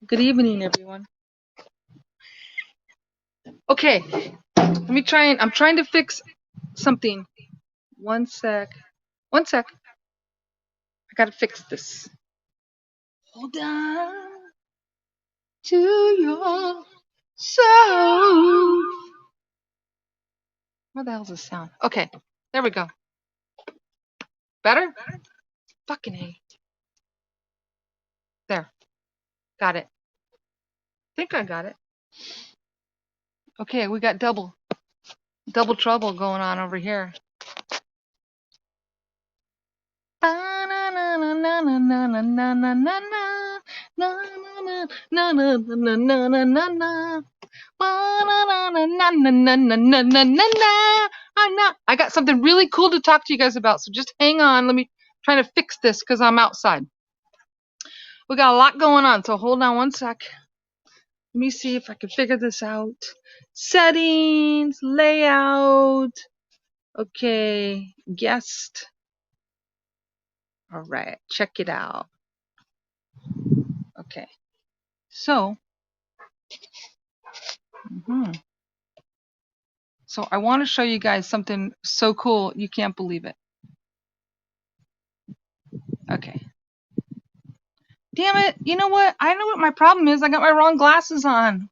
Good evening, everyone. Okay, I'm trying to fix something. One sec. One sec. I gotta fix this. Hold on to your soul. What the hell's this sound? Okay, there we go. Better? Fucking A. There. Got it. Think I got it. Okay, we got double trouble going on over here. I got something really cool to talk to you guys about, so just hang on. Let me try to fix this because I'm outside. We got a lot going on, so hold on one sec. Let me see if I can figure this out. Settings, layout. Okay, guest. All right, check it out. Okay, so, so I want to show you guys something so cool you can't believe it. Okay. Damn it! You know what? I know what my problem is. I got my wrong glasses on.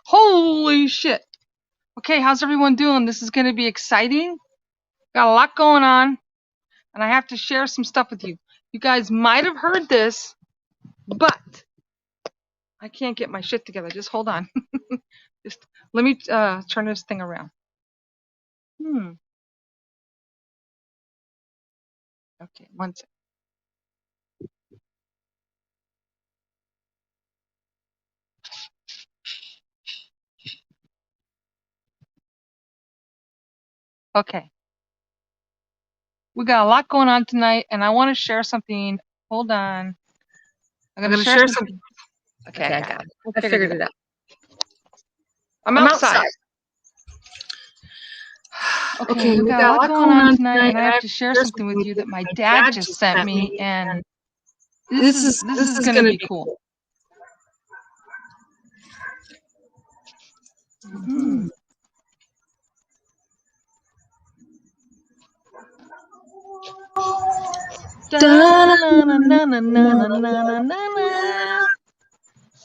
Holy shit! Okay, how's everyone doing? This is going to be exciting. Got a lot going on, and I have to share some stuff with you. You guys might have heard this, but I can't get my shit together. Just hold on. Just let me turn this thing around. Okay, one sec. Okay. We got a lot going on tonight, and I want to share something. Hold on. I'm going to share something. Okay, I got it. I figured it out. I'm outside. Okay, we got a lot going on tonight, and I have to share something with you that my dad just sent me, and this is going to be cool.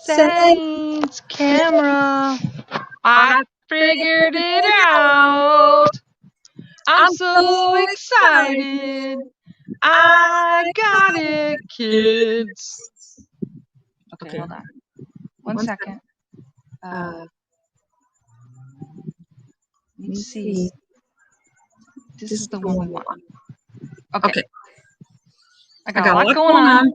Settings, camera. I figured it out. I'm so excited. I got it, kids. Okay, hold on. One second. Let me see. This is the one we want. Okay. I got a lot going on.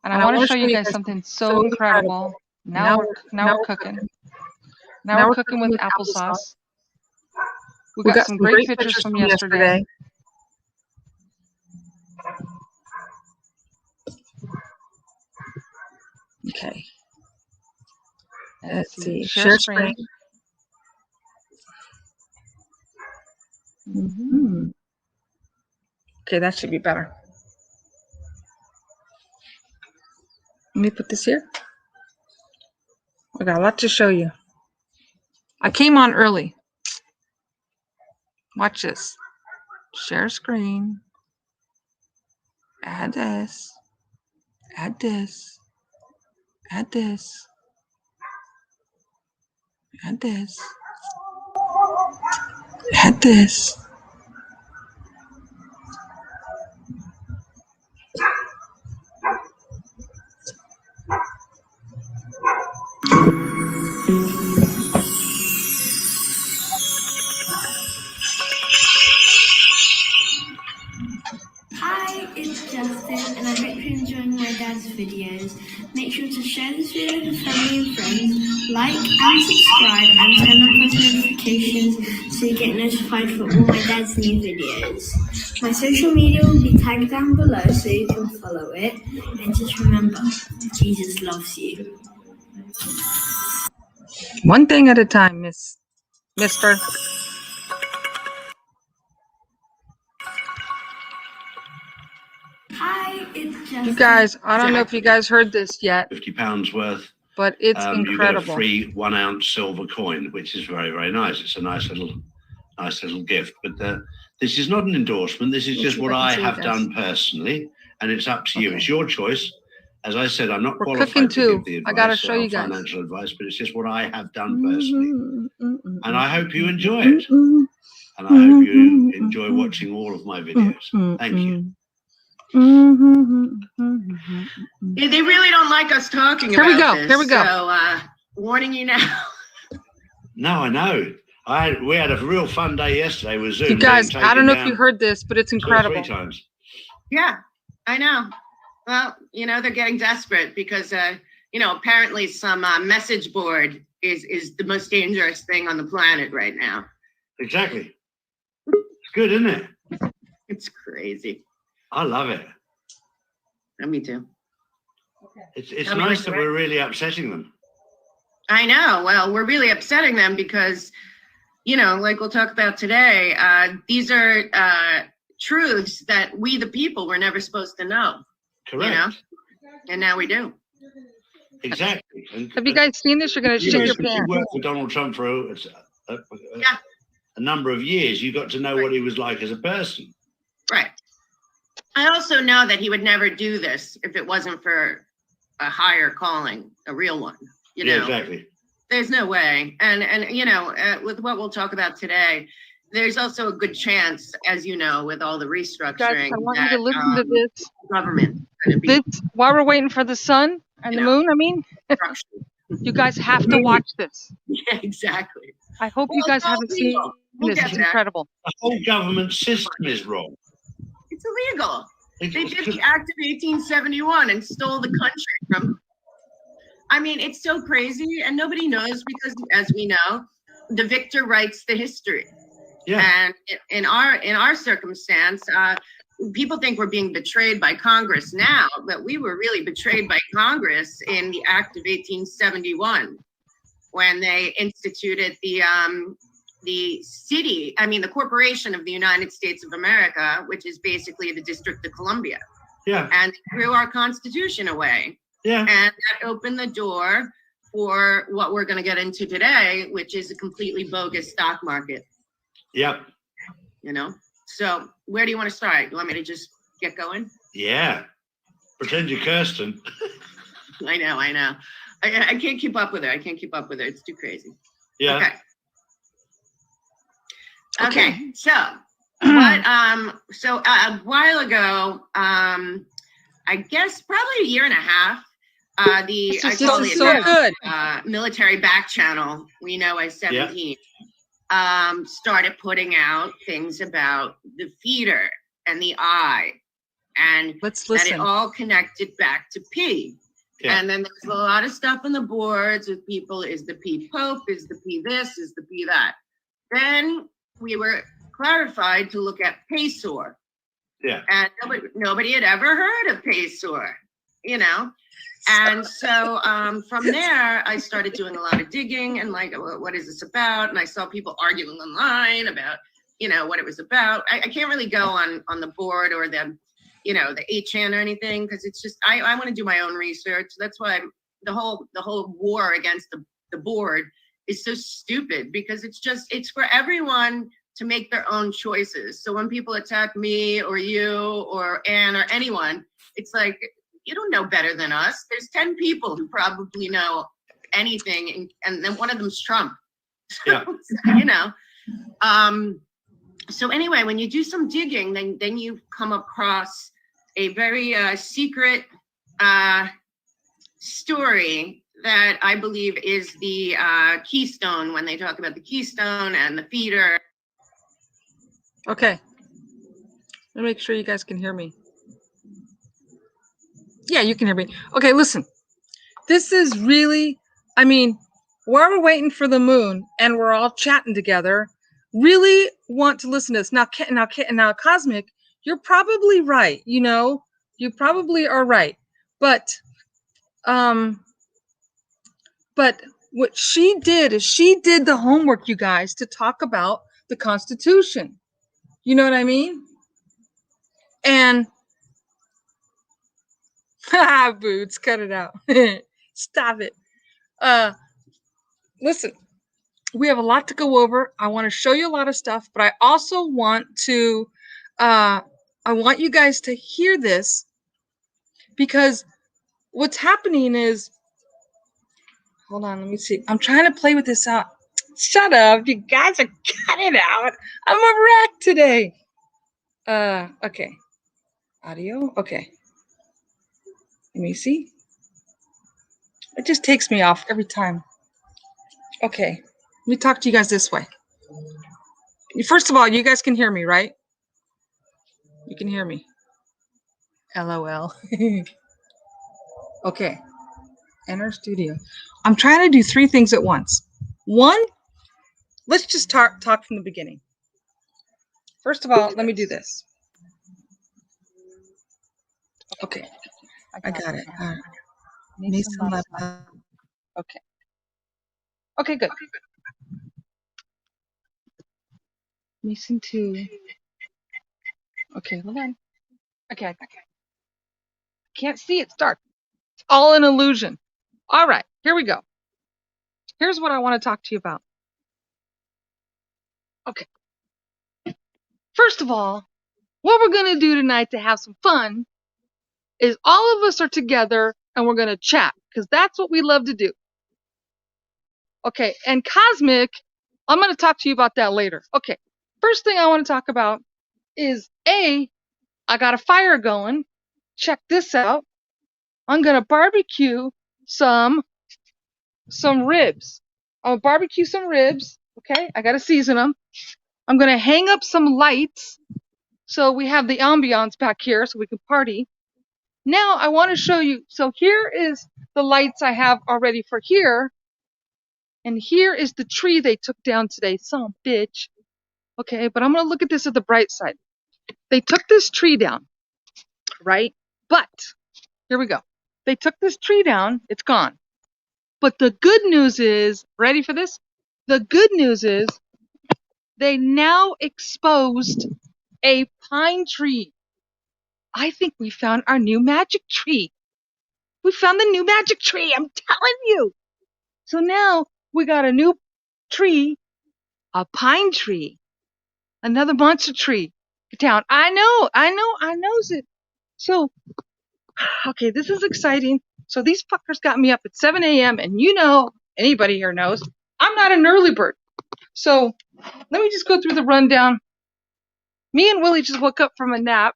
And I want to show you guys something so incredible. Now we're cooking. Now we're cooking with applesauce. We got some great pictures from yesterday. Okay. Let's see. Share screen. Okay, that should be better. Let me put this here. I got a lot to show you. I came on early. Watch this. Share screen. Add this. Add this. Add this. Add this. Add this. Hi, it's Justin, and I hope you're enjoying my dad's videos. Make sure to share this video with family and friends, like and subscribe, and turn on post notifications so you get notified for all my dad's new videos. My social media will be tagged down below so you can follow it. And just remember, Jesus loves you. One thing at a time, Mister. Hi, You guys, I don't know if you guys heard this yet. £50 worth. But it's You get a incredible. free 1 ounce silver coin, which is very, very nice. It's a nice little gift. But this is not an endorsement. This is just what I have done personally, and it's up to you. It's your choice. As I said, I'm not qualified to give the advice. I gotta show you guys financial advice, but it's just what I have done personally, and I hope you enjoy it. And I hope you enjoy watching all of my videos. Thank you. Yeah, they really don't like us talking about this. Here we go. So, warning you now. No, I know. We had a real fun day yesterday with Zoom. You guys, I don't know if you heard this, but it's incredible. 3 times. Yeah, I know. Well, they're getting desperate because, apparently some message board is the most dangerous thing on the planet right now. Exactly. It's good, isn't it? It's crazy. I love it. Me too. It's nice that we're really upsetting them. I know. Well, we're really upsetting them because, like we'll talk about today, these are truths that we, the people, were never supposed to know. Correct. And now we do. Exactly. Have you guys seen this? You're going to shit your pants. You worked with Donald Trump for a number of years. You got to know what he was like as a person. Right. I also know that he would never do this if it wasn't for a higher calling, a real one. Yeah, exactly. There's no way. And with what we'll talk about today, there's also a good chance, as you know, with all the restructuring. Guys, I want you to listen to this. Government. While we're waiting for the sun and the moon, you guys have to watch this. Yeah, exactly. I hope you guys haven't seen this. It's incredible. The whole government system is wrong. It's illegal. They did the Act of 1871 and stole the country from. It's so crazy, and nobody knows because, as we know, the victor writes the history. Yeah. And in our circumstance, people think we're being betrayed by Congress now, but we were really betrayed by Congress in the Act of 1871 when they instituted the corporation of the United States of America, which is basically the District of Columbia. Yeah. And threw our Constitution away. Yeah. And that opened the door for what we're going to get into today, which is a completely bogus stock market. Yep. So where do you want to start? You want me to just get going? Yeah. Pretend you're Kirsten. I know. I can't keep up with her. It's too crazy. Yeah. Okay. So a while ago, I guess probably a year and a half, military back channel, we know as 17, started putting out things about the feeder and the eye, and that it all connected back to P. Yeah. And then there's a lot of stuff on the boards with people, is the P Pope, is the P this, is the P that. Then we were clarified to look at PACEOR. Yeah. And nobody had ever heard of PACEOR, And so from there, I started doing a lot of digging and what is this about? And I saw people arguing online about, what it was about. I can't really go on the board or the 8chan or anything, because it's just, I want to do my own research. That's why the whole war against the board is so stupid, because it's for everyone to make their own choices. So when people attack me or you or Ann or anyone, it's like, you don't know better than us. There's 10 people who probably know anything, and then one of them's Trump. Yeah. So anyway, when you do some digging, then you come across a very secret story that I believe is the keystone when they talk about the keystone and the feeder. Okay. Let me make sure you guys can hear me. Yeah, you can hear me. Okay, listen. This is really, while we're waiting for the moon and we're all chatting together, really want to listen to this. Now, Cosmic, you're probably right. You probably are right. But what she did is she did the homework, you guys, to talk about the Constitution. You know what I mean? And Boots, cut it out. Stop it. Listen, we have a lot to go over. I want to show you a lot of stuff, but I also want to, I want you guys to hear this, because what's happening is, hold on, let me see. I'm trying to play with this out. Shut up. You guys are cutting it out. I'm a wreck today. Okay. Audio. Okay. Let me see. It just takes me off every time. Okay. Let me talk to you guys this way. First of all, you guys can hear me, right? You can hear me. LOL. Okay. Enter studio. I'm trying to do 3 things at once. One, let's just talk from the beginning. First of all, let me do this. Okay. I got it. All right. Mason laptop. Okay. Okay, good. Mason 2. Okay, hold on. Okay, I can't see. It's dark. It's all an illusion. All right, here we go. Here's what I want to talk to you about. Okay. First of all, what we're going to do tonight to have some fun is all of us are together and we're going to chat, because that's what we love to do. Okay, and Cosmic, I'm going to talk to you about that later. Okay, first thing I want to talk about is I got a fire going. Check this out. I'm going to barbecue some ribs. I'm going to barbecue some ribs. Okay, I got to season them. I'm going to hang up some lights so we have the ambiance back here so we can party. Now I want to show you. So here is the lights I have already for here. And here is the tree they took down today. Some bitch. Okay, but I'm going to look at this at the bright side. They took this tree down, right? But here we go. They took this tree down. It's gone. But the good news is, ready for this? The good news is they now exposed a pine tree. I think we found our new magic tree. We found the new magic tree. I'm telling you. So now we got a new tree, a pine tree, another monster tree down. I knows it. So, okay, this is exciting. So these fuckers got me up at 7 a.m. and you know, anybody here knows, I'm not an early bird. So let me just go through the rundown. Me and Willie just woke up from a nap.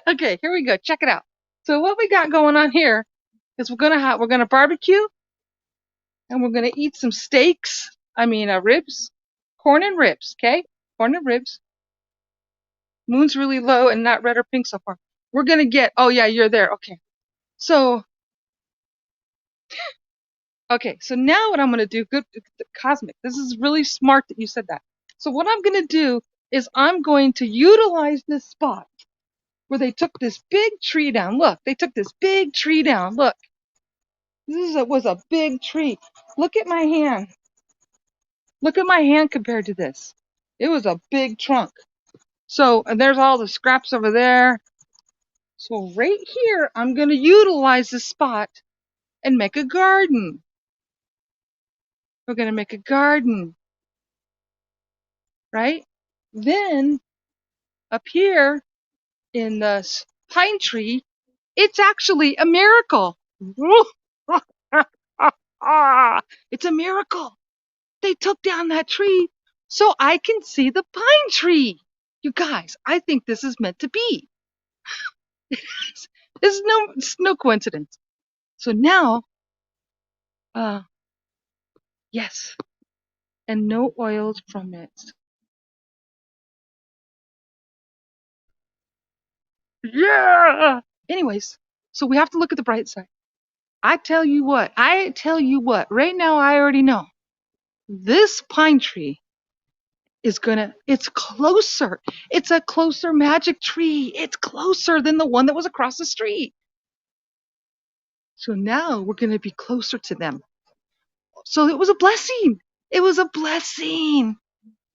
Okay, here we go. Check it out. So what we got going on here is we're gonna barbecue and we're gonna eat some steaks. Ribs, corn and ribs. Okay, corn and ribs. Moon's really low and not red or pink so far. We're gonna get. Oh yeah, you're there. Okay. So now what I'm gonna do? Good, Cosmic. This is really smart that you said that. So what I'm gonna do is I'm going to utilize this spot where they took this big tree down. Look, they took this big tree down. Look, was a big tree. Look at my hand. Look at my hand compared to this. It was a big trunk. So, and there's all the scraps over there. So right here, I'm going to utilize this spot and make a garden. We're going to make a garden. Right? Then, up here in the pine tree, it's actually a miracle. It's a miracle. They took down that tree so I can see the pine tree. You guys, I think this is meant to be. It's no coincidence. So now, yes, and no oils from it. Yeah. Anyways, so we have to look at the bright side. I tell you what, right now I already know. This pine tree it's closer. It's a closer magic tree. It's closer than the one that was across the street. So now we're going to be closer to them. So it was a blessing. It was a blessing.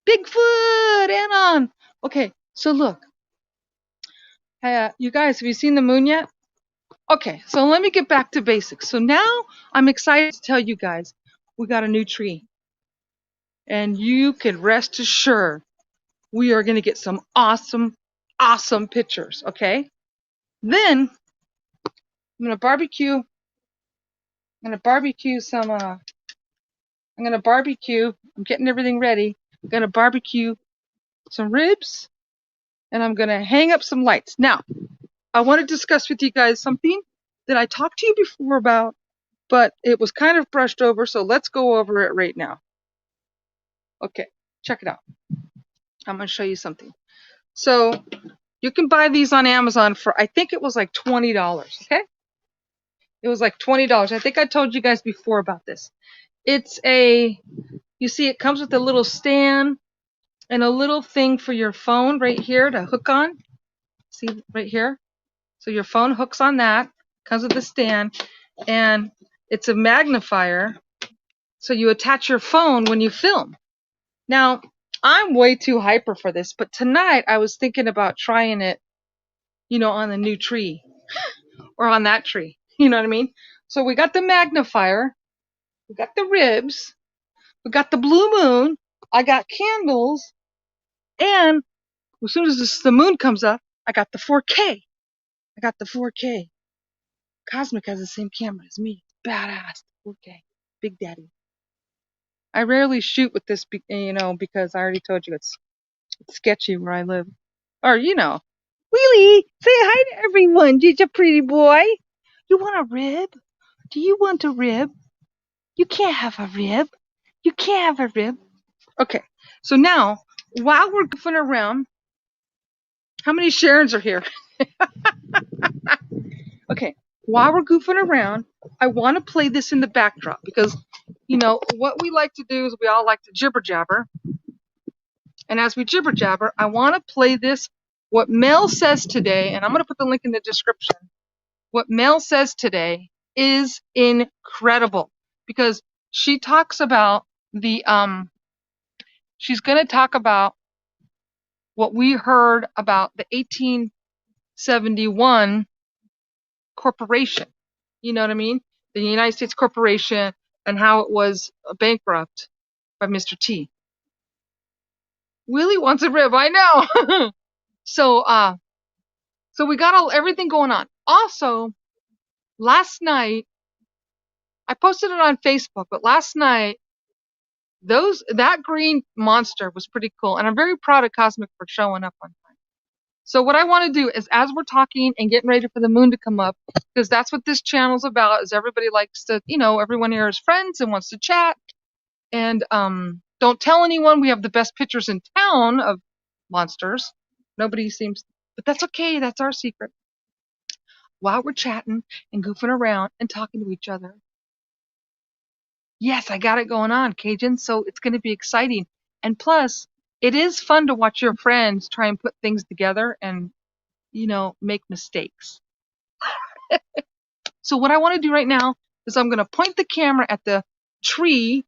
Bigfoot, Anon. Okay, so look. Hey, you guys, have you seen the moon yet? Okay, so let me get back to basics. So now I'm excited to tell you guys we got a new tree. And you can rest assured we are going to get some awesome, awesome pictures, okay? Then I'm going to barbecue. I'm going to barbecue some, I'm going to barbecue. I'm getting everything ready. I'm going to barbecue some ribs and I'm going to hang up some lights. Now, I want to discuss with you guys something that I talked to you before about, but it was kind of brushed over, so let's go over it right now. Okay, check it out. I'm going to show you something. So you can buy these on Amazon for, I think it was like $20, okay? It was like $20. I think I told you guys before about this. It's you see it comes with a little stand and a little thing for your phone right here to hook on. See right here? So your phone hooks on that, comes with a stand, and it's a magnifier. So you attach your phone when you film. Now, I'm way too hyper for this, but tonight I was thinking about trying it, on the new tree or on that tree. You know what I mean? So we got the magnifier, we got the ribs, we got the blue moon, I got candles, and as soon as the moon comes up, I got the 4K. I got the 4K. Cosmic has the same camera as me. Badass. 4K. Big Daddy. I rarely shoot with this, because I already told you it's sketchy where I live. Or, Willie, say hi to everyone. You're a pretty boy. You want a rib? Do you want a rib? You can't have a rib. You can't have a rib. Okay, so now, while we're goofing around, how many Sharons are here? Okay, while we're goofing around, I want to play this in the backdrop because, what we like to do is we all like to jibber jabber. And as we jibber jabber, I want to play this, what Mel says today, and I'm going to put the link in the description. What Mel says today is incredible because she talks about she's going to talk about what we heard about the 1871 corporation. You know what I mean? The United States Corporation and how it was bankrupt by Mr. T. Willie wants a rib, I know. So we got everything going on. Also, last night I posted it on Facebook, but last night that green monster was pretty cool, and I'm very proud of Cosmic for showing up on time. So what I want to do is, as we're talking and getting ready for the moon to come up, because that's what this channel's about, is everybody likes to, everyone here is friends and wants to chat. And don't tell anyone we have the best pictures in town of monsters. Nobody seems, but that's okay. That's our secret. While we're chatting and goofing around and talking to each other. Yes, I got it going on, Cajun. So it's going to be exciting. And plus, it is fun to watch your friends try and put things together and, make mistakes. So what I want to do right now is I'm going to point the camera at the tree,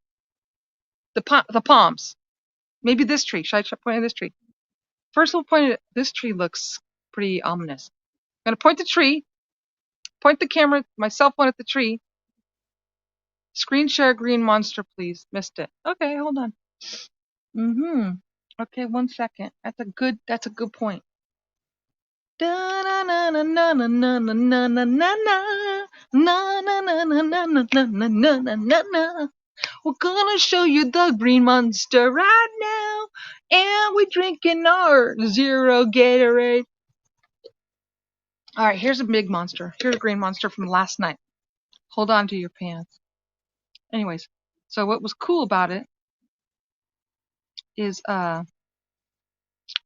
the palms. Maybe this tree. Should I point at this tree? First, we'll point at this tree. Looks pretty ominous. I'm going to point the tree, point the camera, my cell phone at the tree. Screen share green monster, please. Missed it. Okay, hold on. Okay, 1 second. That's a good point. We're gonna show you the green monster right now, and we're drinking our zero Gatorade. All right, here's a big monster. Here's a green monster from last night. Hold on to your pants. Anyways, so what was cool about it is, let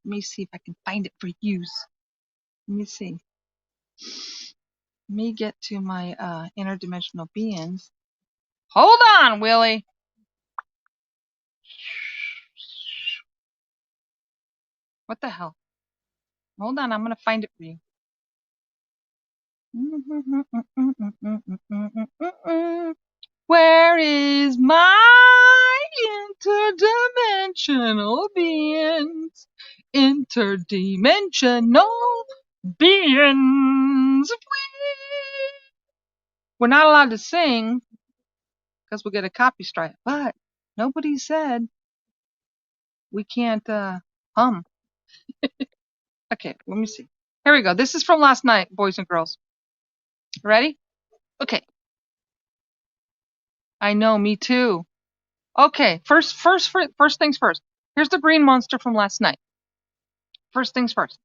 me see if I can find it for use. Let me see. Let me get to my interdimensional beings. Hold on, Willie. What the hell? Hold on, I'm gonna find it for you. Where is my interdimensional beings? Interdimensional Beans. We're not allowed to sing because we'll get a copy strike, but nobody said we can't hum. Okay, let me see. Here we go. This is from last night, boys and girls. Ready? Okay. I know, me too. Okay, first things first. Here's the green monster from last night. First things first.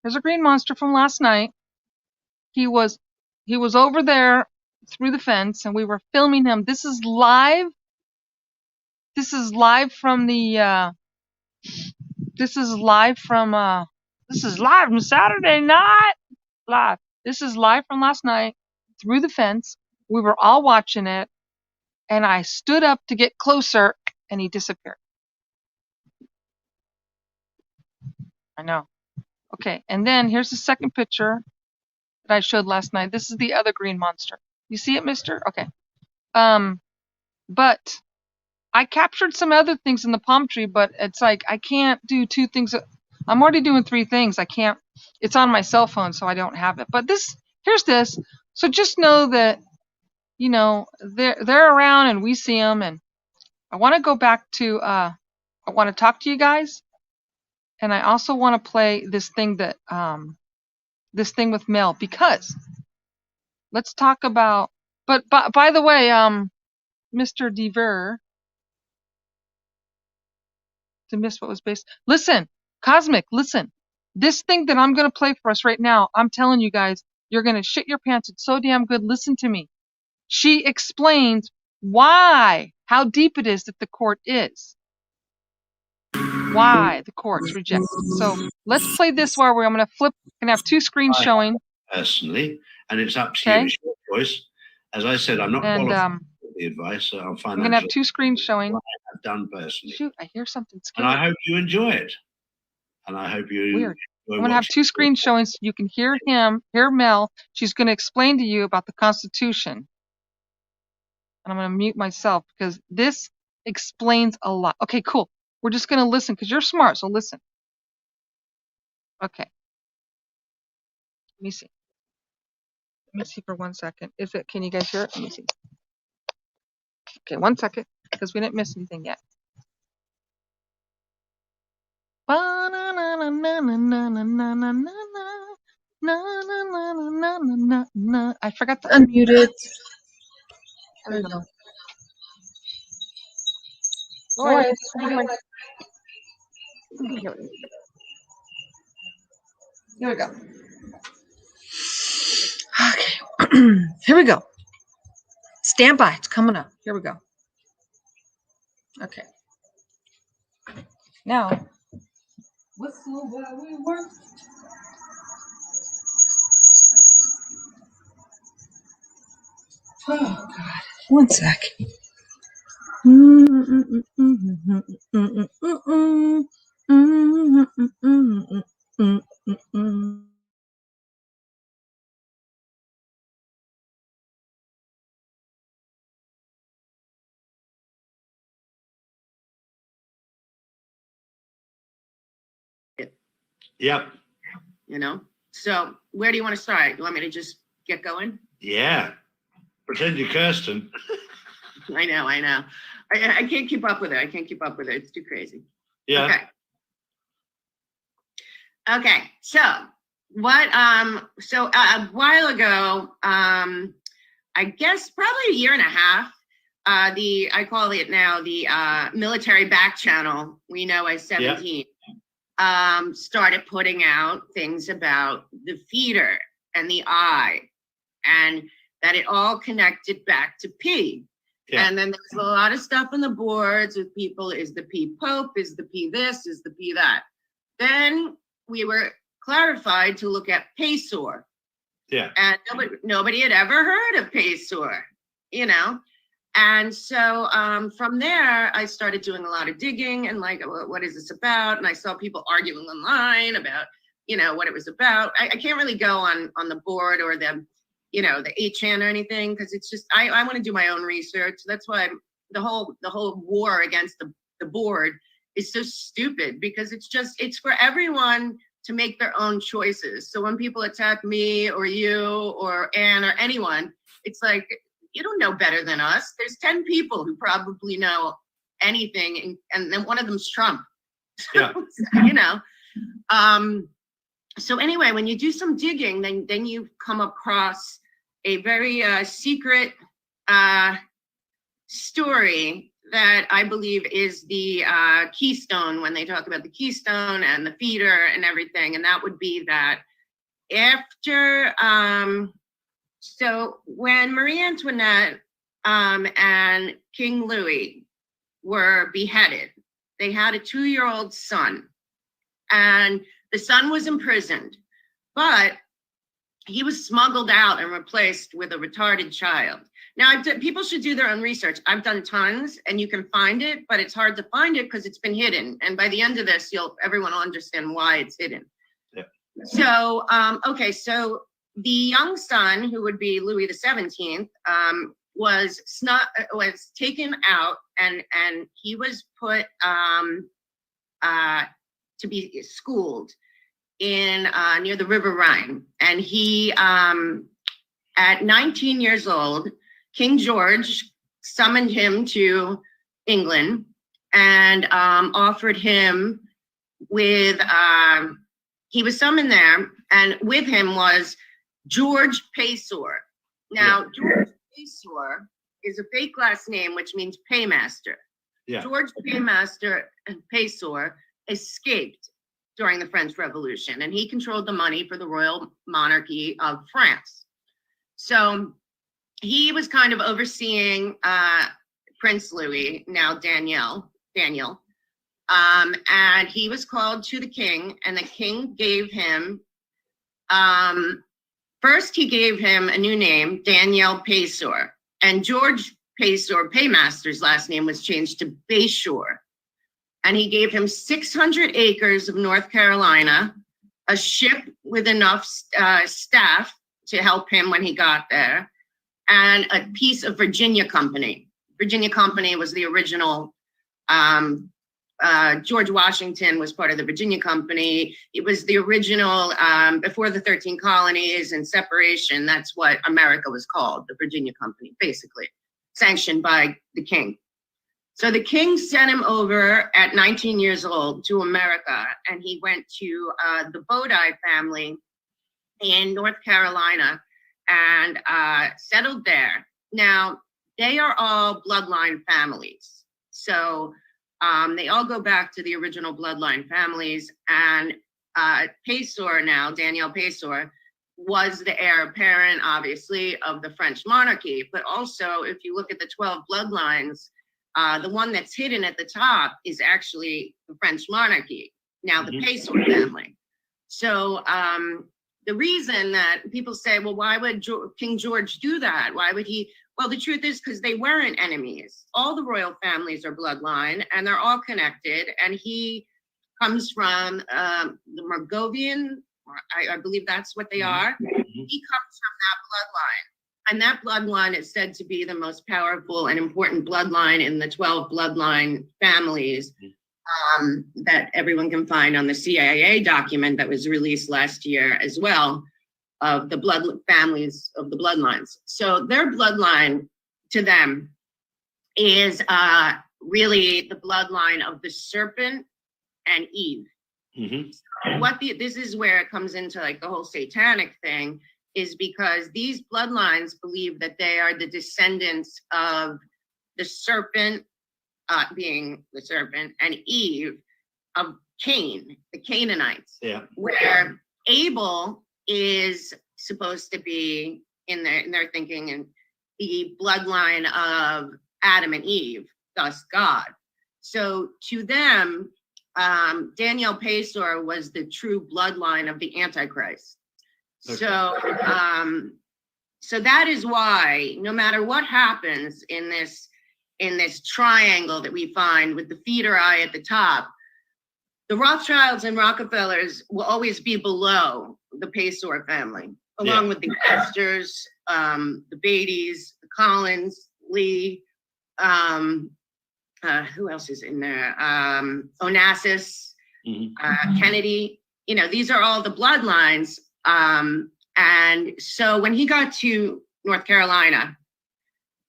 Here's a green monster from last night. He was over there through the fence, and we were filming him. This is live. This is live from the. This is live from Saturday night. Live. This is live from last night through the fence. We were all watching it, and I stood up to get closer, and he disappeared. I know. Okay, and then here's the second picture that I showed last night. This is the other green monster. You see it, mister? Okay. But I captured some other things in the palm tree, but it's like I can't do two things. I'm already doing three things. I can't. It's on my cell phone, so I don't have it. But here's this. So just know that, you know, they're around and we see them. And I want to go back to. I want to talk to you guys, and I also want to play this thing that this thing with Mel, because let's talk about. But by the way, Mr. Dever, to miss what was based. Listen, Cosmic, listen. This thing that I'm going to play for us right now, I'm telling you guys, you're going to shit your pants. It's so damn good. Listen to me. She explains how deep it is that the court is. Why the courts reject it. So let's play this where I'm going to flip. I'm going to have two screens showing. Personally, and it's up to you. It's your choice. As I said, I'm not qualified for the advice on financial. I'm going to have two screens showing. I've done personally. Shoot, I hear something scary. And I hope you enjoy it. And I hope you. Weird. I'm going to have two screens showing so you can hear Mel. She's going to explain to you about the Constitution. And I'm going to mute myself because this explains a lot. Okay, cool. We're just going to listen because you're smart, so listen. Okay. Let me see. Let me see for 1 second. Can you guys hear it? Let me see. Okay, 1 second, because we didn't miss anything yet. I forgot to unmute it. There we go. Here we go. Okay. Here we go. Stand by. It's coming up. Here we go. Okay. Now, whistle while we work. Oh, God. 1 sec. Yep. You know? So where do you want to start? You want me to just get going? Yeah. Pretend you're Kirsten. I know. I can't keep up with it. It's too crazy. Yeah. Okay. So what, so a while ago, I guess probably a year and a half, I call it now the military back channel, we know as 17, started putting out things about the feeder and the eye, and that it all connected back to P. Yeah. And then there's a lot of stuff on the boards with people, is the P Pope, is the P this, is the P that. Then we were clarified to look at Pesor. Yeah. And nobody had ever heard of Pesor, you know? And so from there, I started doing a lot of digging and like, what is this about? And I saw people arguing online about, you know, what it was about. I can't really go on the board or the, you know, the 8chan or anything, because it's just, I want to do my own research. That's why the whole war against the board is so stupid, because it's for everyone to make their own choices. So when people attack me or you or Anne or anyone, it's like, you don't know better than us. There's 10 people who probably know anything, and then one of them's Trump. Yeah. You know. So anyway, when you do some digging, then you come across a very secret story that I believe is the keystone when they talk about the keystone and the feeder and everything. And that would be that after, so when Marie Antoinette and King Louis were beheaded, they had a 2-year-old son, and the son was imprisoned, but he was smuggled out and replaced with a retarded child. Now, people should do their own research. I've done tons, and you can find it, but it's hard to find it because it's been hidden. And by the end of this, everyone will understand why it's hidden. Yeah. So, okay, so the young son, who would be Louis XVII, was taken out, and he was put to be schooled in near the River Rhine. And he, at 19 years old, King George summoned him to England and offered him with, he was summoned there, and with him was George Paysor. Now, George Paysor is a fake last name, which means paymaster. Yeah. George Paysor escaped during the French Revolution, and he controlled the money for the royal monarchy of France. So he was kind of overseeing Prince Louis, now Daniel, and he was called to the king, and the king gave him, first he gave him a new name, Daniel Paysor, and George Paysor, Paymaster's last name, was changed to Bayshore. And he gave him 600 acres of North Carolina, a ship with enough staff to help him when he got there, and a piece of Virginia Company. Virginia Company was the original, George Washington was part of the Virginia Company. It was the original, before the 13 colonies and separation, that's what America was called, the Virginia Company, basically, sanctioned by the king. So the king sent him over at 19 years old to America, and he went to the Bodie family in North Carolina and settled there. Now, they are all bloodline families. So they all go back to the original bloodline families, and Paysor now, Daniel Paysor, was the heir apparent, obviously, of the French monarchy. But also, if you look at the 12 bloodlines, the one that's hidden at the top is actually the French monarchy, now the Paysor family. So the reason that people say, well, why would King George do that? Why would he? Well, the truth is because they weren't enemies. All the royal families are bloodline, and they're all connected. And he comes from the Morgovian, I believe that's what they are. He comes from that bloodline. And that bloodline is said to be the most powerful and important bloodline in the 12 bloodline families that everyone can find on the CIA document that was released last year as well, of the blood families of the bloodlines. So their bloodline to them is really the bloodline of the serpent and Eve. So this is where it comes into like the whole satanic thing, is because these bloodlines believe that they are the descendants of the serpent, being the serpent, and Eve of Cain, the Canaanites. Yeah. Where Abel is supposed to be in their thinking and the bloodline of Adam and Eve, thus God. So to them, Daniel Paysor was the true bloodline of the Antichrist. Okay. So that is why no matter what happens in this triangle that we find with the feeder eye at the top, the Rothschilds and Rockefellers will always be below the Paysor family, along with the Astors, the Beatties, the Collins, Lee, who else is in there? Onassis, Kennedy. these are all the bloodlines. And so when he got to North Carolina,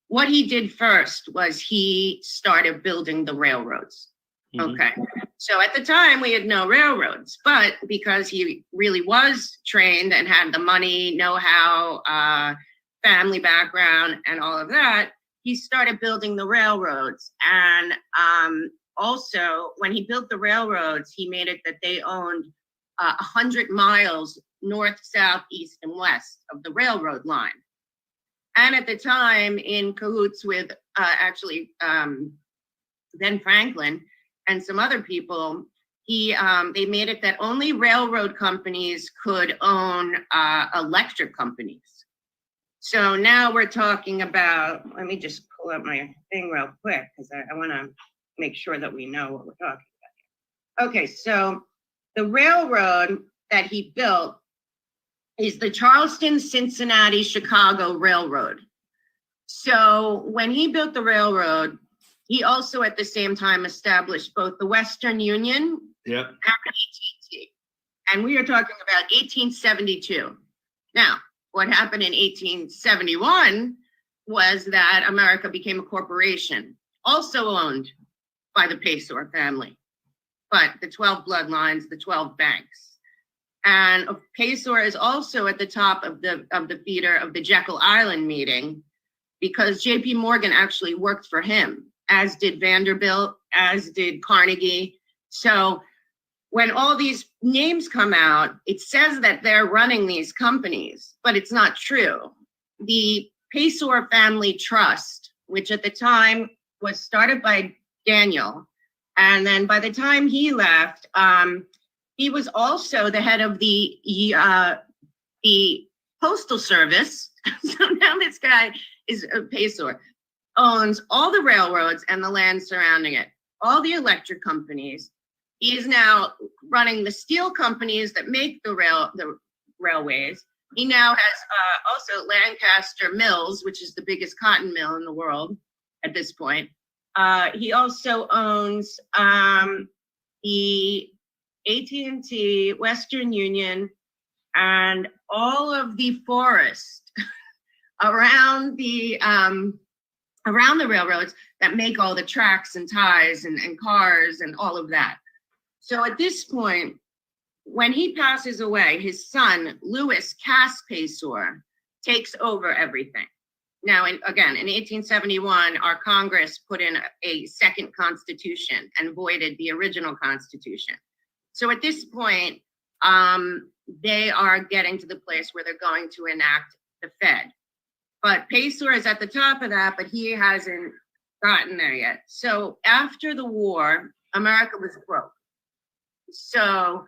what he did first was he started building the railroads. Okay. So at the time we had no railroads, but because he really was trained and had the money, know-how, family background, and all of that, he started building the railroads. And also, when he built the railroads, he made it that they owned 100 miles north, south, east, and west of the railroad line. And at the time, in cahoots with Ben Franklin and some other people, they made it that only railroad companies could own electric companies. So now we're talking about, let me just pull up my thing real quick, because I want to make sure that we know what we're talking about here. Okay, so the railroad that he built is the Charleston, Cincinnati, Chicago Railroad. So when he built the railroad, he also at the same time established both the Western Union and AT&T. And we are talking about 1872. Now, what happened in 1871 was that America became a corporation, also owned by the Paysor family, but the 12 bloodlines, the 12 banks. And Paysor is also at the top of the feeder of the Jekyll Island meeting, because JP Morgan actually worked for him, as did Vanderbilt, as did Carnegie. So when all these names come out, it says that they're running these companies, but it's not true. The Paysor Family Trust, which at the time was started by Daniel, and then by the time he left, he was also the head of the Postal Service. So now this guy is Paysor, owns all the railroads and the land surrounding it, all the electric companies. He is now running the steel companies that make the railways. He now has also Lancaster Mills, which is the biggest cotton mill in the world at this point. He also owns the AT&T, Western Union, and all of the forest around the railroads that make all the tracks and ties and cars and all of that. So at this point, when he passes away, his son, Louis Cass Paysor, takes over everything. Now, again, in 1871, our Congress put in a second constitution and voided the original constitution. So at this point, they are getting to the place where they're going to enact the Fed. But Paysor is at the top of that, but he hasn't gotten there yet. So after the war, America was broke. So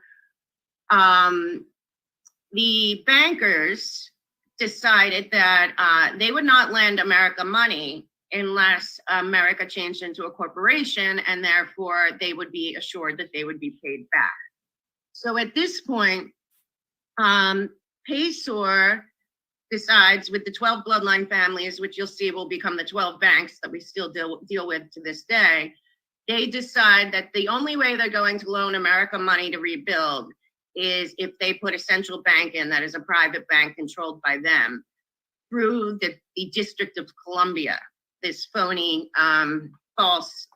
the bankers decided that they would not lend America money unless America changed into a corporation, and therefore they would be assured that they would be paid back. So at this point, Paysor decides with the 12 bloodline families, which you'll see will become the 12 banks that we still deal with to this day, they decide that the only way they're going to loan America money to rebuild is if they put a central bank in that is a private bank controlled by them through the District of Columbia, this phony, false,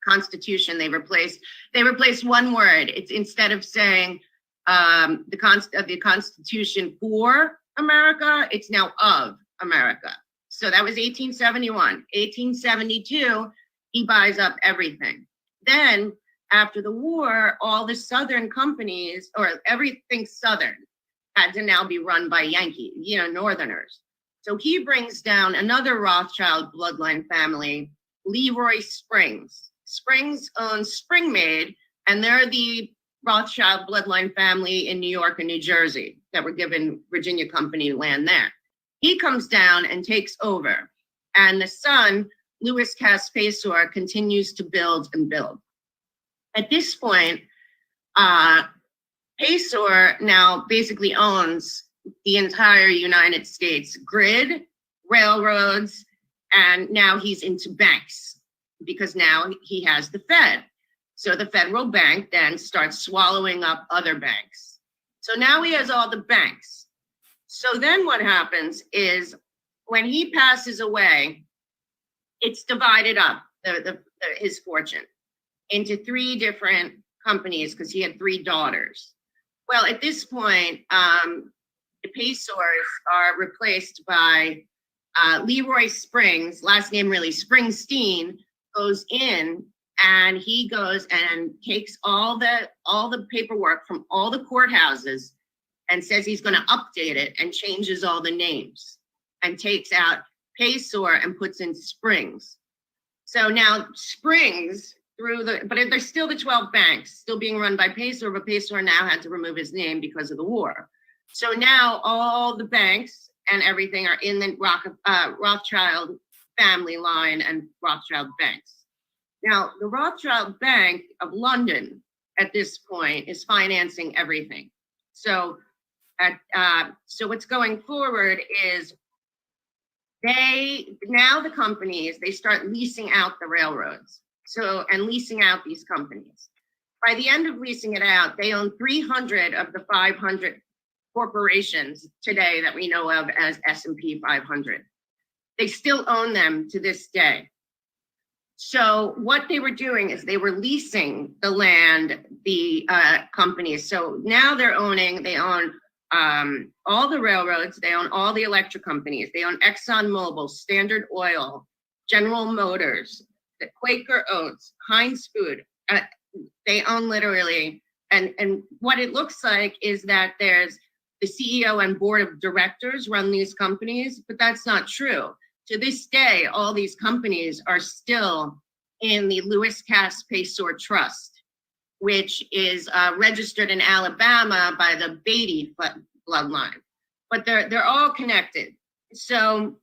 constitution. They replaced one word. It's instead of saying the Constitution for America, it's now of America. So that was 1871. 1872, he buys up everything. Then after the war, all the Southern companies, or everything Southern, had to now be run by Yankee, Northerners. So he brings down another Rothschild bloodline family, Leroy Springs. Springs owns Spring-Made, and they're the Rothschild bloodline family in New York and New Jersey that were given Virginia Company land there. He comes down and takes over, and the son, Louis Cass Paysor, continues to build and build. At this point, Paysor now basically owns the entire United States grid, railroads, and now he's into banks because now he has the Fed. So the federal bank then starts swallowing up other banks. So now he has all the banks. So then what happens is when he passes away, it's divided up, his fortune, into 3 different companies because he had 3 daughters. Well, at this point, the Pacers are replaced by Leroy Springs, last name really Springsteen, goes in and he goes and takes all the paperwork from all the courthouses and says he's going to update it and changes all the names and takes out Pacer and puts in Springs. So now Springs but they're still the 12 banks, still being run by Pacer, but Pacer now had to remove his name because of the war. So now all the banks and everything are in the Rothschild family line and Rothschild banks. Now, the Rothschild Bank of London at this point is financing everything. So what's going forward is the companies, they start leasing out the railroads. And leasing out these companies. By the end of leasing it out, they own 300 of the 500 corporations today that we know of as S&P 500. They still own them to this day. So what they were doing is they were leasing the land, the companies. So now they own all the railroads, they own all the electric companies, they own ExxonMobil, Standard Oil, General Motors, the Quaker Oats, Heinz Food. They own literally, and what it looks like is that there's the CEO and board of directors run these companies, but that's not true. To this day, all these companies are still in the Lewis Cass Pacer Trust, which is registered in Alabama by the Beatty bloodline, but they're all connected. So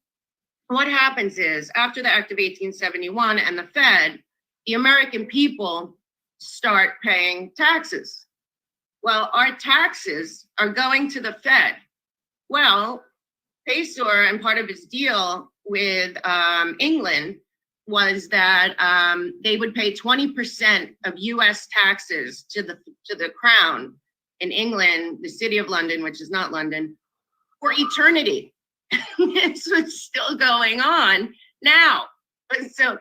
what happens is after the Act of 1871 and the Fed, the American people start paying taxes. Well, our taxes are going to the Fed. Well, Pacer and part of his deal with England was that they would pay 20% of U.S. taxes to the crown in England, the city of London, which is not London, for eternity. This was still going on now. So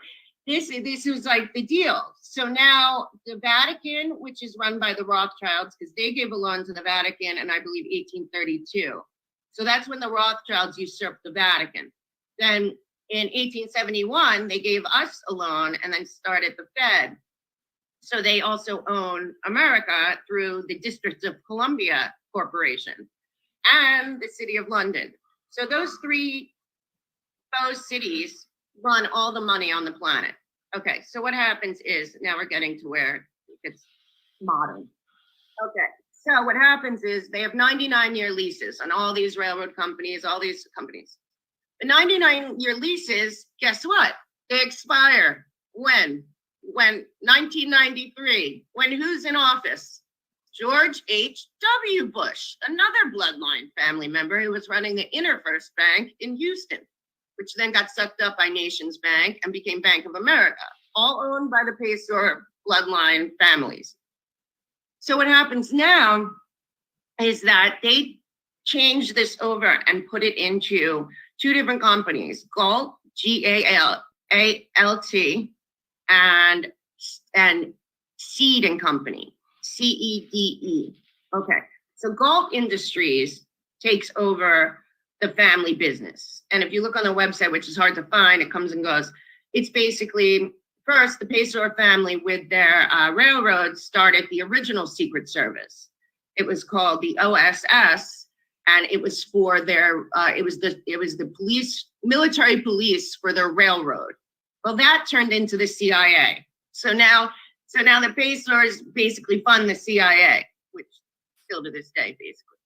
this was like the deal. So now the Vatican, which is run by the Rothschilds, because they gave a loan to the Vatican in, I believe, 1832. So that's when the Rothschilds usurped the Vatican. Then in 1871, they gave us a loan and then started the Fed. So they also own America through the District of Columbia Corporation and the City of London. So those cities run all the money on the planet. Okay, so what happens is, now we're getting to where it's modern. Okay, so what happens is they have 99-year leases on all these railroad companies, all these companies. The 99-year leases, guess what? They expire when? 1993. When who's in office? George H.W. Bush, another bloodline family member who was running the InterFirst Bank in Houston, which then got sucked up by Nations Bank and became Bank of America, all owned by the Pacer bloodline families. So what happens now is that they change this over and put it into 2 different companies, Galt, G-A-L-A-L-T, and Seed and Company, C-E-D-E. Okay, so Galt Industries takes over the family business. And if you look on the website, which is hard to find, it comes and goes. It's basically, first, the Pacer family with their railroads started the original Secret Service. It was called the OSS, and it was for their, it was the police, military police for their railroad. Well, that turned into the CIA. So now the Pacers basically fund the CIA, which still to this day, basically.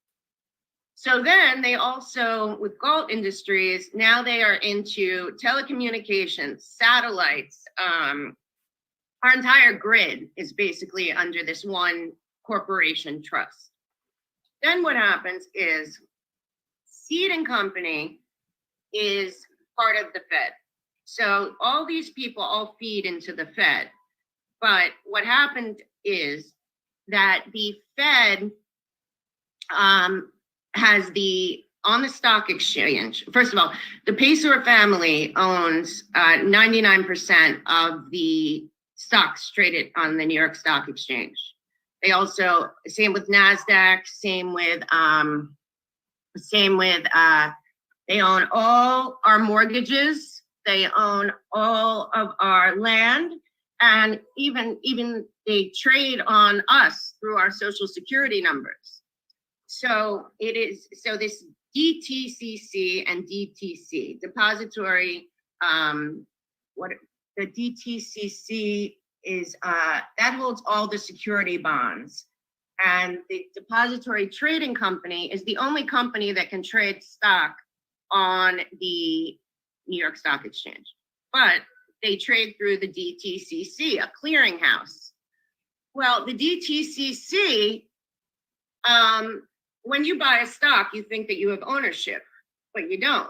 So then they also, with Galt Industries, now they are into telecommunications, satellites. Our entire grid is basically under this one corporation trust. Then what happens is Seed and Company is part of the Fed. So all these people all feed into the Fed. But what happened is that the Fed has on the stock exchange. First of all, the Paysor family owns 99% of the stocks traded on the New York Stock Exchange. They also, same with NASDAQ, they own all our mortgages. They own all of our land, and even they trade on us through our social security numbers. So this DTCC and DTC, depository, the DTCC is, that holds all the security bonds. And the depository trading company is the only company that can trade stock on the New York Stock Exchange. But they trade through the DTCC, a clearinghouse. Well, the DTCC, when you buy a stock, you think that you have ownership, but you don't.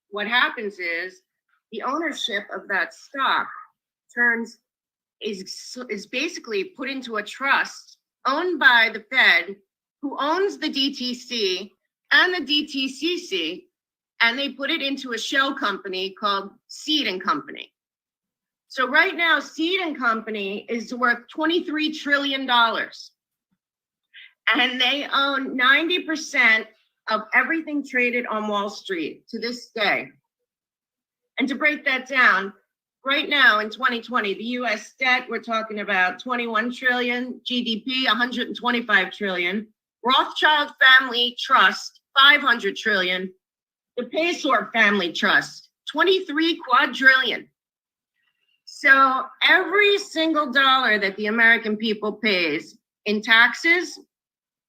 What happens is the ownership of that stock is basically put into a trust owned by the Fed, who owns the DTC and the DTCC, and they put it into a shell company called Seed and Company. So right now, Seed and Company is worth $23 trillion. And they own 90% of everything traded on Wall Street to this day. And to break that down, right now in 2020, the US debt, we're talking about 21 trillion, GDP, 125 trillion, Rothschild Family Trust, 500 trillion, the Paysor Family Trust, 23 quadrillion. So every single dollar that the American people pays in taxes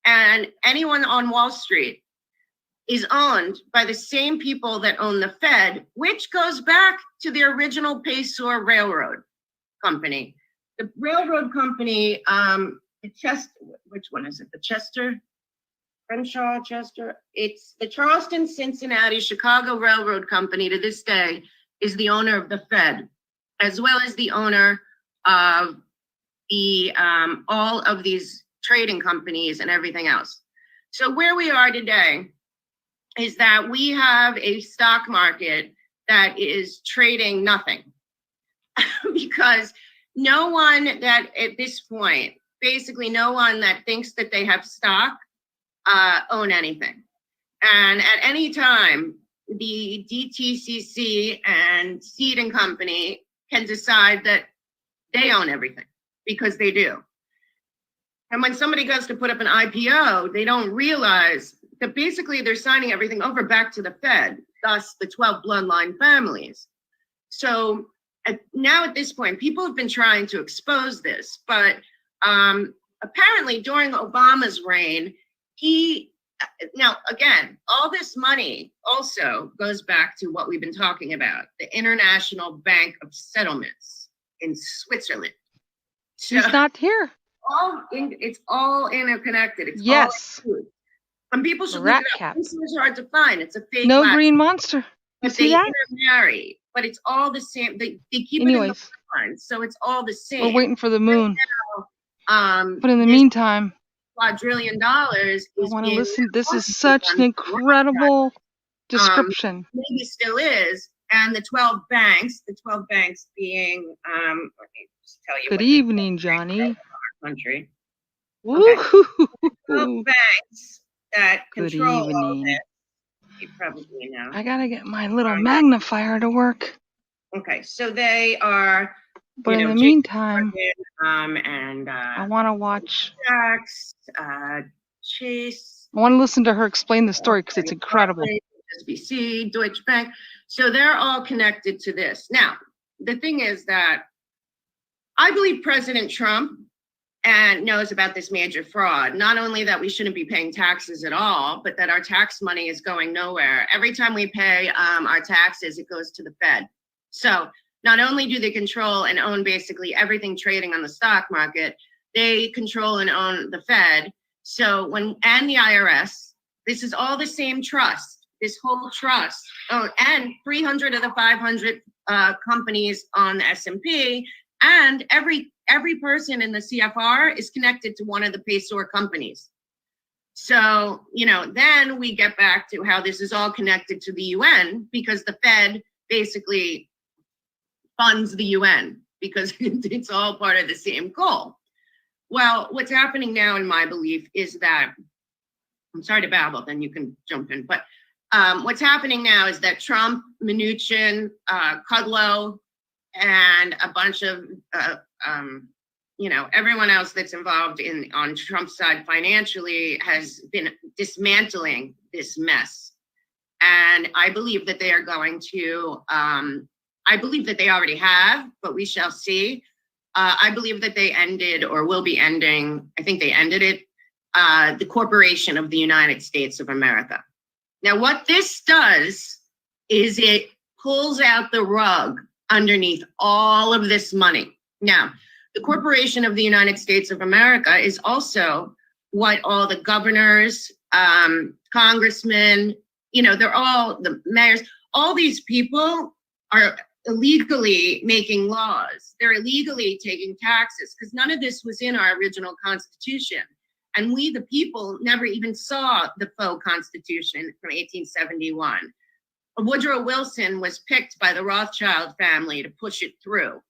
and anyone on Wall Street is owned by the same people that own the Fed, which goes back to the original Paysor Railroad Company. The railroad company, which one is it? The Chester? Crenshaw, Chester? It's the Charleston, Cincinnati, Chicago Railroad Company to this day is the owner of the Fed, as well as the owner of the all of these trading companies and everything else. So where we are today is that we have a stock market that is trading nothing because no one that at this point, basically no one that thinks that they have stock own anything. And at any time, the DTCC and Seed and Company can decide that they own everything because they do. And when somebody goes to put up an IPO, they don't realize that basically they're signing everything over back to the Fed, thus the 12 bloodline families. So now at this point, people have been trying to expose this, but apparently during Obama's reign, now again, all this money also goes back to what we've been talking about, the International Bank of Settlements in Switzerland. So, He's not here. It's all interconnected. It's Yes. all included. And people should Rat look it up. cap. This is hard to find. It's a fake No lab, green monster. You but see they that? intermarry. But it's all the same. They keep it in Anyways, the lines, so it's all the same. we're waiting for the moon. But in the this meantime, quadrillion I dollars is want to being listen. This is reported such on an incredible description. maybe still is. And the 12 banks being, let me just tell you. Good what evening, Johnny. our country. Woo-hoo. Banks that Good control all evening. this. You probably know. I gotta get my little magnifier to work. Okay, so they are, But in the JP meantime, and I want to watch. Sachs, Chase. I want to listen to her explain the story because it's incredible. SBC, Deutsche Bank. So they're all connected to this. Now, the thing is that I believe President Trump knows about this major fraud. Not only that we shouldn't be paying taxes at all, but that our tax money is going nowhere. Every time we pay our taxes, it goes to the Fed. So not only do they control and own basically everything trading on the stock market, they control and own the Fed. So and the IRS, this is all the same trust, this whole trust. Oh, and 300 of the 500 companies on the S&P, and every every person in the CFR is connected to one of the PAYSOR companies. So, then we get back to how this is all connected to the UN, because the Fed basically funds the UN because it's all part of the same goal. Well, what's happening now, in my belief, is that, I'm sorry to babble, then you can jump in, but what's happening now is that Trump, Mnuchin, Kudlow, and a bunch of, everyone else that's involved on Trump's side financially has been dismantling this mess. And I believe that they are going to, I believe that they already have, but we shall see. I believe that they ended, or will be ending, I think they ended it, the corporation of the United States of America. Now, what this does is it pulls out the rug underneath all of this money. Now, the corporation of the United States of America is also what all the governors, congressmen, they're all the mayors, all these people are illegally making laws. They're illegally taking taxes, because none of this was in our original Constitution. And we, the people, never even saw the faux Constitution from 1871. Woodrow Wilson was picked by the Rothschild family to push it through.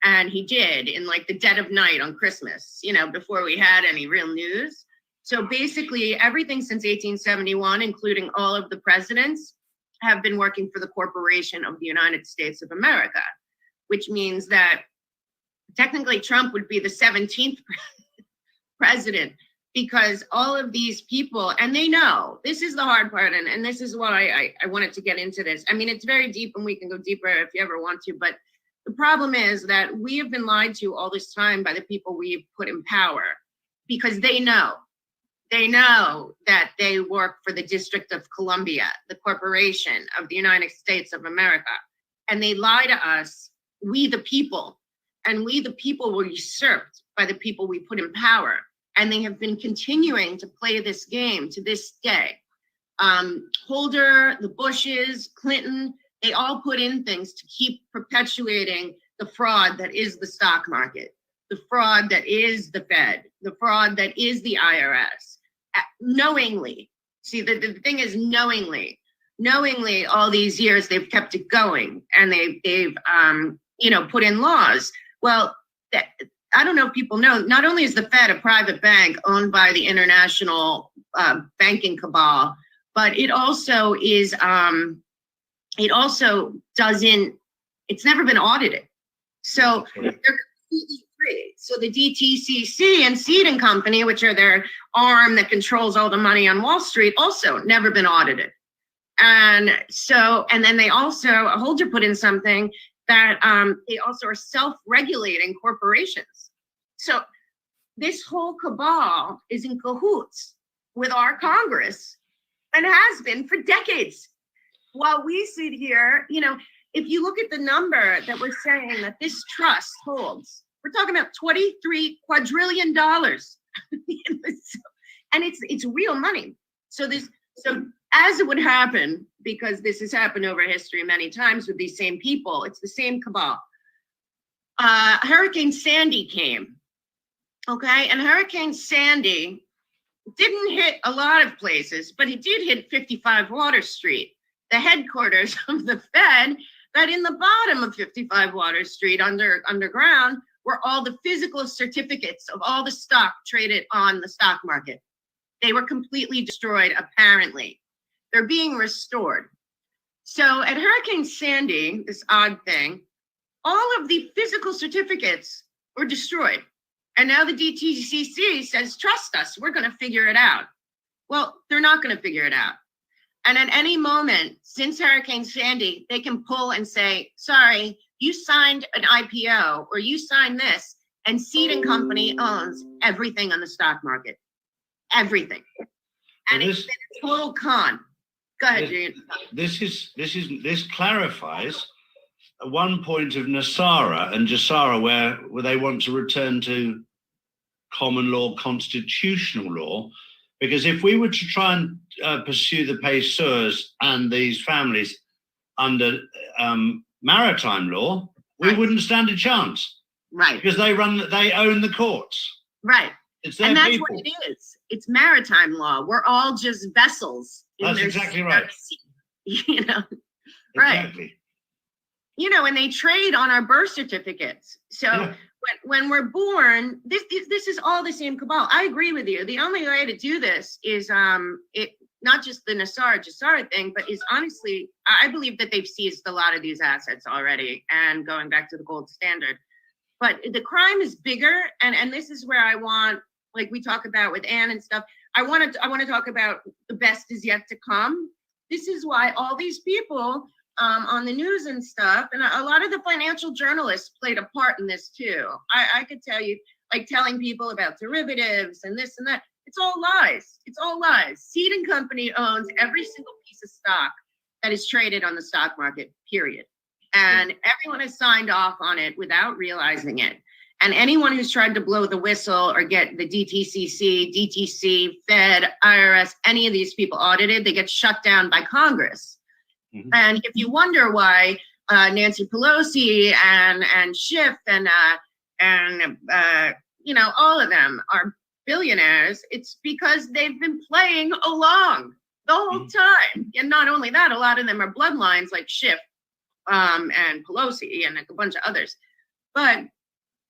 And he did, in like the dead of night on Christmas, before we had any real news. So basically everything since 1871, including all of the presidents, have been working for the corporation of the United States of America, which means that technically Trump would be the 17th president, because all of these people, and they know, this is the hard part, and this is why I wanted to get into this. I mean, it's very deep, and we can go deeper if you ever want to, but the problem is that we have been lied to all this time by the people we've put in power, because they know that they work for the District of Columbia, the corporation of the United States of America. And they lie to us, we the people, and we the people were usurped by the people we put in power. And they have been continuing to play this game to this day. Holder, the Bushes, Clinton, they all put in things to keep perpetuating the fraud that is the stock market, the fraud that is the Fed, the fraud that is the IRS. Knowingly. See, the thing is knowingly all these years they've kept it going, and they've put in laws. Well, I don't know if people know, not only is the Fed a private bank owned by the international banking cabal, but it also is, it's never been audited. So they're completely free. So the DTCC and Seed & Company, which are their arm that controls all the money on Wall Street, also never been audited. And then they also, Holder put in something that they also are self-regulating corporations. So this whole cabal is in cahoots with our Congress and has been for decades. While we sit here, if you look at the number that we're saying that this trust holds, we're talking about $23 quadrillion. And it's real money. So as it would happen, because this has happened over history many times with these same people, it's the same cabal. Hurricane Sandy came, okay? And Hurricane Sandy didn't hit a lot of places, but it did hit 55 Water Street, the headquarters of the Fed, that in the bottom of 55 Water Street underground were all the physical certificates of all the stock traded on the stock market. They were completely destroyed, apparently. They're being restored. So at Hurricane Sandy, this odd thing, all of the physical certificates were destroyed. And now the DTCC says, trust us, we're going to figure it out. Well, they're not going to figure it out. And at any moment since Hurricane Sandy, they can pull and say, sorry, you signed an IPO or you signed this, and Seed & Company owns everything on the stock market. Everything. And it's been a total con. Go ahead, Julian. This clarifies one point of Nasara and Jassara where they want to return to common law, constitutional law, because if we were to try and pursue the PAYSORs and these families under maritime law, we wouldn't stand a chance. Right. Because they own the courts. Right. It's their And that's people. what it is. It's maritime law. We're all just vessels. That's exactly right. You know, right. Exactly. You know, and they trade on our birth certificates. So Yeah. when we're born, this is all the same cabal. I agree with you. The only way to do this is it not just the Nassar Jassar thing, but is honestly, I believe that they've seized a lot of these assets already, and going back to the gold standard. But the crime is bigger, and this is where I want, like we talk about with Anne and stuff, I want to talk about the best is yet to come. This is why all these people on the news and stuff, and a lot of the financial journalists played a part in this too. I could tell you, like telling people about derivatives and this and that. It's all lies. It's all lies. Seed and Company owns every single piece of stock that is traded on the stock market, period. And everyone has signed off on it without realizing it. And anyone who's tried to blow the whistle or get the DTCC, DTC, Fed, IRS, any of these people audited, they get shut down by Congress. Mm-hmm. And if you wonder why Nancy Pelosi and Schiff and you know, all of them are billionaires, it's because they've been playing along the whole time. And not only that, a lot of them are bloodlines like Schiff and Pelosi and a bunch of others. But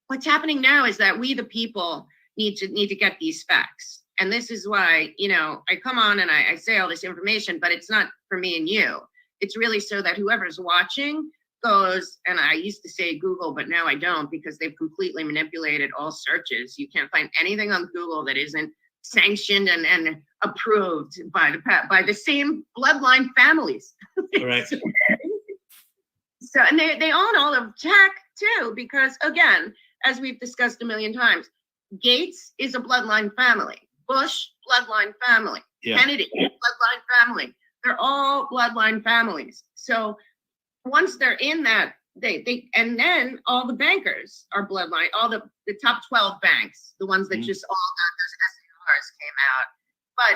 what's happening now is that we, the people, need to get these facts. And this is why, you know, I come on and I say all this information, but it's not for me and you. It's really so that whoever's watching goes, and I used to say Google, but now I don't, because they've completely manipulated all searches. You can't find anything on Google that isn't sanctioned and approved by the same bloodline families. Correct. So, and they own all of tech too, because again, as we've discussed a million times, Gates is a bloodline family. Bush, bloodline family. Yeah. Kennedy, bloodline family. They're all bloodline families. So once they're in that, they and then all the bankers are bloodline, all the top 12 banks, the ones that just all got those SARs came out.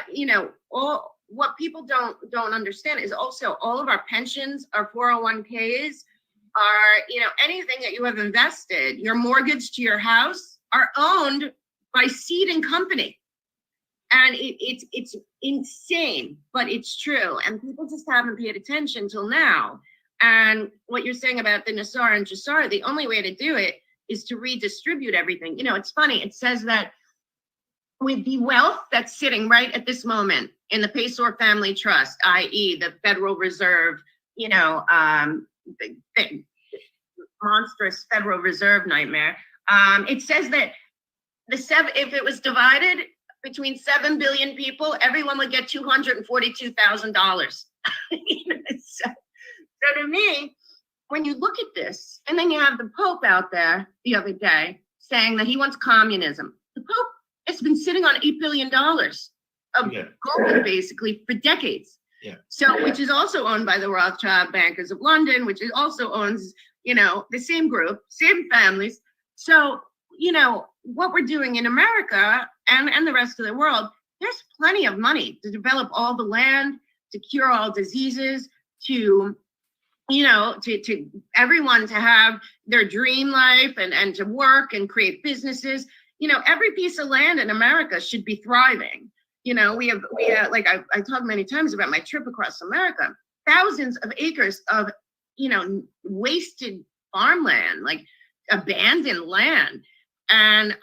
But you know, all what people don't understand is also all of our pensions, our 401ks, are, you know, anything that you have invested, your mortgage to your house, are owned by Seed and Company. And it's insane, but it's true. And people just haven't paid attention till now. And what you're saying about the Nassar and Jassar, the only way to do it is to redistribute everything. You know, it's funny. It says that with the wealth that's sitting right at this moment in the Paysor Family Trust, i.e. the Federal Reserve, you know, the monstrous Federal Reserve nightmare. It says that if it was divided between 7 billion people, everyone would get $242,000. So to me, when you look at this, and then you have the Pope out there the other day saying that he wants communism. The Pope has been sitting on $8 billion of gold basically for decades. Yeah. So, which is also owned by the Rothschild Bankers of London, which is also owns, you know, the same group, same families. So, you know, what we're doing in America and the rest of the world, there's plenty of money to develop all the land, to cure all diseases, to, you know, to everyone to have their dream life and to work and create businesses. You know, every piece of land in America should be thriving. You know, we have like I talked many times about my trip across America, thousands of acres of, you know, wasted farmland, like abandoned land. And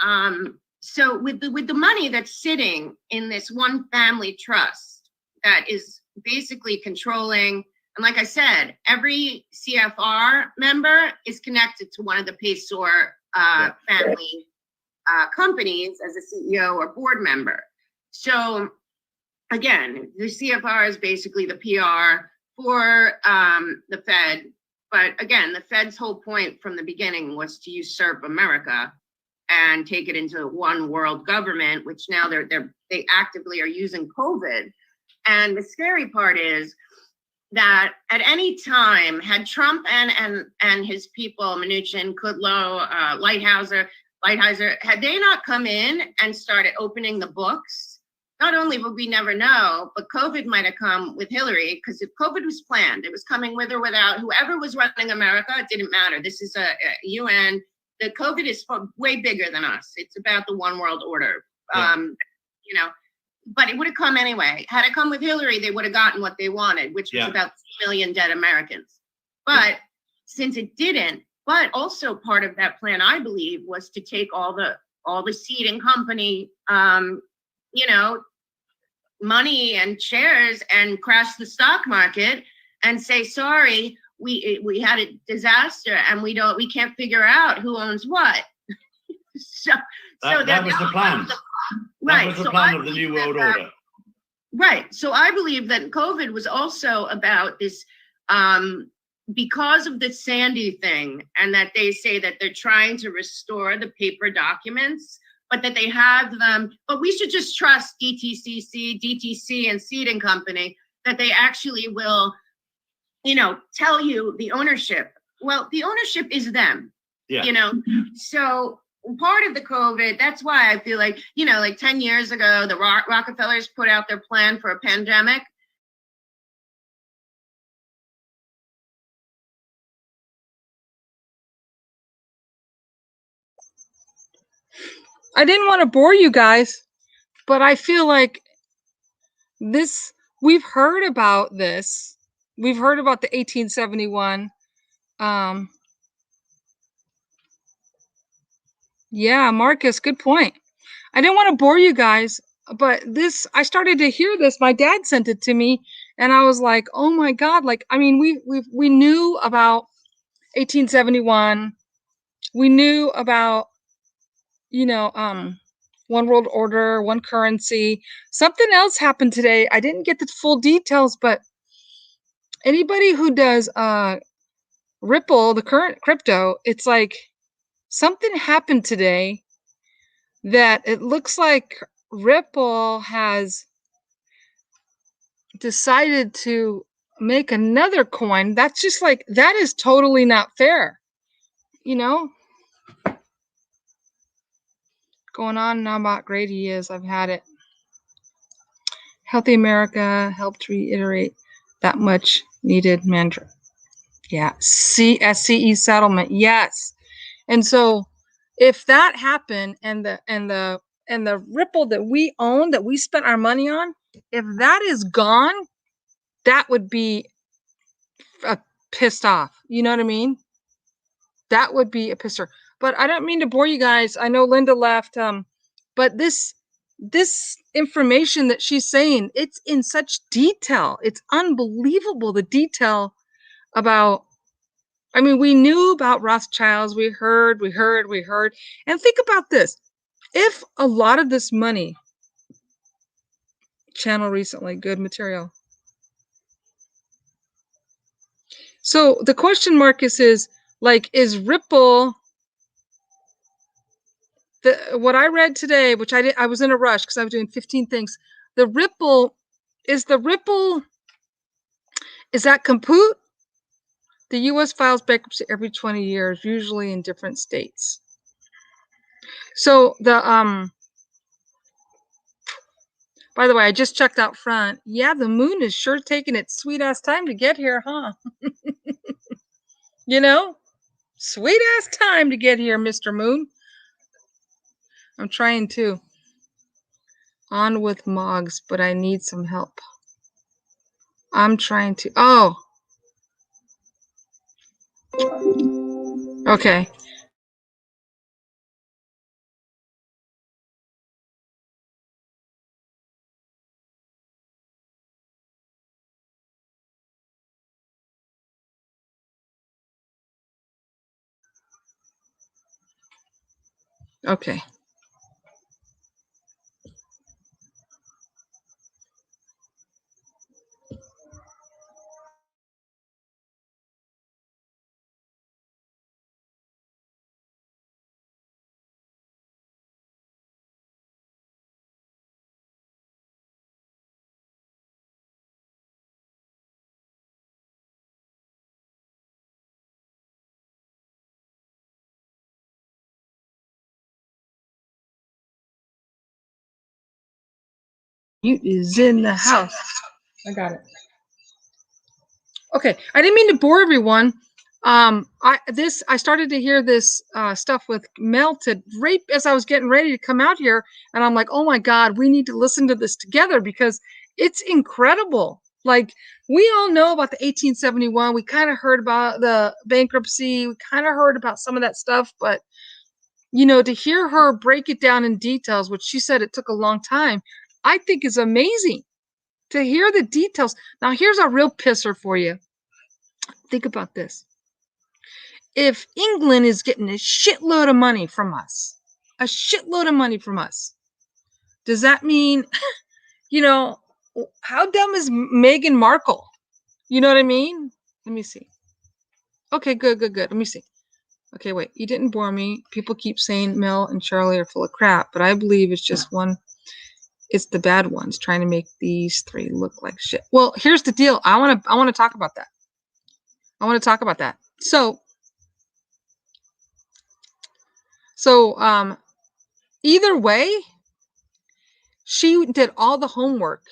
so with the money that's sitting in this one family trust that is basically controlling, and like I said, every CFR member is connected to one of the Paysor family companies as a CEO or board member. So again, the CFR is basically the PR for the Fed. But again, the Fed's whole point from the beginning was to usurp America and take it into one world government, which now they actively are using COVID. And the scary part is that at any time, had Trump and his people, Mnuchin, Kudlow, Lighthizer, had they not come in and started opening the books, not only would we never know, but COVID might have come with Hillary, because if COVID was planned, it was coming with or without whoever was running America, it didn't matter. This is a UN the COVID is way bigger than us. It's about the one world order. Yeah. You know, but it would have come anyway. Had it come with Hillary, they would have gotten what they wanted, which was about 2 million dead Americans. But since it didn't, but also part of that plan, I believe, was to take all the seed and company, you know, money and shares and crash the stock market and say, sorry, we had a disaster and we can't figure out who owns what. That was the plan. Right. That was the plan of the New World Order. Right. So I believe that COVID was also about this, because of the Sandy thing, and that they say that they're trying to restore the paper documents, but that they have them, but we should just trust DTC and Seed and Company, that they actually will, you know, tell you the ownership. Well, the ownership is them, you know, so part of the COVID, that's why I feel like, you know, like 10 years ago, the Rockefellers put out their plan for a pandemic. I didn't want to bore you guys, but I feel like this, we've heard about this. We've heard about the 1871. Yeah, Marcus, good point. I didn't want to bore you guys, but this, I started to hear this. My dad sent it to me, and I was like, oh my God. Like, I mean, we knew about 1871. We knew about, you know, one world order, one currency. Something else happened today. I didn't get the full details, but anybody who does Ripple, the current crypto, it's like something happened today that it looks like Ripple has decided to make another coin. That's just like, that is totally not fair. You know, going on now about great he is. I've had it. Healthy America helped reiterate that much needed mantra. Yeah, SCE settlement. Yes. And so if that happened and the Ripple that we own, that we spent our money on, if that is gone, that would be pissed off. You know what I mean? That would be a pisser. But I don't mean to bore you guys. I know Linda left. But this information that she's saying, it's in such detail. It's unbelievable, the detail about, I mean, we knew about Rothschilds. We heard. And think about this. If a lot of this money, channel recently, good material. So the question, Marcus, is like, is Ripple, what I read today, which I was in a rush because I was doing 15 things. The Ripple, is that kaput? The U.S. files bankruptcy every 20 years, usually in different states. So by the way, I just checked out front. Yeah, the moon is sure taking its sweet ass time to get here, huh? You know, sweet ass time to get here, Mr. Moon. I'm trying to. On with Moggs, but I need some help. I'm trying to. Oh. Okay. Okay. Mute is in the house. I got it. Okay, I didn't mean to bore everyone. I started to hear this stuff with Melted right as I was getting ready to come out here, and I'm like, oh my God, we need to listen to this together because it's incredible. Like, we all know about the 1871. We kind of heard about the bankruptcy. We kind of heard about some of that stuff, but to hear her break it down in details, which she said it took a long time, I think is amazing to hear the details. Now, here's a real pisser for you. Think about this. If England is getting a shitload of money from us, does that mean, how dumb is Meghan Markle? You know what I mean? Let me see. Okay, good. Let me see. Okay, wait. You didn't bore me. People keep saying Mel and Charlie are full of crap, but I believe it's just one. It's the bad ones trying to make these three look like shit. Well, here's the deal. I want to talk about that. So either way, she did all the homework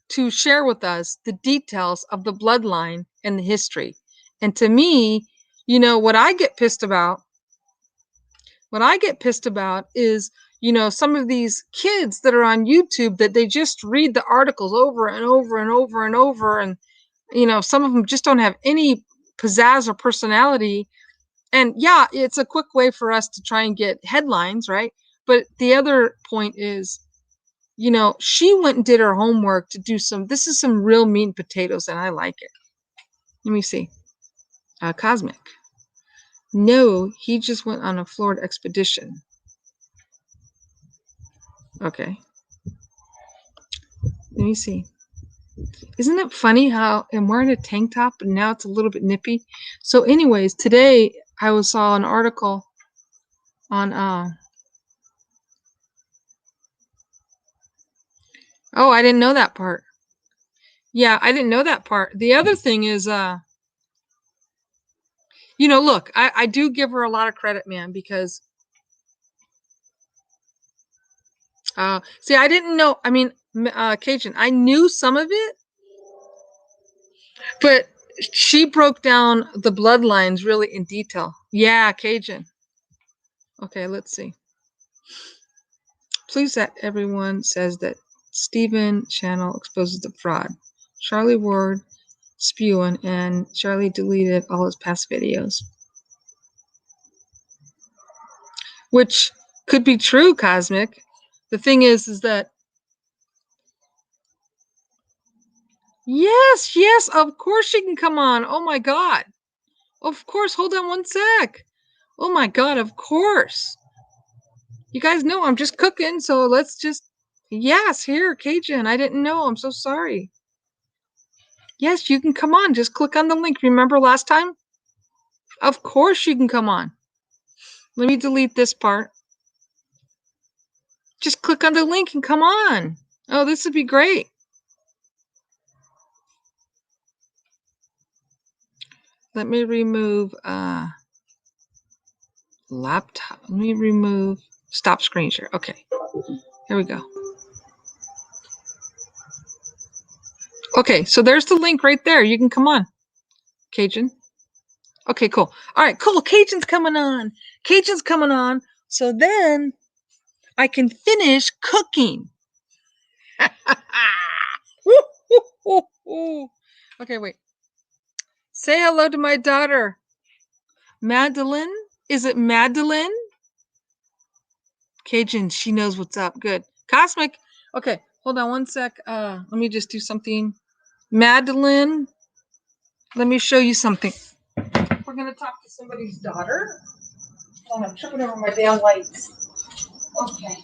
to share with us the details of the bloodline and the history. And to me, what I get pissed about is, some of these kids that are on YouTube that they just read the articles over and over and over and over. And, some of them just don't have any pizzazz or personality. And yeah, it's a quick way for us to try and get headlines, right? But the other point is, she went and did her homework to do this is some real meat and potatoes, and I like it. Let me see. Cosmic. No, he just went on a Florida expedition. Okay. Let me see. Isn't it funny how I'm wearing a tank top and now it's a little bit nippy? So anyways, today I saw an article on oh, I didn't know that part. Yeah, I didn't know that part. The other thing is look, I do give her a lot of credit, man, because see, I didn't know. I mean, Cajun, I knew some of it, but she broke down the bloodlines really in detail. Yeah, Cajun. Okay, let's see. Please that everyone says that Stephen channel exposes the fraud. Charlie Ward spewing, and Charlie deleted all his past videos. Which could be true, Cosmic. The thing is that yes, of course she can come on. Oh my God. Of course. Hold on one sec. Oh my God, of course. You guys know I'm just cooking, so let's just. Yes, here, Cajun. I didn't know. I'm so sorry. Yes, you can come on. Just click on the link. Remember last time? Of course you can come on. Let me delete this part. Just click on the link and come on. Oh, this would be great. Let me remove laptop. Let me remove stop screen share. Okay, here we go. Okay, so there's the link right there. You can come on, Cajun. Okay, cool. All right, cool. Cajun's coming on. So then I can finish cooking. Okay, wait. Say hello to my daughter. Madeline? Is it Madeline? Cajun, she knows what's up. Good. Cosmic. Okay, hold on one sec. Let me just do something. Madeline, let me show you something. We're gonna talk to somebody's daughter. Oh, I'm tripping over my damn lights. Okay.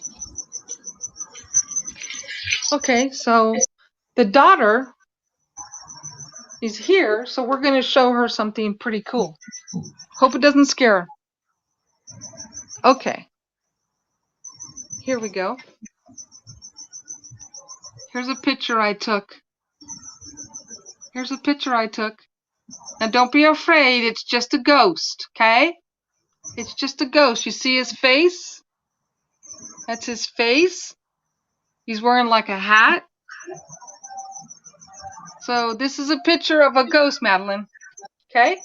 Okay, so the daughter is here, so we're gonna show her something pretty cool. Hope it doesn't scare her. Okay. Here we go. Here's a picture I took. Now don't be afraid, it's just a ghost, okay? It's just a ghost. You see his face? That's his face. He's wearing like a hat. So this is a picture of a ghost, Madeline. Okay?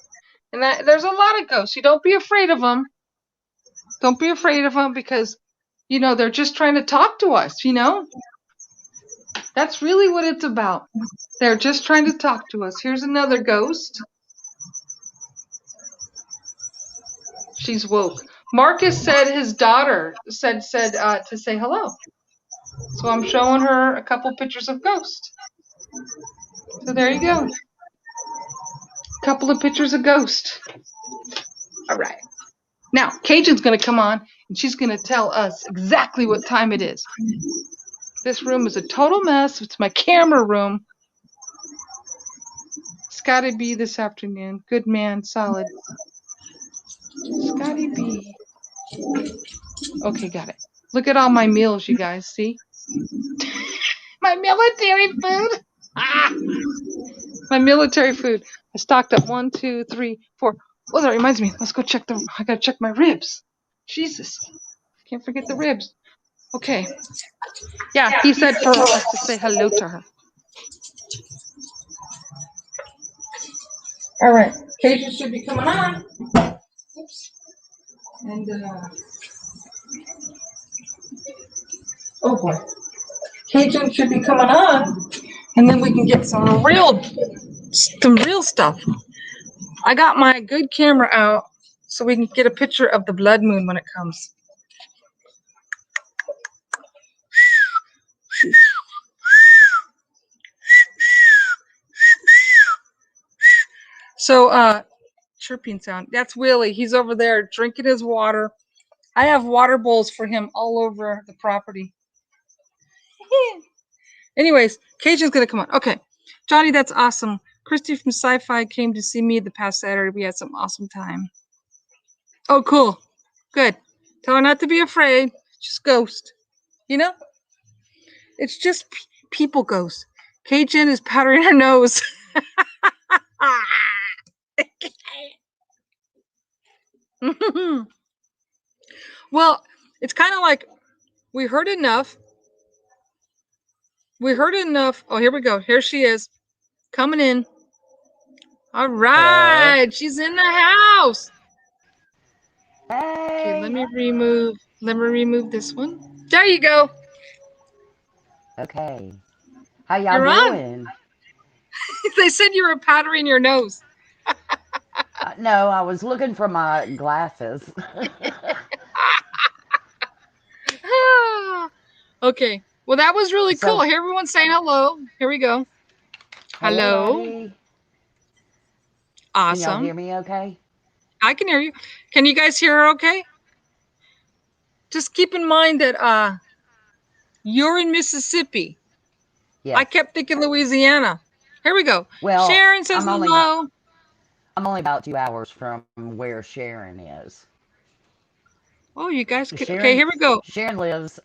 And there's a lot of ghosts. You don't be afraid of them. Don't be afraid of them because, they're just trying to talk to us, That's really what it's about. They're just trying to talk to us. Here's another ghost. She's woke. Marcus said his daughter said to say hello. So I'm showing her a couple pictures of ghosts. So there you go. Couple of pictures of ghost. All right. Now, Cajun's going to come on, and she's going to tell us exactly what time it is. This room is a total mess. It's my camera room. Scotty B this afternoon. Good man, solid. Scotty B. Okay, got it. Look at all my meals, you guys. See? My military food. My military food. I stocked up 1, 2, 3, 4. Oh, that reminds me. Let's go check I gotta check my ribs. Jesus. Can't forget the ribs. Okay. Yeah, he said for us to say hello to her. All right. Cajun should be coming on. Oops. And, oh boy. Cajun should be coming on. And then we can get some real stuff. I got my good camera out so we can get a picture of the blood moon when it comes. So, chirping sound. That's Willie. He's over there drinking his water. I have water bowls for him all over the property. Anyways, Cajun's gonna come on. Okay. Johnny, that's awesome. Christy from Sci-Fi came to see me the past Saturday. We had some awesome time. Oh, cool. Good. Tell her not to be afraid. Just ghost. It's just people ghost. Cajun is powdering her nose. Well, it's kind of like we heard enough. Oh, here we go. Here she is. Coming in. All right. Hello. She's in the house. Okay, Hey. let me remove this one. There you go. Okay. How y'all You're on. doing? They said you were powdering your nose. No, I was looking for my glasses. Okay. Well, that was really cool. So, Here, everyone's saying hello. Here we go. hey, Hello. everybody. Can y'all Awesome. hear me okay? I can hear you. Can you guys hear her okay? Just keep in mind that you're in Mississippi. Yes. I kept thinking Louisiana. Here we go. Well, Sharon says hello. I'm only about 2 hours from where Sharon is. Oh, you guys could. Okay, here we go. Sharon lives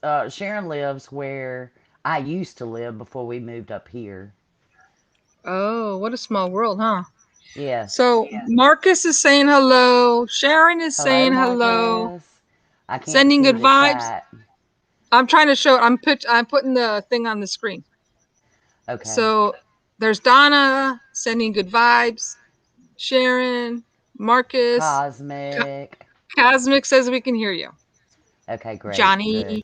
where I used to live before we moved up here. Oh, what a small world, huh? Yeah. So Marcus is saying hello. Sharon is saying hello. Marcus. I can't Sending see good the vibes. chat. I'm trying to show. I'm putting the thing on the screen. Okay. So there's Donna sending good vibes. Sharon, Marcus, Cosmic says we can hear you. Okay, great. Johnny. Good.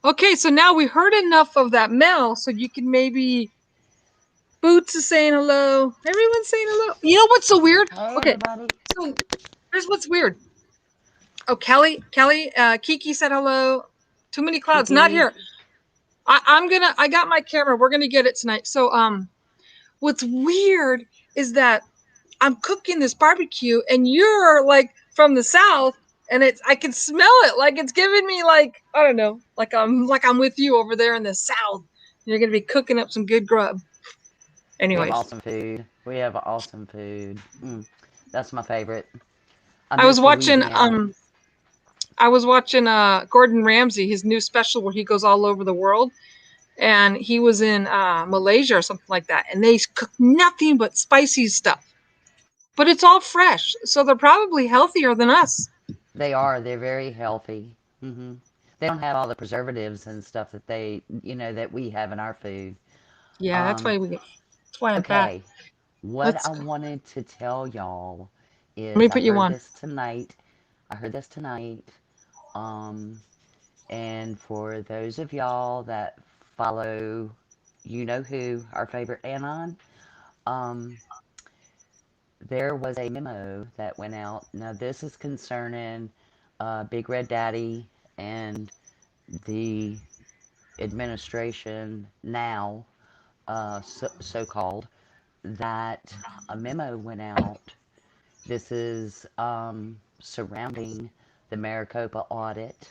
Okay, so now we heard enough of that Mel, so you can maybe. Boots is saying hello. Everyone's saying hello. You know what's so weird? Hey, Okay, everybody. so here's what's weird. Oh, Kelly, Kiki said hello. Too many clouds. Kiki. Not here. I got my camera. We're gonna get it tonight. So what's weird is that I'm cooking this barbecue and you're like from the south and I can smell it. Like it's giving me like, I don't know, like I'm with you over there in the south. You're gonna be cooking up some good grub. Anyways. We have awesome food. That's my favorite. I was watching Gordon Ramsay, his new special where he goes all over the world. And he was in Malaysia or something like that. And they cook nothing but spicy stuff. But it's all fresh. So they're probably healthier than us. They are. They're very healthy. They don't have all the preservatives and stuff that that we have in our food. Yeah, that's why I'm fat. What I wanted to tell y'all Let me is put you on. I heard this tonight. And for those of y'all that follow, you know who, our favorite Anon, um, there was a memo that went out. Now, this is concerning Big Red Daddy and the administration now, so-called, that a memo went out. This is surrounding the Maricopa audit,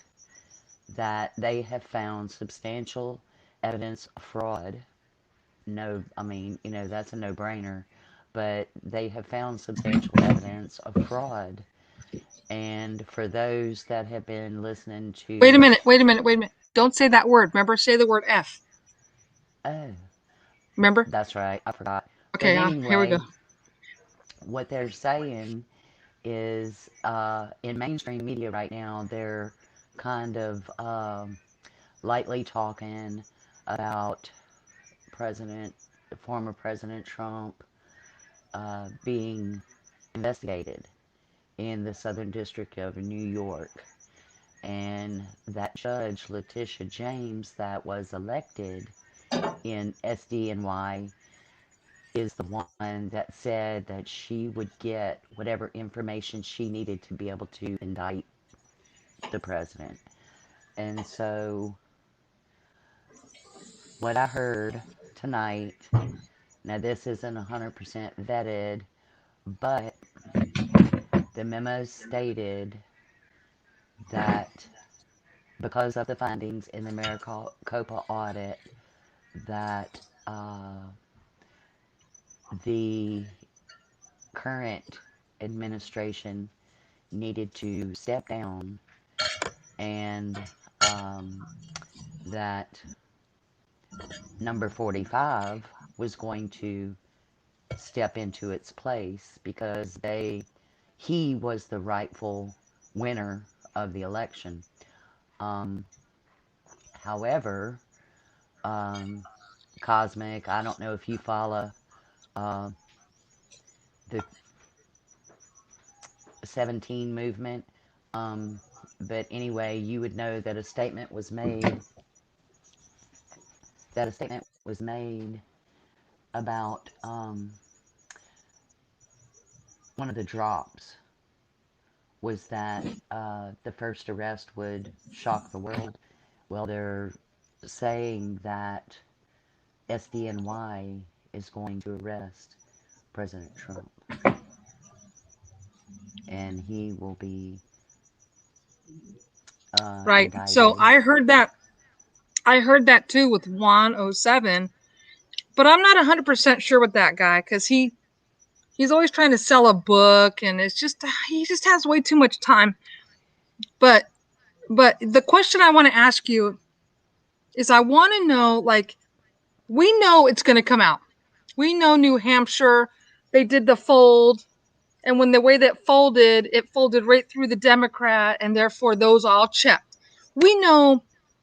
that they have found substantial evidence of fraud. No, I mean, that's a no-brainer. But they have found substantial evidence of fraud. And for those that have been listening Wait a to, minute. Don't say that word. Remember, say the word F. oh, Remember? that's right, I forgot. But Okay, here we go. anyway, what they're saying is in mainstream media right now, they're kind of lightly talking about former President Trump being investigated in the Southern District of New York. And that judge, Letitia James, that was elected in SDNY, is the one that said that she would get whatever information she needed to be able to indict the president. And so, what I heard tonight, now this isn't 100% vetted, but the memo stated that because of the findings in the Maricopa audit, that the current administration needed to step down, and that number 45 was going to step into its place because he was the rightful winner of the election. Um, However, Cosmic, I don't know if you follow uh, the 17 movement, but anyway, you would know that a statement was made about one of the drops was that the first arrest would shock the world. Well, they're saying that SDNY is going to arrest President Trump, and he will be Right. So indicted. I heard that. I heard that too with 107, but I'm not 100% sure with that guy because he's always trying to sell a book, and it's just he just has way too much time. But the question I want to ask you is, I want to know, like, we know it's going to come out. We know New Hampshire, they did the fold, and when the way that folded, it folded right through the Democrat, and therefore those all checked. We know,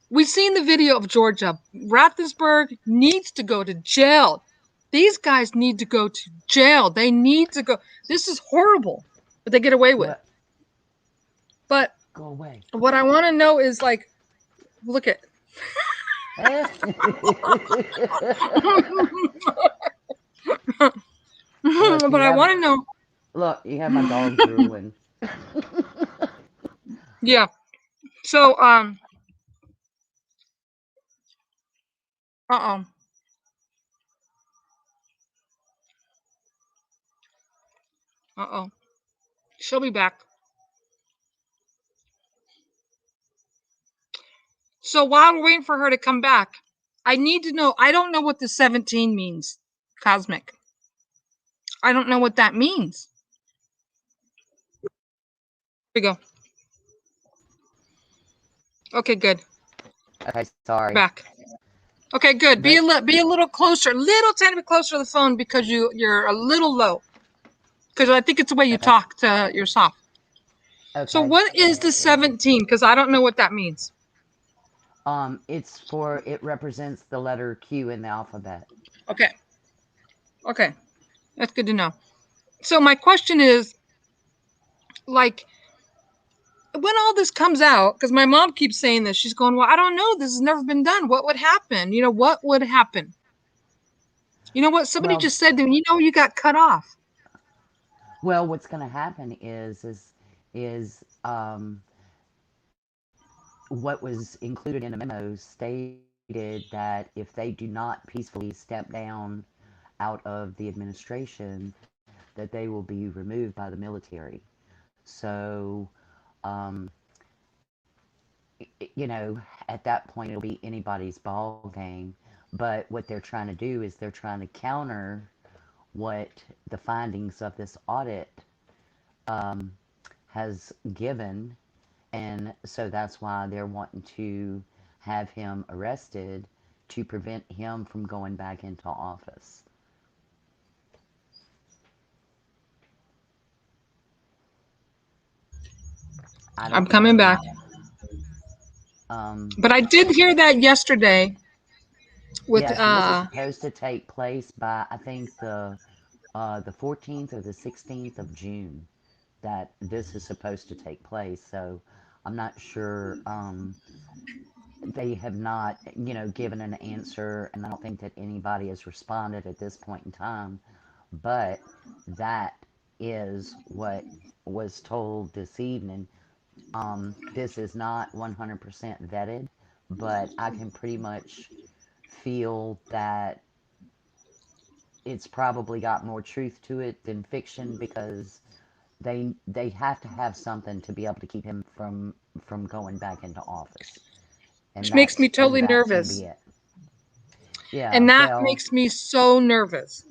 we've seen the video of Georgia. Rathensberg needs to go to jail. These guys need to go to jail. They need to go. This is horrible, but they get away with. What? But Go away. what I want to know is, like, look at. Look, But I want to know. you have my dog drooling. Yeah. So uh-oh. Uh-oh. She'll be back. So while we're waiting for her to come back, I need to know. I don't know what the 17 means, Cosmic. I don't know what that means. Here we go. Okay, good. Okay, sorry. Back. Okay, good. Be But a little closer, little tiny bit closer to the phone because you're a little low. Because I think it's the way you okay, talk to yourself. So okay. what is the 17? Because I don't know what that means. It represents the letter Q in the alphabet. Okay. Okay. That's good to know. So my question is, like, when all this comes out, because my mom keeps saying this, she's going, well, I don't know. This has never been done. What would happen? You know, what would happen? You know what? Somebody Well, just said to me, you know, you got cut off. well, what's going to happen is what was included in the memo stated that if they do not peacefully step down out of the administration, that they will be removed by the military. So, um, you know, at that point, it'll be anybody's ball game. But what they're trying to do is they're trying to counter what the findings of this audit um, has given. And so that's why they're wanting to have him arrested to prevent him from going back into office. I I'm don't coming know. back. But I did hear that yesterday with Yes, and this is supposed to take place by I think the 14th or the 16th of June that this is supposed to take place. So I'm not sure. They have not, you know, given an answer, and I don't think that anybody has responded at this point in time. But that is what was told this evening. This is not 100% vetted, but I can pretty much feel that it's probably got more truth to it than fiction because they have to have something to be able to keep him from going back into office, which makes me and totally that's going to nervous. be it. Yeah, And that well, makes me so nervous.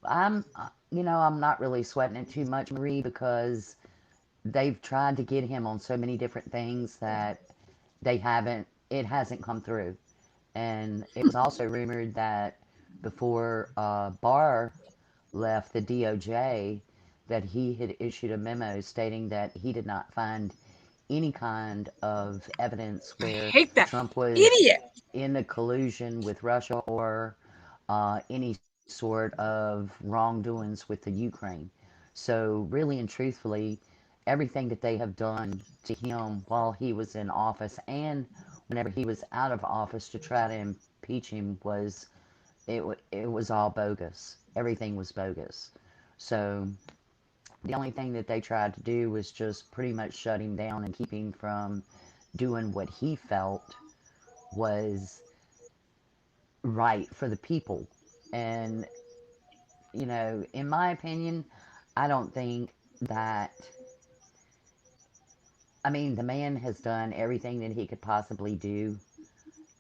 I'm you know I'm not really sweating it too much, Marie, because they've tried to get him on so many different things that they haven't. It hasn't come through, and it was also rumored that before Barr left the DOJ that he had issued a memo stating that he did not find any kind of evidence I where hate that Trump was idiot. in a collusion with Russia or any sort of wrongdoings with the Ukraine. So, really and truthfully, everything that they have done to him while he was in office and whenever he was out of office to try to impeach him was it was all bogus. Everything was bogus. So the only thing that they tried to do was just pretty much shut him down and keep him from doing what he felt was right for the people. And, you know, in my opinion, I don't think that, I mean, the man has done everything that he could possibly do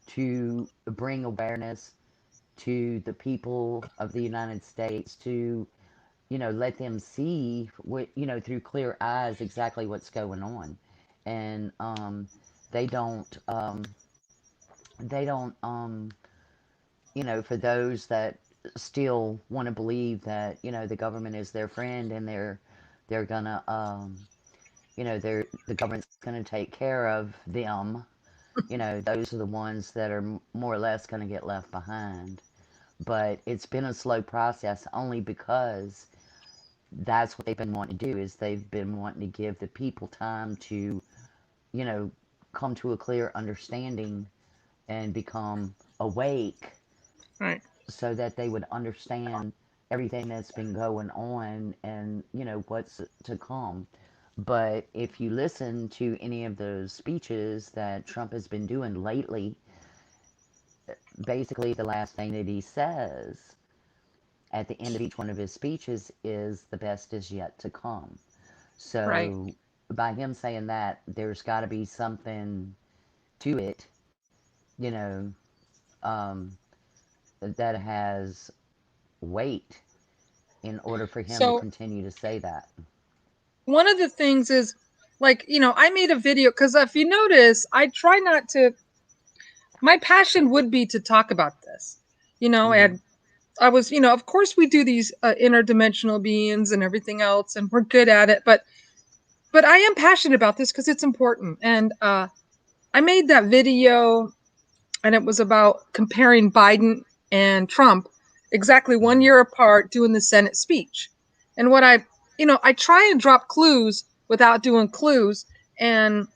to bring awareness to the people of the United States to, you know, let them see what, you know, through clear eyes exactly what's going on. And they don't, they don't, you know, for those that still want to believe that, you know, the government is their friend and they're gonna, you know, the government's gonna take care of them. You know, those are the ones that are more or less gonna get left behind. But it's been a slow process only because that's what they've been wanting to do is they've been wanting to give the people time to, you know, come to a clear understanding and become awake Right. so that they would understand everything that's been going on and, you know, what's to come. But if you listen to any of those speeches that Trump has been doing lately, basically the last thing that he says at the end of each one of his speeches is the best is yet to come. Right. So by him saying that, there's got to be something to it, you know, um, that has weight in order for him to So continue to say that. one of the things is, like, you know, I made a video because if you notice, I try not to. My passion would be to talk about this, you know, Hmm. and I was, you know, of course we do these interdimensional beings and everything else, and we're good at it, but I am passionate about this because it's important. And I made that video, and it was about comparing Biden and Trump exactly 1 year apart doing the Senate speech. And what I, you know, I try and drop clues without doing clues. And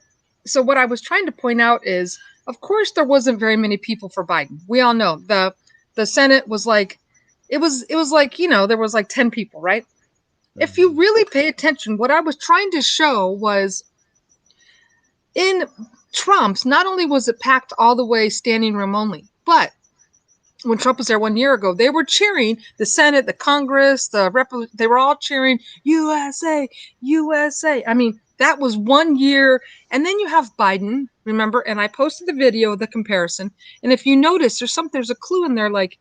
so what I was trying to point out is, of course, there wasn't very many people for Biden. We all know the Senate was like, it was like, there was like 10 people, right? If you Mm-hmm. really pay attention, what I was trying to show was in Trump's, not only was it packed all the way standing room only, but when Trump was there 1 year ago, they were cheering the Senate, the Congress, they were all cheering USA, USA. I mean, that was 1 year. And then you have Biden, remember? And I posted the video of the comparison. And if you notice, there's a clue in there, like,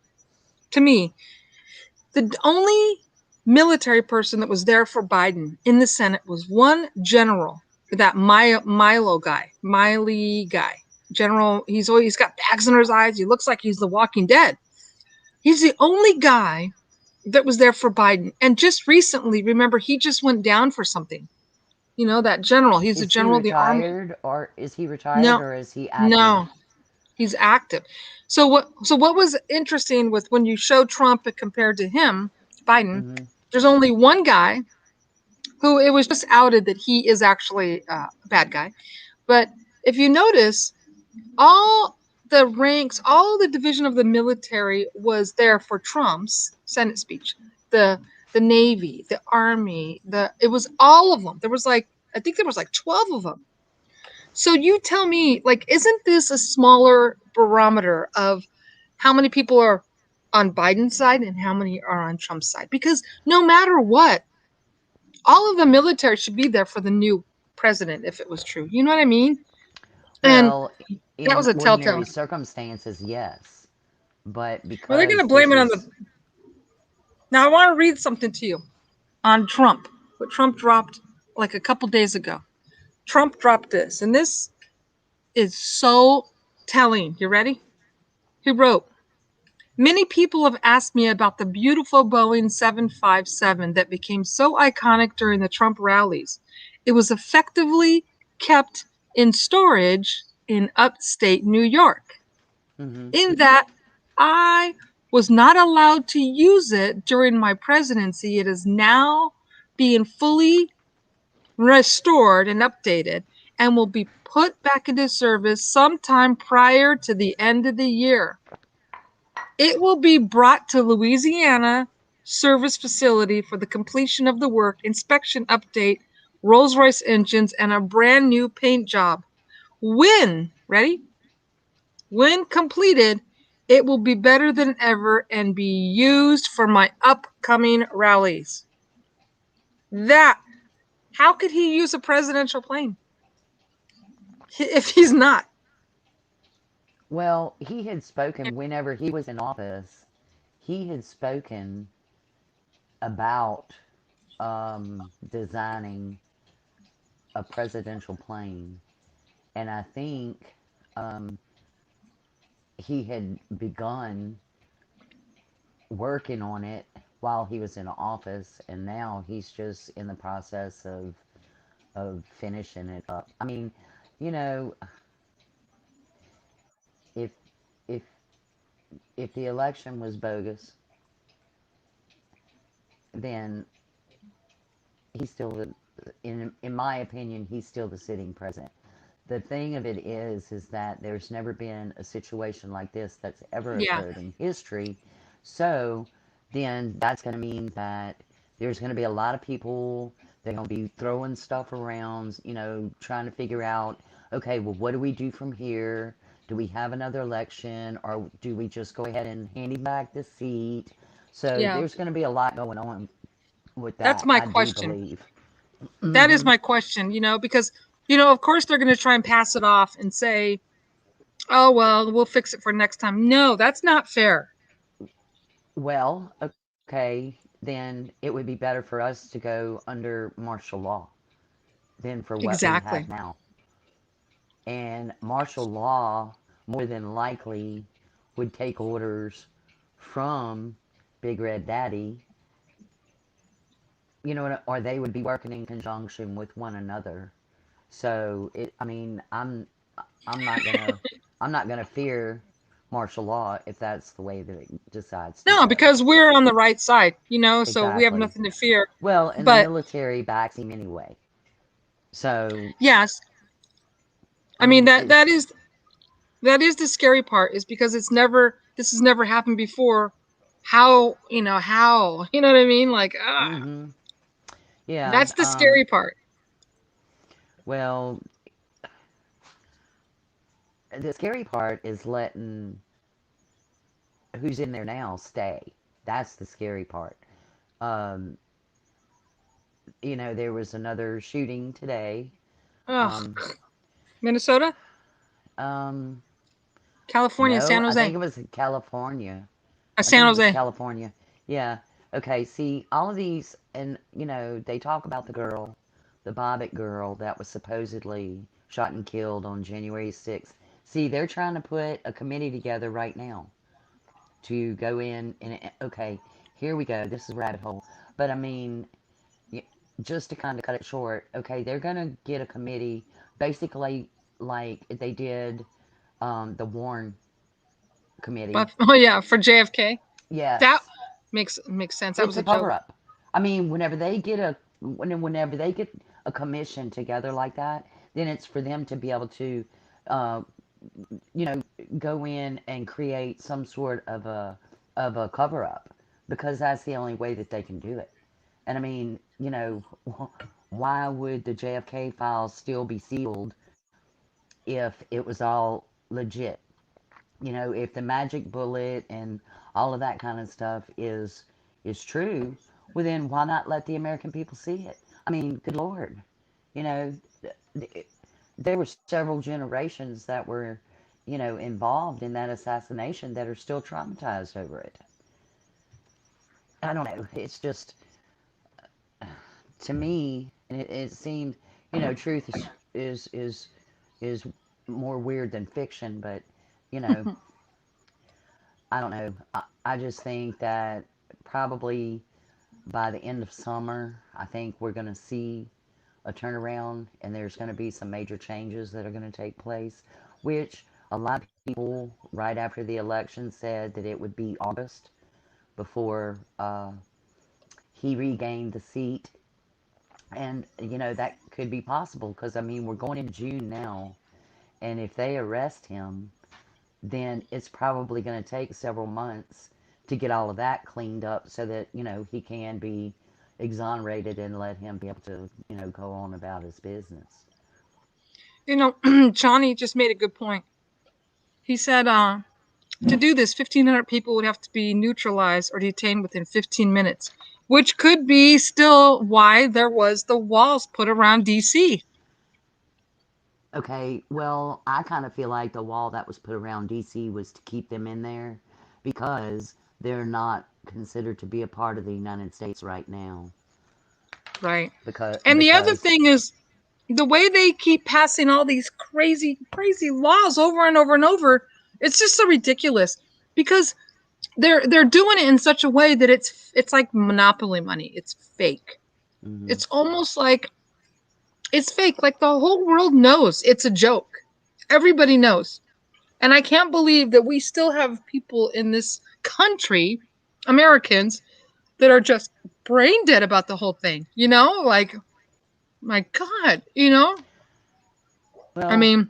to me, the only military person that was there for Biden in the Senate was one general, that Miley guy. General, he's got bags under his eyes. He looks like he's the Walking Dead. He's the only guy that was there for Biden. And just recently, remember, he just went down for something. That general. He's a Is he general of the army. retired, or is he retired, No, or is he active? no, he's active. So what was interesting with when you show Trump compared to him, Biden, Mm-hmm. there's only one guy who it was just outed that he is actually a bad guy. But if you notice, all the ranks, all the division of the military was there for Trump's Senate speech. The the Navy, the Army, it was all of them. There was like, I think there was like 12 of them. So you tell me, like, isn't this a smaller barometer of how many people are on Biden's side and how many are on Trump's side? Because no matter what, all of the military should be there for the new president if it was true. You know what I mean? And Well, that in was a telltale. ordinary circumstances, yes. But Well, they're going because to blame this it on the. is, Now, I want to read something to you on Trump, what Trump dropped like a couple days ago. Trump dropped this, and this is so telling. You ready? He wrote, many people have asked me about the beautiful Boeing 757 that became so iconic during the Trump rallies. It was effectively kept in storage in upstate New York. mm-hmm. In that I was not allowed to use it during my presidency. It is now being fully restored and updated and will be put back into service sometime prior to the end of the year. It will be brought to Louisiana service facility for the completion of the work, inspection update, Rolls-Royce engines, and a brand new paint job. Ready? When completed, it will be better than ever and be used for my upcoming rallies. That, how could he use a presidential plane if he's not? Well, he had spoken whenever he was in office. He had spoken about designing a presidential plane, and I think um, he had begun working on it while he was in office, and now he's just in the process of finishing it up. I mean, you know, if if if the election was bogus, then he's still, in my opinion, he's still the sitting president. The thing of it is that there's never been a situation like this that's ever Yeah, occurred in history. So then that's going to mean that there's going to be a lot of people that are going to be throwing stuff around, trying to figure out, okay, well, what do we do from here? Do we have another election, or do we just go ahead and hand him back the seat? So yeah. there's going to be a lot going on with That's that, my I do question. believe. That is Hmm. my question, because, of course they're going to try and pass it off and say, oh, well, we'll fix it for next time. No, that's not fair. Well, okay, then it would be better for us to go under martial law than for what we Exactly. have now. And martial law, more than likely, would take orders from Big Red Daddy, or they would be working in conjunction with one another. So I mean, I'm not gonna, I'm not gonna fear martial law if that's the way that it decides to No, go. because we're on the right side, so we have Exactly. nothing to fear. Well, and the But military backs him anyway. So, Yes. I I mean mean, that is the scary part, is because this has never happened before. How, you know what I mean? Like, hmm yeah. that's the scary part. Well, the scary part is letting who's in there now stay. That's the scary part. Um, there was another shooting today. Ugh. Um, Minnesota, um, California, no, San I think Jose. it was California. I San think it was Jose. California. Yeah. Okay. See, all of these, and they talk about the Bobbitt girl that was supposedly shot and killed on January 6th. See, they're trying to put a committee together right now to go in and, okay, here we go. This is a rabbit hole. But I mean, just to kind of cut it short, okay, they're going to get a committee basically like they did the Warren committee. But oh yeah, for JFK. That Yes, makes sense. That it's was a a cover joke. up. I mean, whenever they get a commission together like that, then it's for them to be able to, uh, you know, go in and create some sort of a cover up, because that's the only way that they can do it. And I mean, why would the JFK files still be sealed if it was all legit? If the magic bullet and all of that kind of stuff is true, well then why not let the American people see it? I mean, good Lord, you know, there were several generations that were, involved in that assassination that are still traumatized over it. I don't know. It's just, to me, and it seems, truth is more weird than fiction, but you know, I don't know. I just think that probably by the end of summer, I think we're going to see a turnaround, and there's going to be some major changes that are going to take place, which a lot of people right after the election said that it would be August before he regained the seat. And, that could be possible because, I mean, we're going into June now, and if they arrest him, then it's probably going to take several months to get all of that cleaned up so that, he can be exonerated and let him be able to, go on about his business. Johnny just made a good point. He said, to do this, 1,500 people would have to be neutralized or detained within 15 minutes, which could be still why there was the walls put around DC. Okay, well, I kind of feel like the wall that was put around DC was to keep them in there because they're not considered to be a part of the United States right now. Right. Because, And the other because thing is the way they keep passing all these crazy, crazy laws over and over and over. It's just so ridiculous because they're doing it in such a way that it's like monopoly money. It's fake. mhm. It's almost like it's fake. Like the whole world knows it's a joke. Everybody knows. And I can't believe that we still have people in this country, Americans, that are just brain dead about the whole thing. Like, my God, I Well, mean,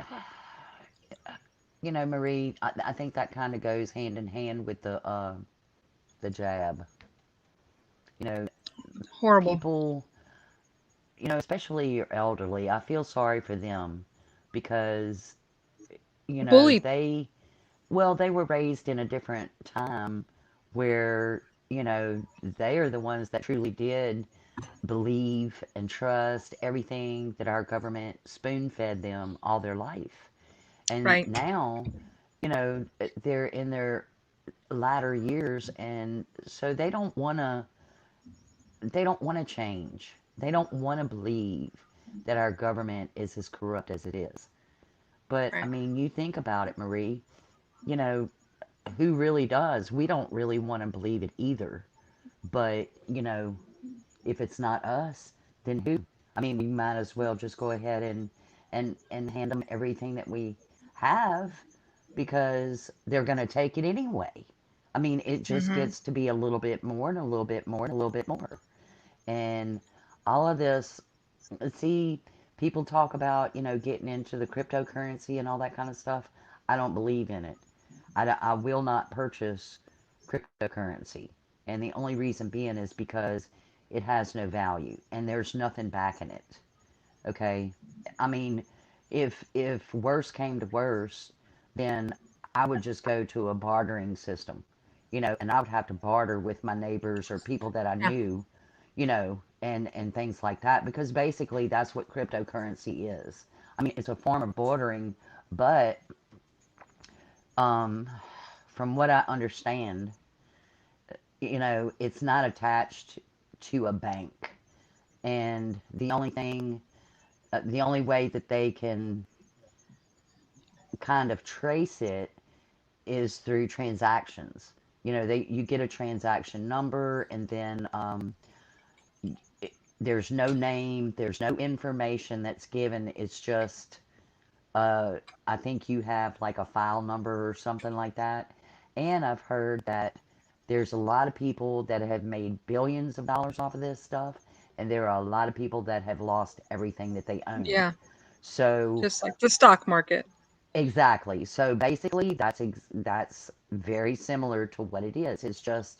Marie, I think that kind of goes hand in hand with the jab. You know, horrible. people, especially your elderly, I feel sorry for them because, Bullied. they were raised in a different time where, they are the ones that truly did believe and trust everything that our government spoon fed them all their life. And Right. now, they're in their latter years, and so they don't want to change. They don't want to believe that our government is as corrupt as it is. But I Right. mean, you think about it, Marie. You know, who really does? We don't really want to believe it either. But, if it's not us, then who? I mean, we might as well just go ahead and hand them everything that we have because they're going to take it anyway. I mean, it just Mm-hmm. gets to be a little bit more and a little bit more and a little bit more. And all of this, see, people talk about, getting into the cryptocurrency and all that kind of stuff. I don't believe in it. I will not purchase cryptocurrency. And the only reason being is because it has no value and there's nothing backing it. Okay? I mean, if worse came to worse, then I would just go to a bartering system, and I would have to barter with my neighbors or people that I Yeah. knew, and things like that, because basically that's what cryptocurrency is. I mean, it's a form of bartering, but um, from what I understand, it's not attached to a bank, and the only way that they can kind of trace it is through transactions. You get a transaction number, and then there's no name, there's no information that's given. It's just, I think you have like a file number or something like that. And I've heard that there's a lot of people that have made billions of dollars off of this stuff, and there are a lot of people that have lost everything that they owned. Yeah. So Just like the stock market. exactly. So basically, that's very similar to what it is. It's just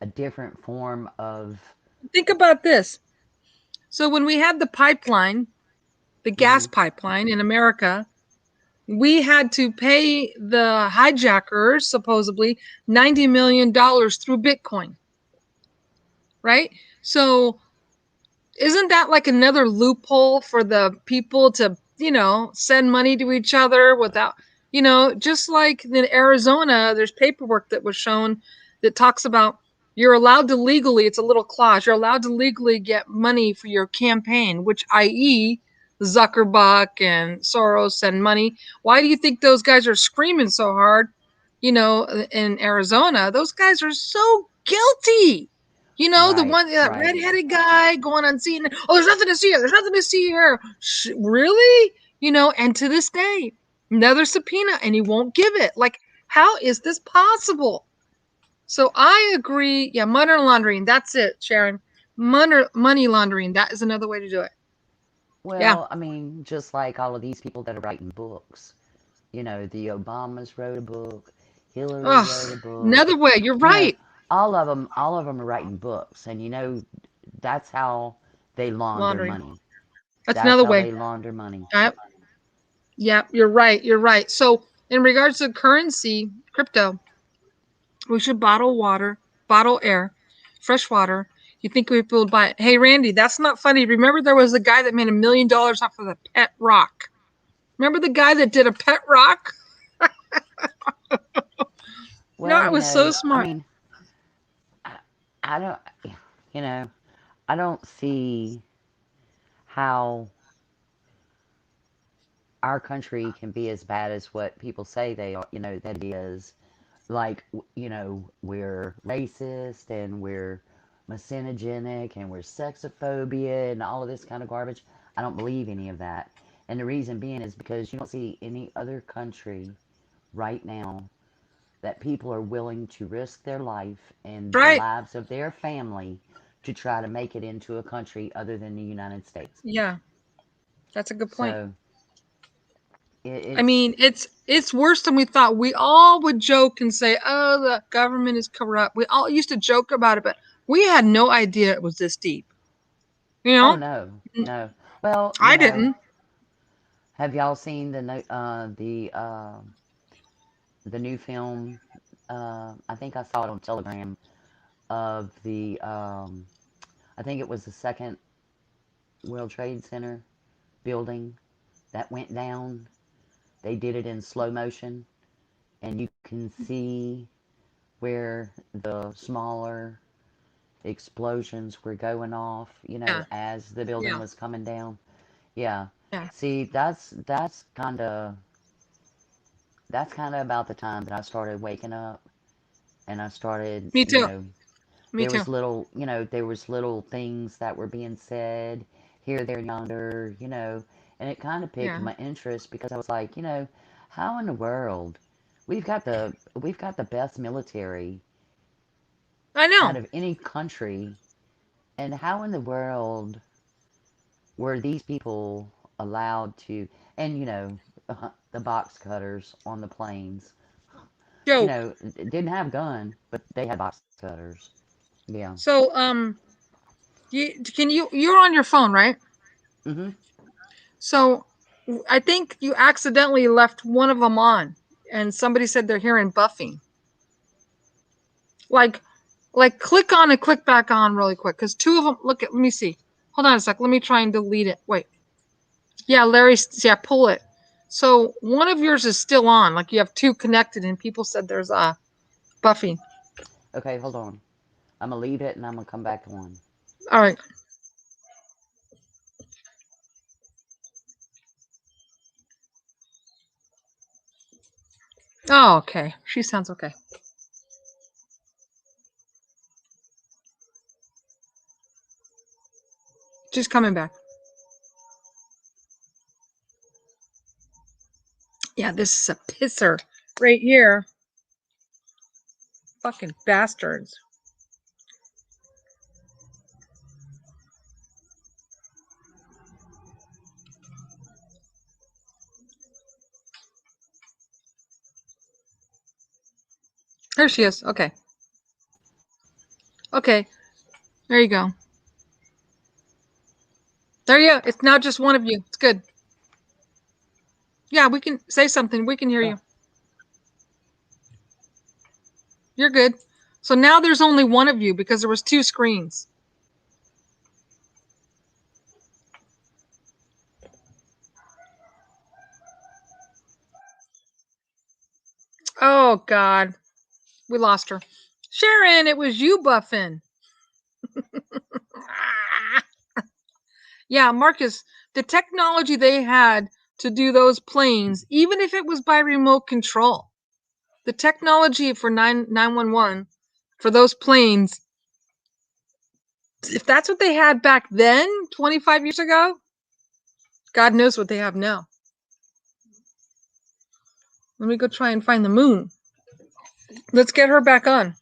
a different form of. Think about this. So when we had the pipeline, the gas Mhm. pipeline in America, we had to pay the hijackers supposedly $90 million through Bitcoin, right? So isn't that like another loophole for the people to, send money to each other without, just like in Arizona, there's paperwork that was shown that talks about you're allowed to legally, it's a little clause, you're allowed to legally get money for your campaign, which i.e. Zuckerbuck and Soros send money. Why do you think those guys are screaming so hard, in Arizona? Those guys are so guilty. The Right, one, that right. redheaded guy going on CNN. Oh, there's nothing to see here. There's nothing to see here. Really? And to this day, another subpoena and he won't give it. Like, how is this possible? So I agree. Yeah, money laundering. That's it, Sharon. Money laundering. That is another way to do it. Yeah. Well, I mean, just like all of these people that are writing books. The Obamas wrote a book, Hillary Ugh. wrote a book. Another way. You're You know, right. all of them are writing books, and that's how they launder Laundering. money. That's That's another how way. they launder money. Yeah, you're right. You're right. So, in regards to currency, crypto, we should bottle water, bottle air, fresh water. You think people would buy it? Hey, Randy, that's not funny. Remember, there was a guy that made $1 million off of a pet rock. Remember the guy that did a pet rock? No, Well, it was so I smart. mean, I, I don't, you know, I don't see how our country can be as bad as what people say they are. That it is. Like, we're racist and we're misogynist and we're sexophobia and all of this kind of garbage. I don't believe any of that. And the reason being is because you don't see any other country right now that people are willing to risk their life and the Right. lives of their family to try to make it into a country other than the United States. Yeah, that's a good point. So it, I it's mean, it's worse than we thought. We all would joke and say, "Oh, the government is corrupt." We all used to joke about it, but we had no idea it was this deep. You oh know, no, no. Well, I didn't. have y'all seen the new film? I think I saw it on Telegram of the. I think it was the second World Trade Center building that went down. They did it in slow motion, and you can see where the smaller explosions were going off. Yeah, As the building yeah, was coming down. Yeah. yeah. See, that's kind of about the time that I started waking up, and I started, Me too. Me there too. was little things that were being said here, there, and yonder, and it kind of piqued Yeah, my interest because I was like, how in the world we've got the best military I out know. of any country, and how in the world were these people allowed to, and the box cutters on the planes, Joke. didn't have gun, but they had box cutters. Yeah. So, you're on your phone, right? Hmm. So, I think you accidentally left one of them on, and somebody said they're hearing buffing. Like, click on and click back on really quick, because two of them. Let me see. Hold on a sec. Let me try and delete it. Wait. Yeah, Larry. Yeah, pull it. So one of yours is still on. Like you have two connected, and people said there's a buffing. Okay, hold on. I'm gonna leave it and I'm gonna come back on. All right. Oh, okay. She sounds okay. She's coming back. Yeah, this is a pisser right here. Fucking bastards. There she is. Okay. Okay. There you go. There you go. It's now just one of you. It's good. Yeah, we can say something. We can hear Oh, you. You're good. So now there's only one of you because there was two screens. Oh God. We lost her. Sharon, it was you buffing. Yeah, Marcus, the technology they had to do those planes, even if it was by remote control, the technology for 911 for those planes, if that's what they had back then, 25 years ago, God knows what they have now. Let me go try and find the moon. Let's get her back on.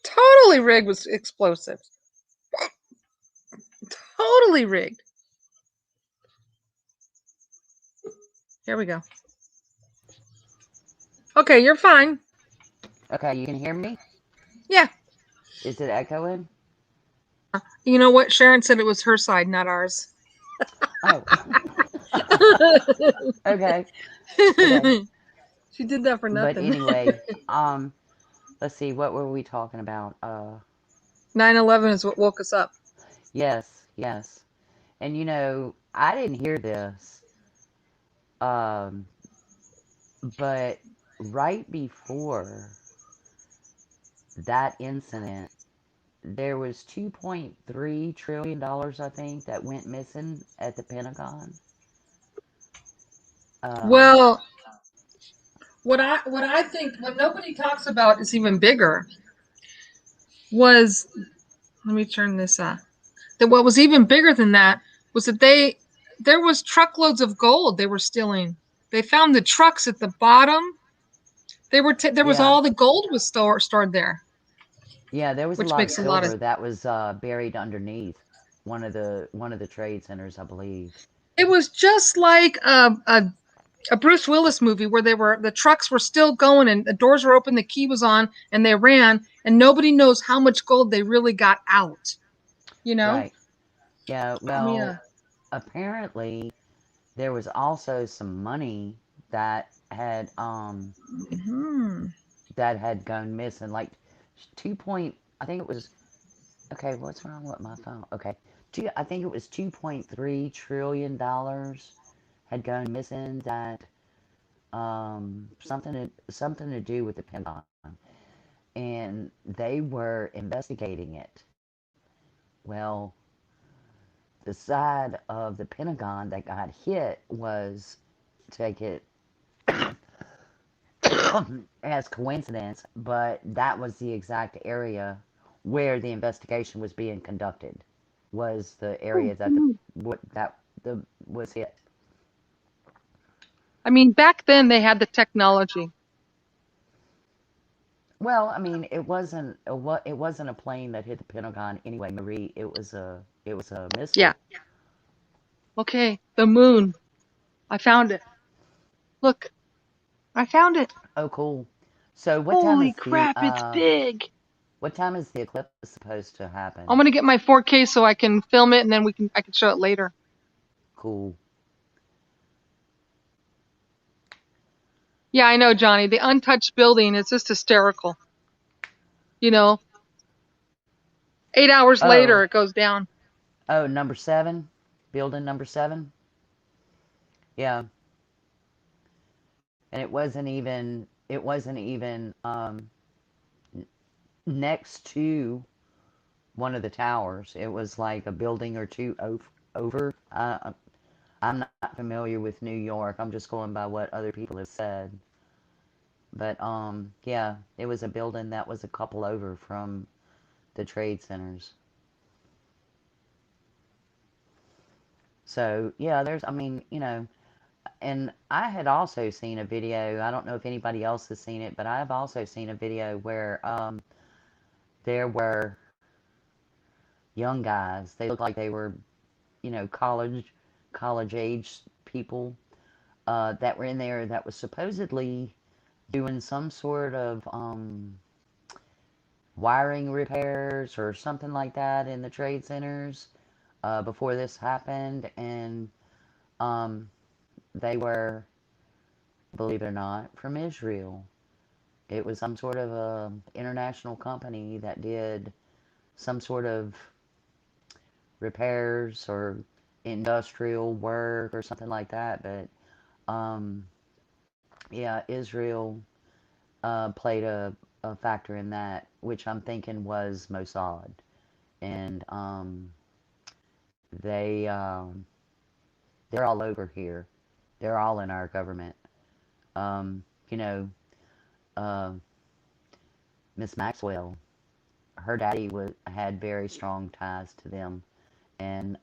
Totally rigged with explosives. Totally rigged. Here we go. Okay, you're fine. okay, you can hear me? Yeah. Is it echoing? You know what? Sharon said it was her side, not ours. Oh, okay, okay. She did that for But nothing. anyway, let's see, what were we talking about? 9/11 is what woke us up. Yes, yes. And I didn't hear this, um, but right before that incident, there was $2.3 trillion, I think, that went missing at the Pentagon. Um, Well, what I think what nobody talks about is even bigger was, let me turn this that what was even bigger than that was that there was truckloads of gold they were stealing. They found the trucks at the bottom. There was yeah, all the gold was stored there, yeah, there was a which lot of makes a lot of. silver that was buried underneath one of the trade centers, I believe. It was just like a Bruce Willis movie where the trucks were still going and the doors were open, the key was on, and they ran, and nobody knows how much gold they really got out. You know? Right. Yeah. I mean, Well, apparently there was also some money that had um hmm. that had gone missing, like 2 point. I think it was. Okay, what's wrong with my phone? Okay, I think it was $2.3 trillion had gone missing. That something to do with the Pentagon, and they were investigating it. Well, the side of the Pentagon that got hit was, take it as coincidence, but that was the exact area where the investigation was being conducted. Was the area that the was hit. I mean, back then they had the technology. Well, I mean, it wasn't a plane that hit the Pentagon anyway, Marie. It was a Yeah. missile. Okay, the moon. I found it. Look, I found it. Oh, cool. So Holy crap, it's big. what time is the eclipse supposed to I'm happen? gonna get my 4K so I can film it and then I can show it later. Cool. Yeah, I know, Johnny. The untouched building is just hysterical. You know, 8 hours Oh, later it goes down. oh, number 7? Building number 7? Yeah. And it wasn't even next to one of the towers. It was like a building or two over. I'm not familiar with New York. I'm just going by what other people have said. But yeah, it was a building that was a couple over from the trade centers. So yeah, I mean, and I had also seen a video. I don't know if anybody else has seen it, but I've also seen a video where there were young guys. They looked like they were, college age people that were in there that was supposedly doing some sort of wiring repairs or something like that in the trade centers before this happened, and um, they were, believe it or not, from Israel. It was some sort of a international company that did some sort of repairs or industrial work or something like that. But yeah, Israel played a factor in that, which I'm thinking was Mossad, and they they're all over here. They're all in our government. Um, you know, uh, Miss Maxwell, her daddy had very strong ties to them, and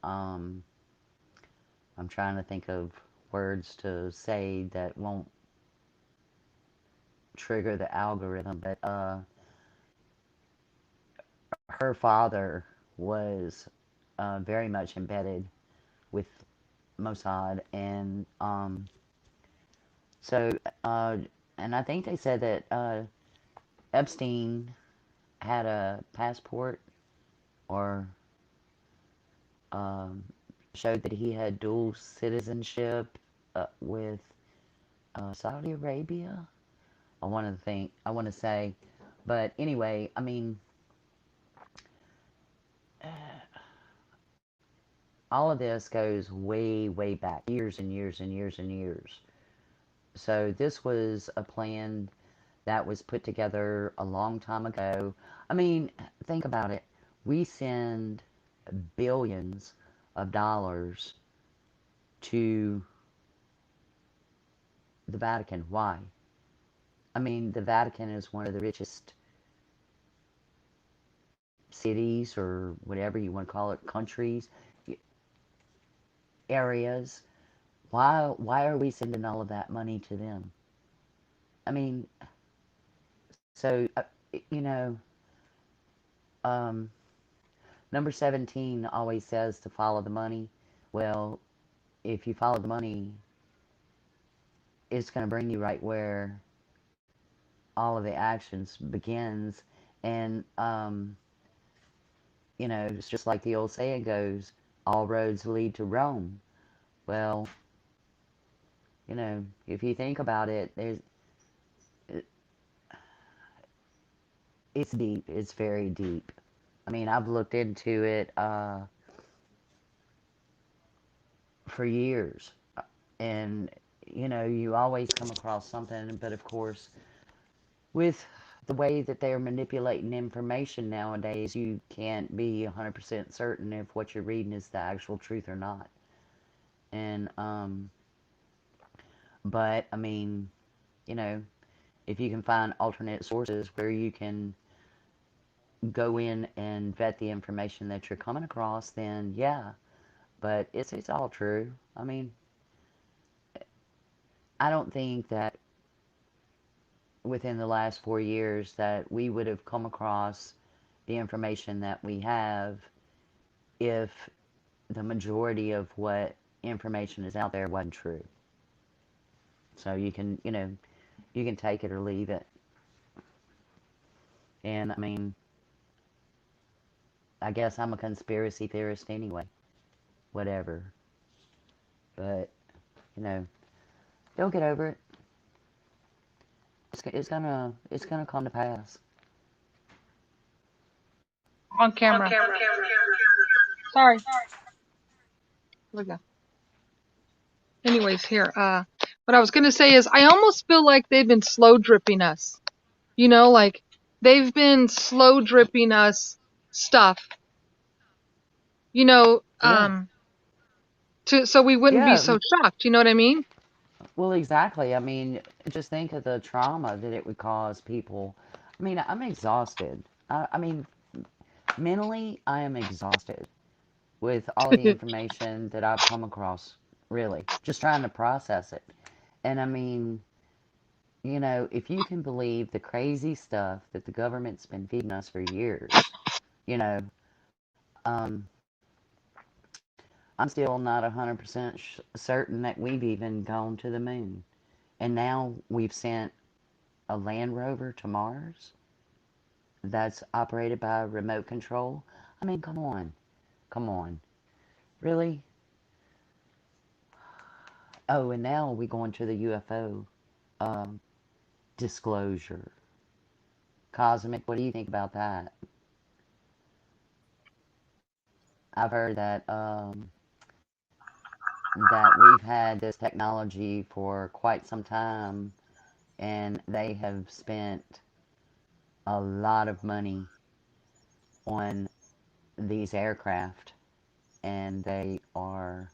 I'm trying to think of words to say that won't trigger the algorithm, but her father was very much embedded with Mossad, and so uh, and I think they said that Epstein had a passport or um, showed that he had dual citizenship with Saudi Arabia. I want to say, but anyway, I mean, all of this goes way, way back, years and years and years and years. So this was a plan that was put together a long time ago. I mean, think about it. We send billions of dollars to the Vatican. Why? I mean, the Vatican is one of the richest cities, or whatever you want to call it, countries, areas. Why are we sending all of that money to them? I mean, so you know, um, number 17 always says to follow the money. Well, if you follow the money, it's going to bring you right where all of the actions begins. And it's just like the old saying goes, all roads lead to Rome. Well, if you think about it, it's deep. It's very deep. I mean, I've looked into it for years, and you always come across something. But of course, with the way that they're manipulating information nowadays, you can't be 100% certain if what you're reading is the actual truth or not. And but I mean, you know, if you can find alternate sources where you can go in and vet the information that you're coming across, then yeah. But it's all true. I mean, I don't think that within the last 4 years that we would have come across the information that we have if the majority of what information is out there wasn't true. So you can, you can take it or leave it. And I mean, I guess I'm a conspiracy theorist anyway. Whatever. But, don't get over it. It's gonna come to pass. On camera. Sorry. Here we go. Anyways, here. What I was gonna say is, I almost feel like they've been slow dripping us. Like they've been slow dripping us stuff. Yeah. So we wouldn't be Yeah. so shocked. You know what I mean? Well, exactly. I mean, just think of the trauma that it would cause people. I mean, I'm exhausted. I mean, mentally, I am exhausted with all of the information that I've come across, really, just trying to process it. And I mean, if you can believe the crazy stuff that the government's been feeding us for years, you know, um, I'm still not 100% certain that we've even gone to the moon. And now we've sent a Land Rover to Mars that's operated by remote control. I mean, come on. Come on. Really? Oh, and now we go into the UFO um, disclosure. Cosmic, what do you think about that? I've heard that we've had this technology for quite some time, and they have spent a lot of money on these aircraft, and they are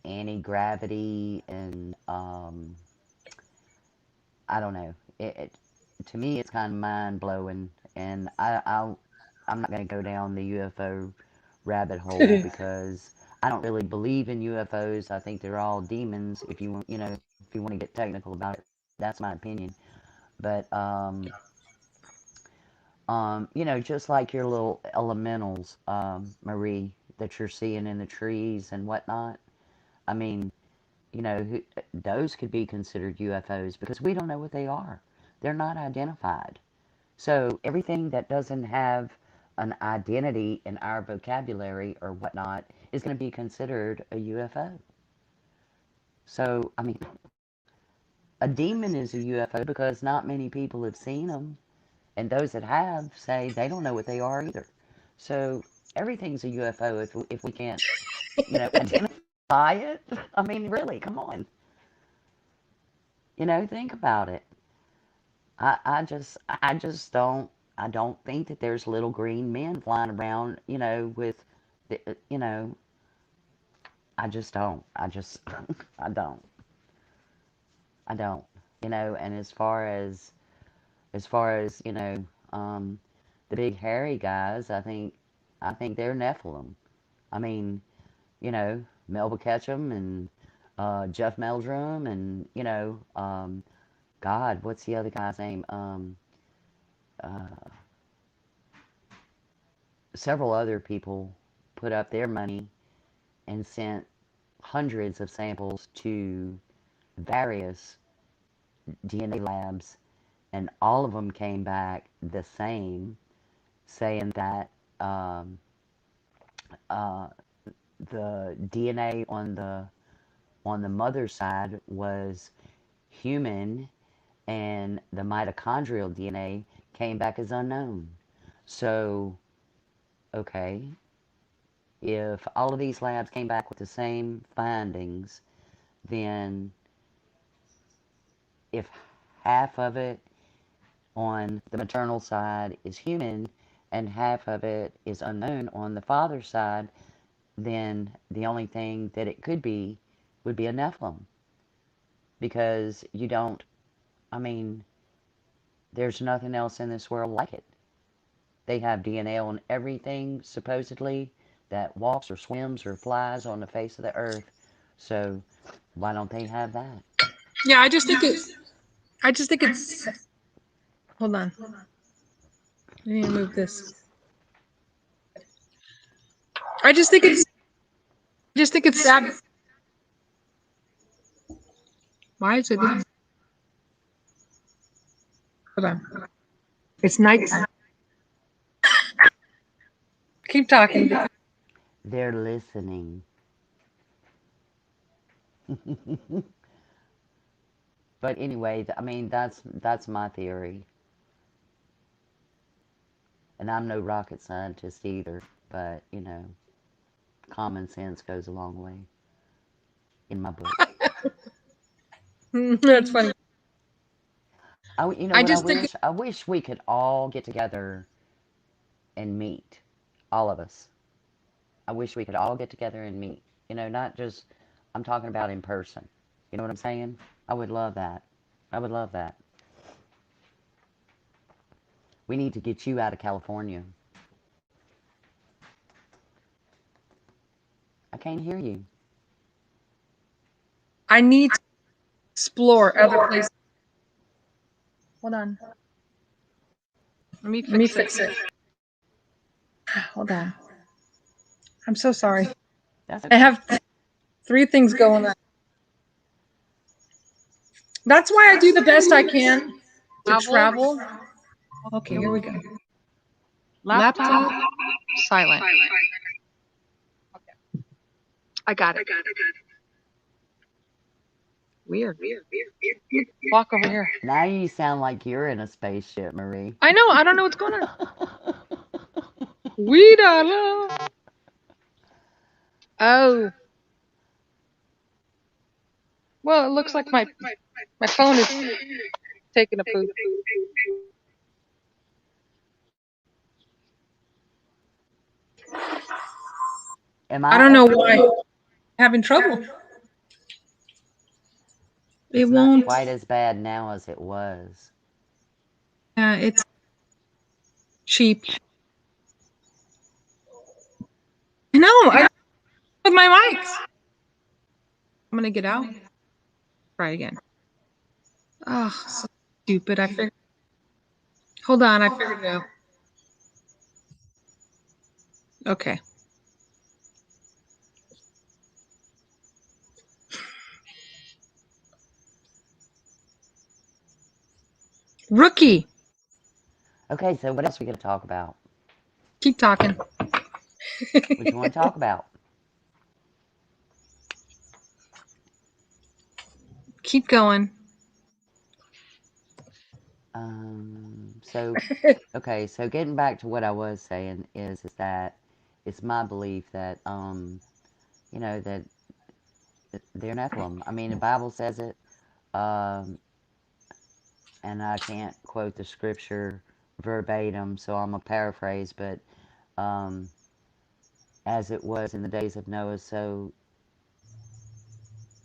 anti-gravity, and I don't know. To me, it's kind of mind blowing, and I'm not going to go down the UFO rabbit hole because I don't really believe in UFOs. I think they're all demons. If you want, if you want to get technical about it, that's my opinion. But just like your little elementals, Marie, that you're seeing in the trees and whatnot. I mean, those could be considered UFOs because we don't know what they are. They're not identified. So everything that doesn't have an identity in our vocabulary or whatnot is going to be considered a UFO. So, I mean, a demon is a UFO because not many people have seen them. And those that have say they don't know what they are either. So everything's a UFO if we can't, identify it. I mean, really, come on. Think about it. I just don't think that there's little green men flying around, with, you know, I just don't. I don't. I don't. And as far as the big hairy guys, I think they're Nephilim. I mean, Melba Ketchum and Jeff Meldrum and God, what's the other guy's name? Uh, Several other people put up their money and sent hundreds of samples to various DNA labs, and all of them came back the same, saying that uh, the DNA on the mother's side was human, and the mitochondrial DNA came back as unknown. So, okay, if all of these labs came back with the same findings, then if half of it on the maternal side is human and half of it is unknown on the father's side, then the only thing that it could be would be a Nephilim. Because I mean, there's nothing else in this world like it. They have DNA on everything, supposedly, that walks or swims or flies on the face of the earth. So, why don't they have that? Yeah, I just think it's. Hold on. I need to move this. I just think it's sad. Why is it? Hold on. It's nighttime. Keep talking. They're listening. But anyway, I mean that's my theory. And I'm no rocket scientist either, but common sense goes a long way in my book. That's funny. I just think I wish we could all get together and meet, all of us. I wish we could all get together and meet. Not just I'm talking about in person. You know what I'm saying? I would love that. I would love that. We need to get you out of California. I can't hear you. I need to explore other places. Hold on. Let me fix it. Hold on. I'm so sorry. That's I okay. have 3 things going on. That's why I do the best I can to travel. Okay, here we go. Laptop silent. Okay, I got it. Weird. Walk over here. Now you sound like you're in a spaceship, Marie. I know. I don't know what's going on. We don't know. Oh. Well, it looks like my phone is taking a poop. Am I I don't know echoing? why. I'm having trouble. It It's not won't. quite as bad now as it was. It's cheap. No, with my mics. I'm gonna get out. Try again. Oh, so stupid. I figured. Hold on, I figured it out. Okay. Rookie. Okay, so what else are we going to talk about? Keep talking. What you want to talk about? Keep going. So okay, so getting back to what I was saying is that it's my belief that that they're Nephilim. I mean, the Bible says it, um, and I can't quote the scripture verbatim, so I'm a paraphrase, but um, as it was in the days of Noah,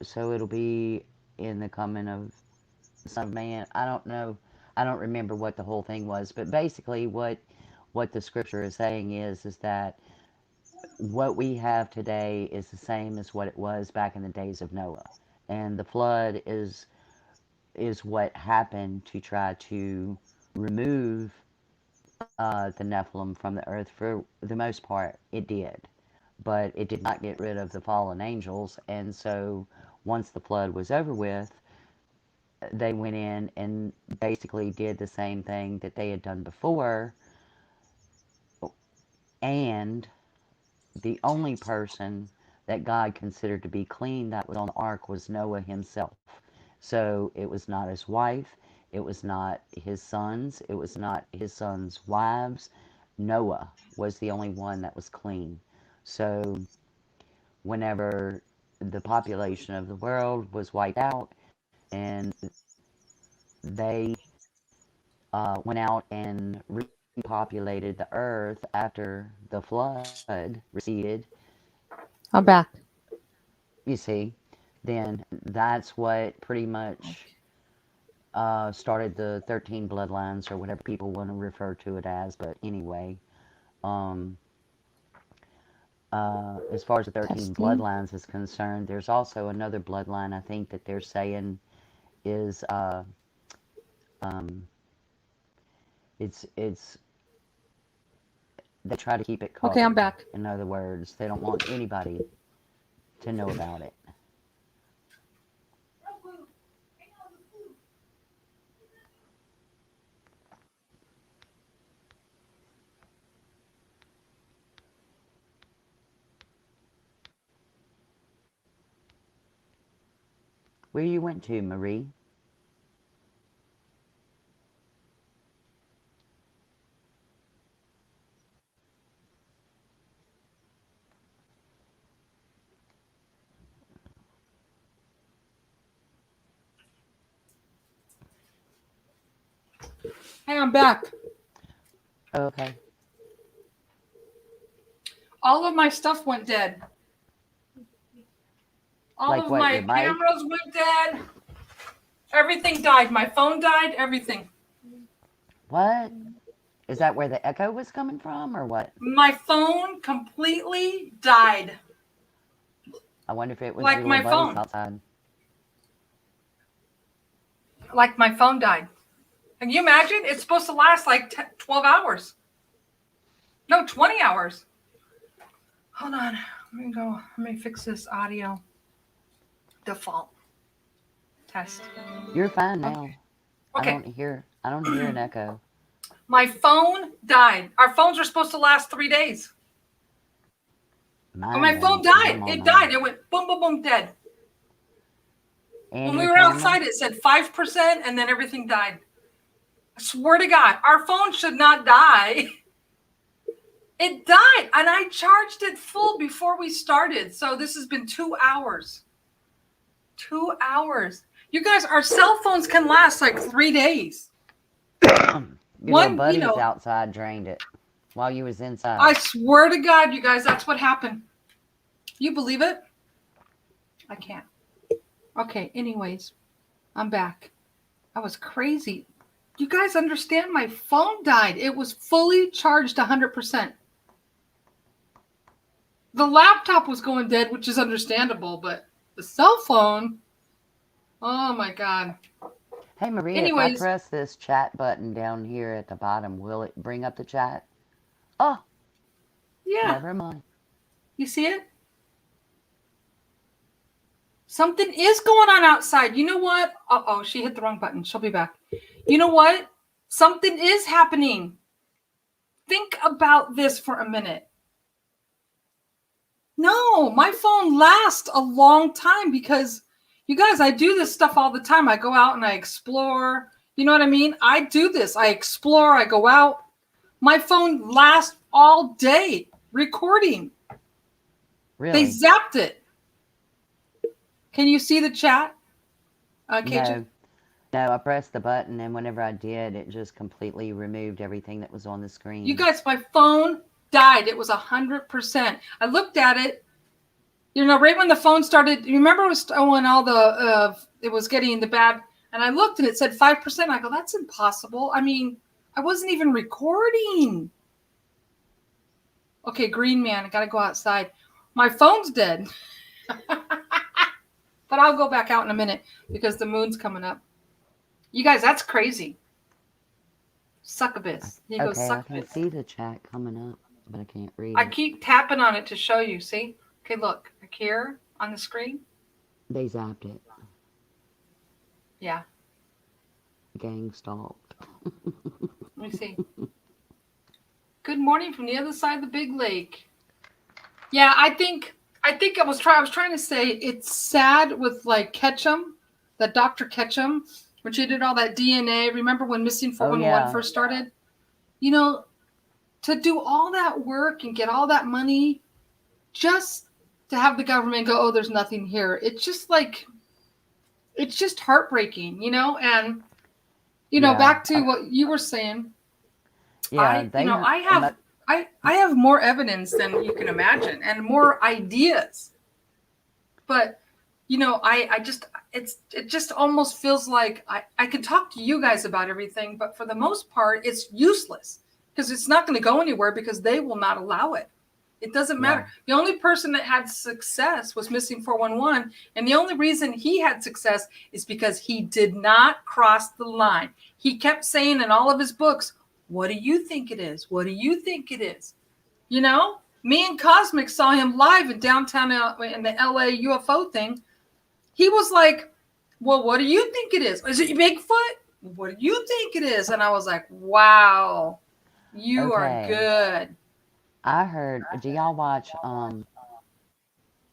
so it'll be in the coming of the Son of Man. I don't know. I don't remember what the whole thing was, but basically what the scripture is saying is that what we have today is the same as what it was back in the days of Noah. And the flood is what happened to try to remove the Nephilim from the earth. For the most part, it did. But it did not get rid of the fallen angels. And so once the flood was over with, they went in and basically did the same thing that they had done before. And the only person that God considered to be clean that was on the ark was Noah himself. So it was not his wife, it was not his sons, it was not his sons' wives. Noah was the only one that was clean. So whenever the population of the world was wiped out and they went out and repopulated the earth after the flood receded, I'm back. you see, then that's what pretty much started the 13 bloodlines or whatever people want to refer to it as. But anyway, um, as far as the 13 bloodlines is concerned, there's also another bloodline I think that they're saying is um, it's they try to keep it Okay, I'm covered. back. In other words, they don't want anybody to know about it. Where you went to, Marie? Hey, I'm back. Okay. All of my stuff went dead. All Like of what, my your mic? cameras went dead. Everything died. My phone died. Everything. What? Is that where the echo was coming from, or what? My phone completely died. I wonder if it was Like your my little buddies phone. outside. Like my phone died. Can you imagine? It's supposed to last like 12 hours. No, 20 hours. Hold on. Let me fix this audio. Default. Test. You're fine now. Okay. I don't hear an echo. My phone died. Our phones are supposed to last 3 days. But my phone died. It died. It went boom, boom, boom, dead. And when we your were camera? outside, it said 5%, and then everything died. I swear to God, our phone should not die. It died, and I charged it full before we started. So this has been 2 hours. 2 hours. You guys, our cell phones can last like 3 days. Your little buddies outside drained it while you was inside. I swear to God, you guys, that's what happened. You believe it? I can't. Okay, anyways, I'm back. I was crazy. You guys understand? My phone died. It was fully charged 100%. The laptop was going dead, which is understandable, but the cell phone, oh my God. Hey, Maria, Anyways, if I press this chat button down here at the bottom, will it bring up the chat? Oh, yeah. Never mind. You see it? Something is going on outside. You know what? Uh-oh, she hit the wrong button. She'll be back. You know what? Something is happening. Think about this for a minute. No, my phone lasts a long time because, you guys, I do this stuff all the time. I go out and I explore. You know what I mean? I do this. I explore. I go out. My phone lasts all day recording. Really? They zapped it. Can you see the chat? No. No, I pressed the button, and whenever I did, it just completely removed everything that was on the screen. You guys, my phone died. It was 100%. I looked at it. You know, right when the phone started, you remember it was when all the, it was getting the bad, and I looked and it said 5%. I go, that's impossible. I mean, I wasn't even recording. Okay, green man, I got to go outside. My phone's dead. But I'll go back out in a minute because the moon's coming up. You guys, that's crazy. Succubus. He goes, Okay, succubus. I can see the chat coming up, but I can't read I it. keep tapping on it to show you. See? Okay, look. Here on the screen. They zapped it. Yeah. Gang stalked. Let me see. Good morning from the other side of the big lake. Yeah, I think I was trying to say it's sad with like Ketchum, that Dr. Ketchum, when she did all that DNA. Remember when Missing 411 first started? You know, to do all that work and get all that money just to have the government go, oh, there's nothing here. It's just like, it's just heartbreaking, you know? And, you know, back to what you were saying. Yeah, I have more evidence than you can imagine and more ideas. But, you know, it just almost feels like I can talk to you guys about everything, but for the most part, it's useless because it's not going to go anywhere because they will not allow it. It doesn't matter. The only person that had success was Missing 411. And the only reason he had success is because he did not cross the line. He kept saying in all of his books, what do you think it is? What do you think it is? You know, me and Cosmic saw him live in downtown in the LA UFO thing. He was like, well, what do you think it is? Is it Bigfoot? What do you think it is? And I was like, wow, you are good. I heard, do y'all watch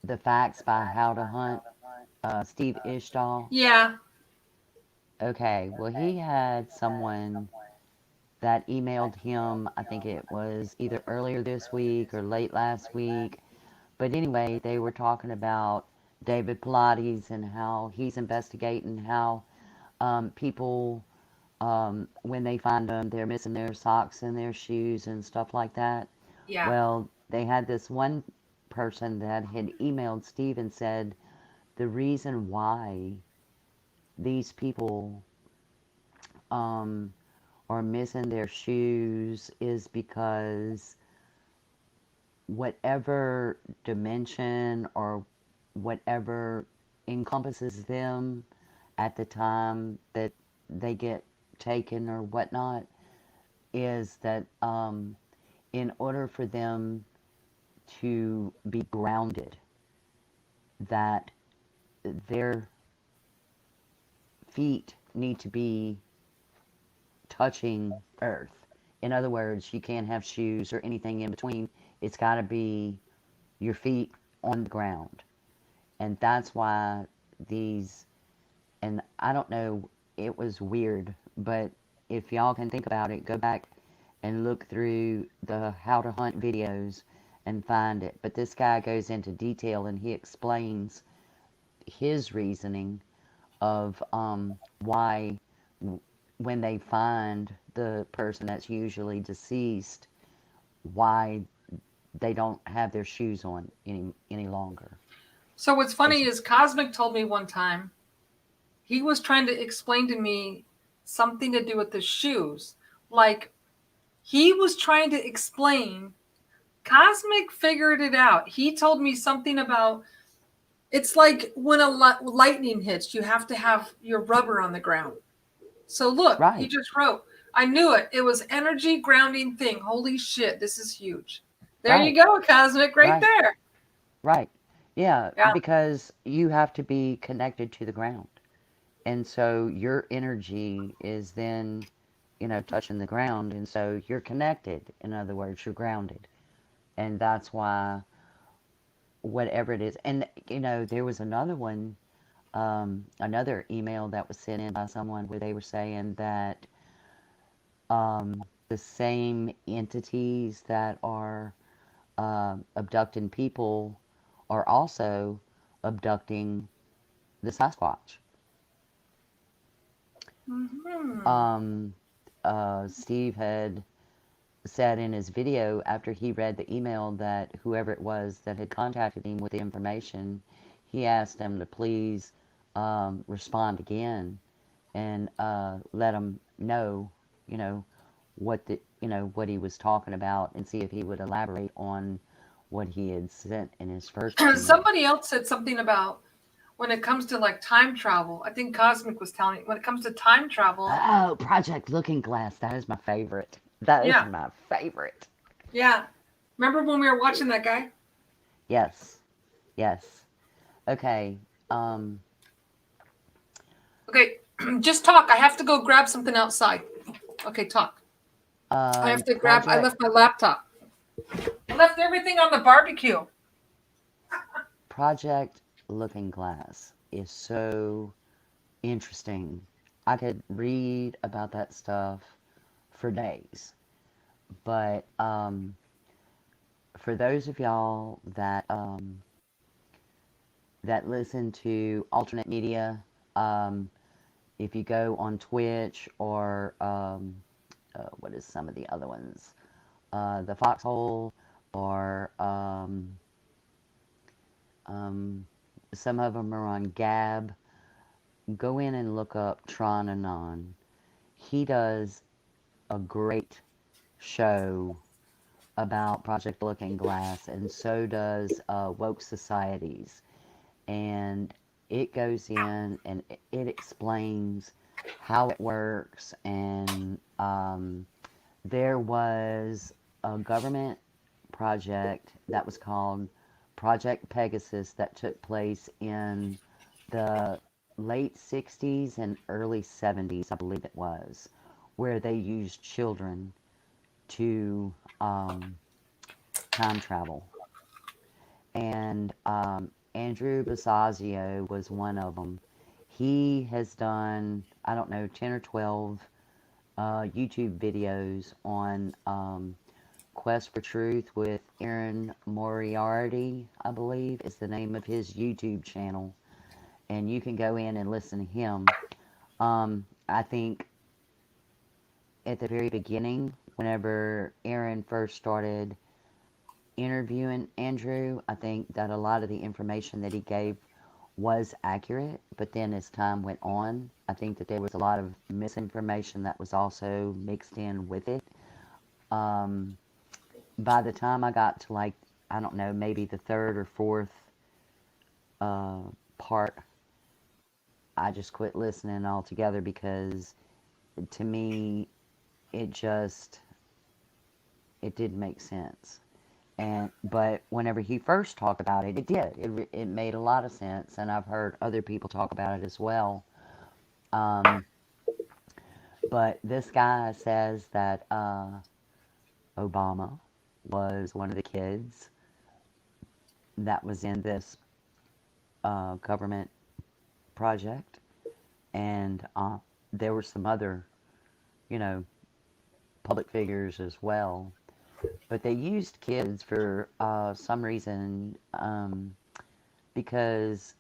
The Facts by How to Hunt? Steve Ishtal. Yeah. Okay, well, he had someone that emailed him, I think it was either earlier this week or late last week. But anyway, they were talking about David Pilates and how he's investigating how people, when they find them, they're missing their socks and their shoes and stuff like that. Yeah. Well, they had this one person that had emailed Steve and said the reason why these people um, are missing their shoes is because whatever dimension or whatever encompasses them at the time that they get taken or whatnot is that in order for them to be grounded, that their feet need to be touching earth. In other words, you can't have shoes or anything in between. It's got to be your feet on the ground. And that's why these, and I don't know, it was weird, but if y'all can think about it, go back and look through the how to hunt videos and find it. But this guy goes into detail and he explains his reasoning of why when they find the person that's usually deceased, why they don't have their shoes on any longer. So what's funny is Cosmic told me one time he was trying to explain to me something to do with the shoes. Like he was trying to explain. Cosmic figured it out. He told me something about it's like when a lightning hits, you have to have your rubber on the ground. So look, he Right, just wrote. I knew it. It was energy grounding thing. Holy shit, this is huge. There you right, go, Cosmic, right right, there. right. Yeah, Yeah. because you have to be connected to the ground. And so your energy is then, touching the ground. And so you're connected. In other words, you're grounded. And that's why, whatever it is. And, there was another one, another email that was sent in by someone where they were saying that the same entities that are abducting people are also abducting the Sasquatch. Mm-hmm. Um, Steve had said in his video after he read the email that whoever it was that had contacted him with the information, he asked them to please respond again and let him know, you know, what he was talking about and see if he would elaborate on what he had sent in his first email. Somebody else said something about when it comes to like time travel. I think Cosmic was telling me when it comes to time travel. Oh, Project Looking Glass. That is my favorite. That is Yeah. my favorite. Yeah. Remember when we were watching that guy? Yes. Yes. Okay. Um, Okay, just talk. I have to go grab something outside. Okay, talk. I have to grab. I Project left my laptop. I left everything on the barbecue. Project Looking Glass is so interesting. I could read about that stuff for days. But for those of y'all that listen to alternate media, if you go on Twitch or what is some of the other ones, the Foxhole or um, some of them are on Gab. Go in and look up Tron Anon. He does a great show about Project Looking Glass, and so does Woke Societies. And it goes in and it explains how it works. And there was a government project that was called Project Pegasus that took place in the late 60s and early 70s, I believe it was, where they used children to time travel. And Andrew Basazio was one of them. He has done, I don't know, 10 or 12 YouTube videos on Quest for Truth with Aaron Moriarty, I believe is the name of his YouTube channel. And you can go in and listen to him. I think at the very beginning, whenever Aaron first started interviewing Andrew, I think that a lot of the information that he gave was accurate, but then as time went on, I think that there was a lot of misinformation that was also mixed in with it. By the time I got to, like, I don't know, maybe the third or fourth part, I just quit listening altogether because to me, it didn't make sense. But whenever he first talked about it, it did. It made a lot of sense, and I've heard other people talk about it as well. But this guy says that Obama was one of the kids that was in this government project, and there were some other, public figures as well. But they used kids for some reason because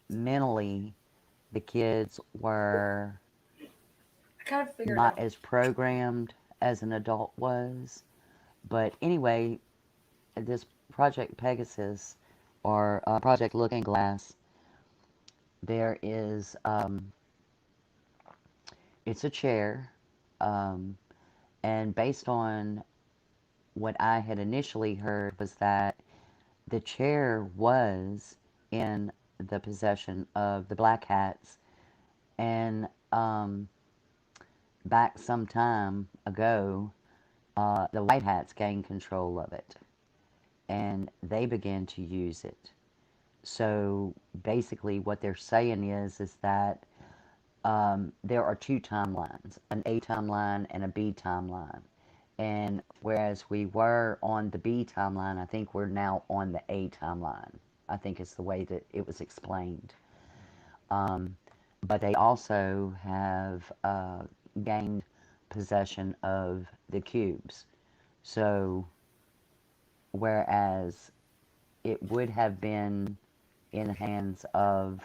mentally the kids were not as programmed as an adult was. But anyway, this Project Pegasus or Project Looking Glass, there is, it's a chair. And based on what I had initially heard was that the chair was in the possession of the Black Hats, and back some time ago, the White Hats gained control of it, and they began to use it. So basically what they're saying is that there are two timelines, an A timeline and a B timeline. And whereas we were on the B timeline, I think we're now on the A timeline. I think it's the way that it was explained. But they also have gained possession of the cubes. So whereas it would have been in the hands of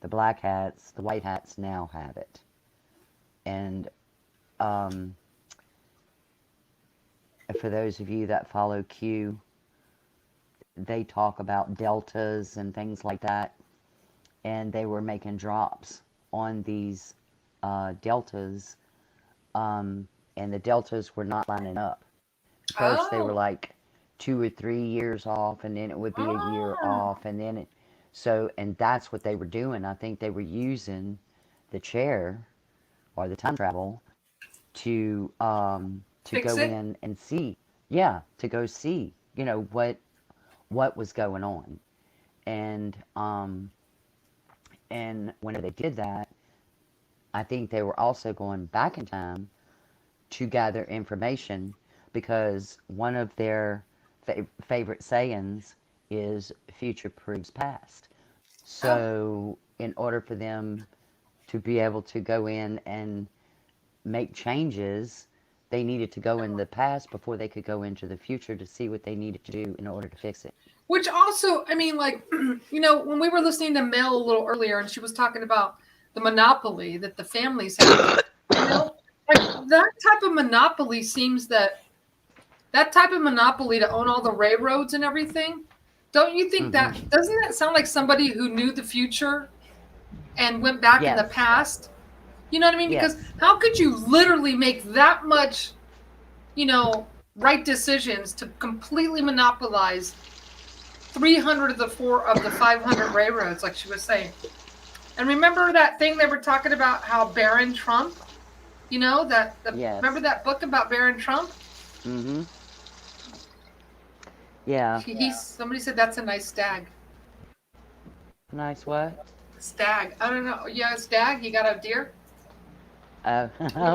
the Black Hats, the White Hats now have it. And for those of you that follow Q, they talk about deltas and things like that. And they were making drops on these deltas. And the deltas were not lining up. First, they were like 2 or 3 years off, and then it would be a year off, and then it. So, and that's what they were doing. I think they were using the chair or the time travel to go in and see. Yeah, to go see, what was going on. And whenever they did that, I think they were also going back in time to gather information, because one of their favorite sayings is future proves past. So in order for them to be able to go in and make changes, they needed to go in the past before they could go into the future to see what they needed to do in order to fix it. Which also, I mean, like, when we were listening to Mel a little earlier, and she was talking about the monopoly that the families have, like that type of monopoly seems that type of monopoly to own all the railroads and everything. Don't you think that, doesn't that sound like somebody who knew the future and went back in the past? You know what I mean? Because how could you literally make that much, right decisions to completely monopolize 300 of the 500 railroads, like she was saying? And remember that thing they were talking about, how Baron Trump, remember that book about Baron Trump? Mm-hmm. Yeah. Somebody said that's a nice stag. Nice what? Stag. I don't know. Yeah, a stag. You got a deer?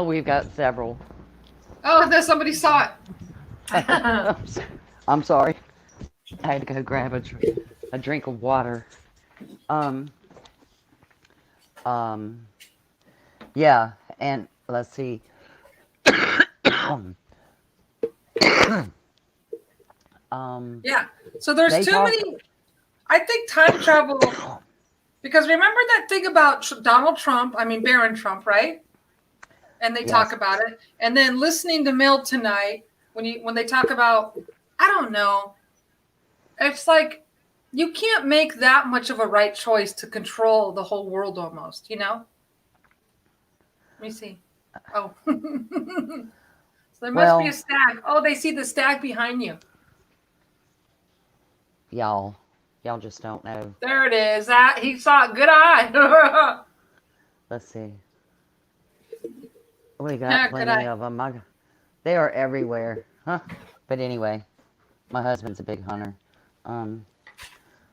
We've got several. Oh, somebody saw it. I'm sorry. I had to go grab a drink of water. Um, um, yeah, and let's see. um, Yeah. So there's they too talk. many. I think time travel, because remember that thing about Donald Trump, I mean, Barron Trump, right? And they talk Yes. about it. And then listening to Mel tonight, when they talk about, I don't know, it's like you can't make that much of a right choice to control the whole world almost, you know? Let me see. Oh. So there must be a Well, stag. Oh, they see the stag behind you. y'all just don't know. There it is. That he saw it. Good eye. Let's see. We got Yeah, good plenty eye. of them. They are everywhere, huh? But anyway, my husband's a big hunter. Um,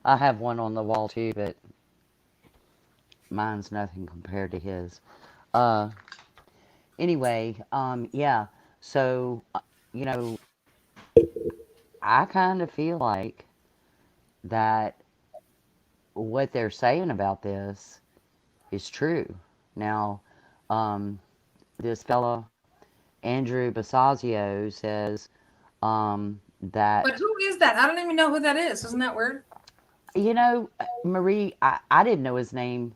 I have one on the wall too, but mine's nothing compared to his. Uh, anyway, yeah. So, you know, I kind of feel like that what they're saying about this is true. Now, um, this fella Andrew Basazio says But that who is that? I don't even know who that is. Isn't that weird? Marie, I didn't know his name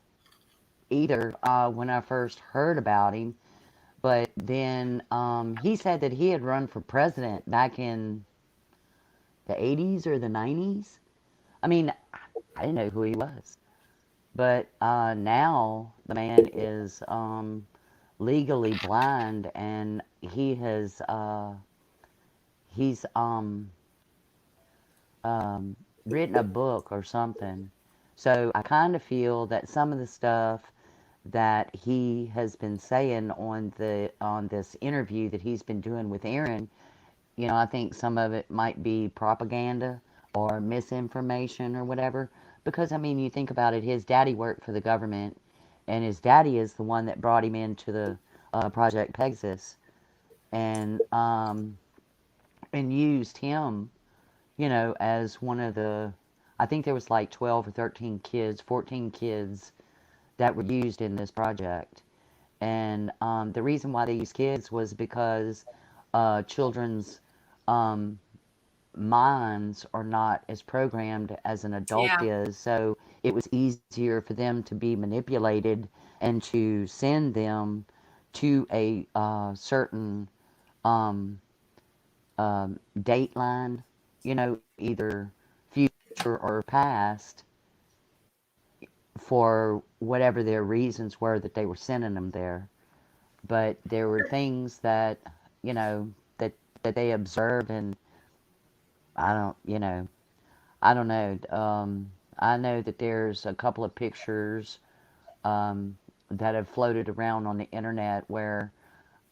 either when I first heard about him, but then he said that he had run for president back in the 80s or the 90s. I mean, I didn't know who he was, but now the man is legally blind, and he's written a book or something. So I kind of feel that some of the stuff that he has been saying on this interview that he's been doing with Aaron, I think some of it might be propaganda or misinformation or whatever. Because I mean, you think about it, his daddy worked for the government, and his daddy is the one that brought him into the Project Pegasus, and used him as one of the, I think there was like 12 or 13 kids, 14 kids that were used in this project. And the reason why they used kids was because children's um, minds are not as programmed as an adult Yeah. is. So it was easier for them to be manipulated and to send them to a certain um, dateline, either future or past, for whatever their reasons were that they were sending them there. But there were things that, that they observed, and I don't, I don't know. I know that there's a couple of pictures that have floated around on the internet where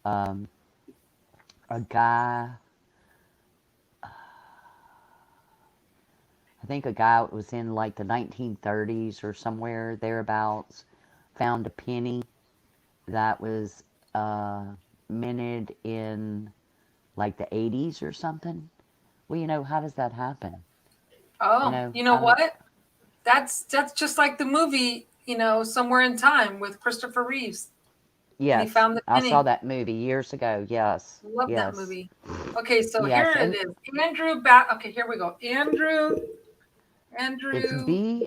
um, a guy, I think a guy was in like the 1930s or somewhere thereabouts, found a penny that was uh, minted in like the 80s or something. Well, how does that happen? Oh, you know I don't. what? That's just like the movie, Somewhere in Time with Christopher Reeves when he Yes, found the I saw penny. that movie years ago. Yes, Love that yes, movie. Okay, so here yes, it and is. Okay, here we go. it's Andrew B.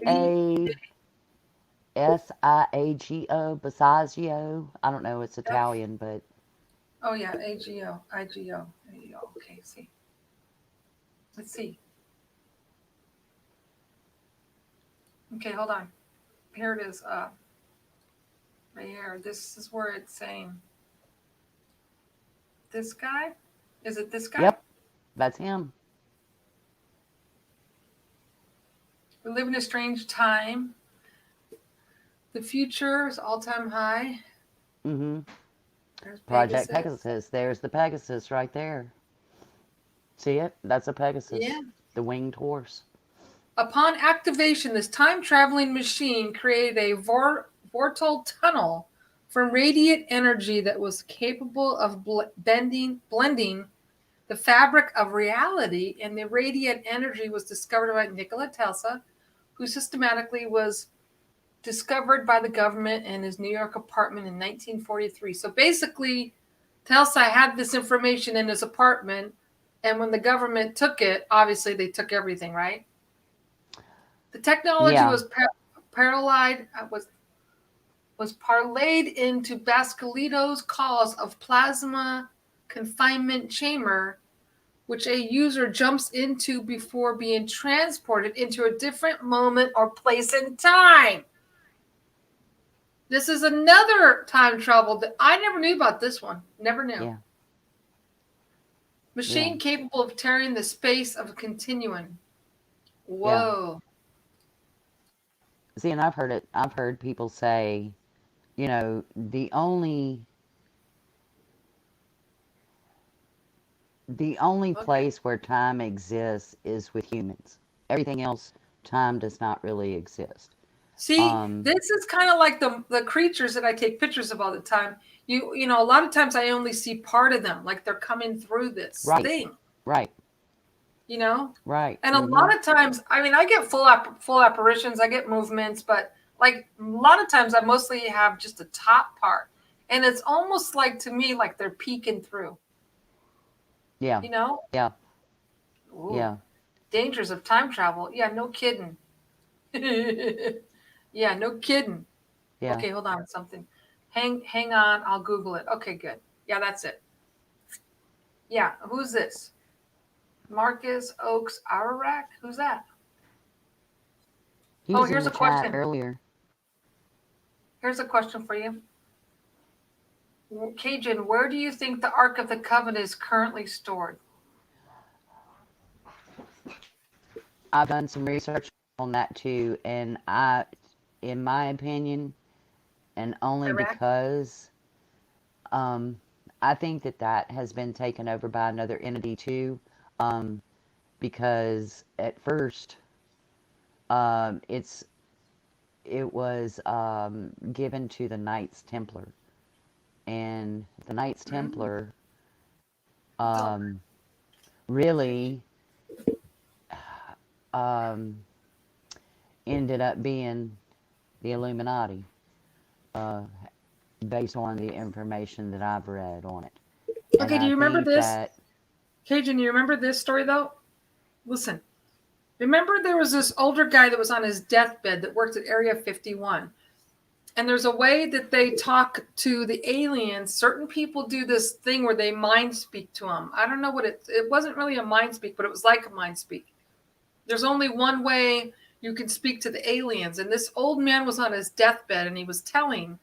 Basiago, Basagio. I don't know. It's Italian, but Oh yeah, AGO. There you go. Okay, see. Let's see. Okay, hold on. Here it is. Right here. This is where it's saying this guy. Is it this guy? yep, that's him. We live in a strange time. The future is all-time high. Mm-hmm. There's Project Pegasus. Pegasus. There's the Pegasus right there. See it? That's a Yeah. Pegasus, the winged horse. Upon activation, this time-traveling machine created a vortal tunnel from radiant energy that was capable of blending the fabric of reality, and the radiant energy was discovered by Nikola Tesla, who systematically was discovered by the government in his New York apartment in 1943. So basically, Tesla had this information in his apartment, and when the government took it, obviously they took everything, right? The technology was parlayed into Baskervillo's cause of plasma confinement chamber, which a user jumps into before being transported into a different moment or place in time. This is another time travel that I never knew about. This one. Never knew. Yeah. Machine capable of tearing the space of a continuum. Whoa. Yeah. See, and I've heard people say, you know, the only place where time exists is with humans. Everything else, time does not really exist. See, this is kind of like the creatures that I take pictures of all the time. You know, a lot of times I only see part of them, like they're coming through this thing. Right. You know? Right. And a lot of times, I mean, I get full apparitions, I get movements, but like a lot of times I mostly have just the top part. And it's almost like, to me, like they're peeking through. Yeah. You know? Yeah. Ooh. Yeah. Dangers of time travel. Yeah, no kidding. Yeah, no kidding. Yeah. Okay, hold on, something. Hang on, I'll Google it. Okay, good. Yeah, that's it. Yeah, who's this? Marcus Oaks Ararak? Who's that? He was here's in the a question. chat earlier. Here's a question for you. Cajun, where do you think the Ark of the Covenant is currently stored? I've done some research on that too, and in my opinion, and only Iraq? because I think that has been taken over by another entity too, because at first it was given to the Knights Templar, and the Knights Templar really ended up being the Illuminati, based on the information that I've read on it. Okay, do you remember this? Cajun, do you remember this story though? Listen. Remember there was this older guy that was on his deathbed that worked at Area 51. And there's a way that they talk to the aliens. Certain people do this thing where they mind speak to them. I don't know what it wasn't really a mind speak, but it was like a mind speak. There's only one way you can speak to the aliens. And this old man was on his deathbed, and he was telling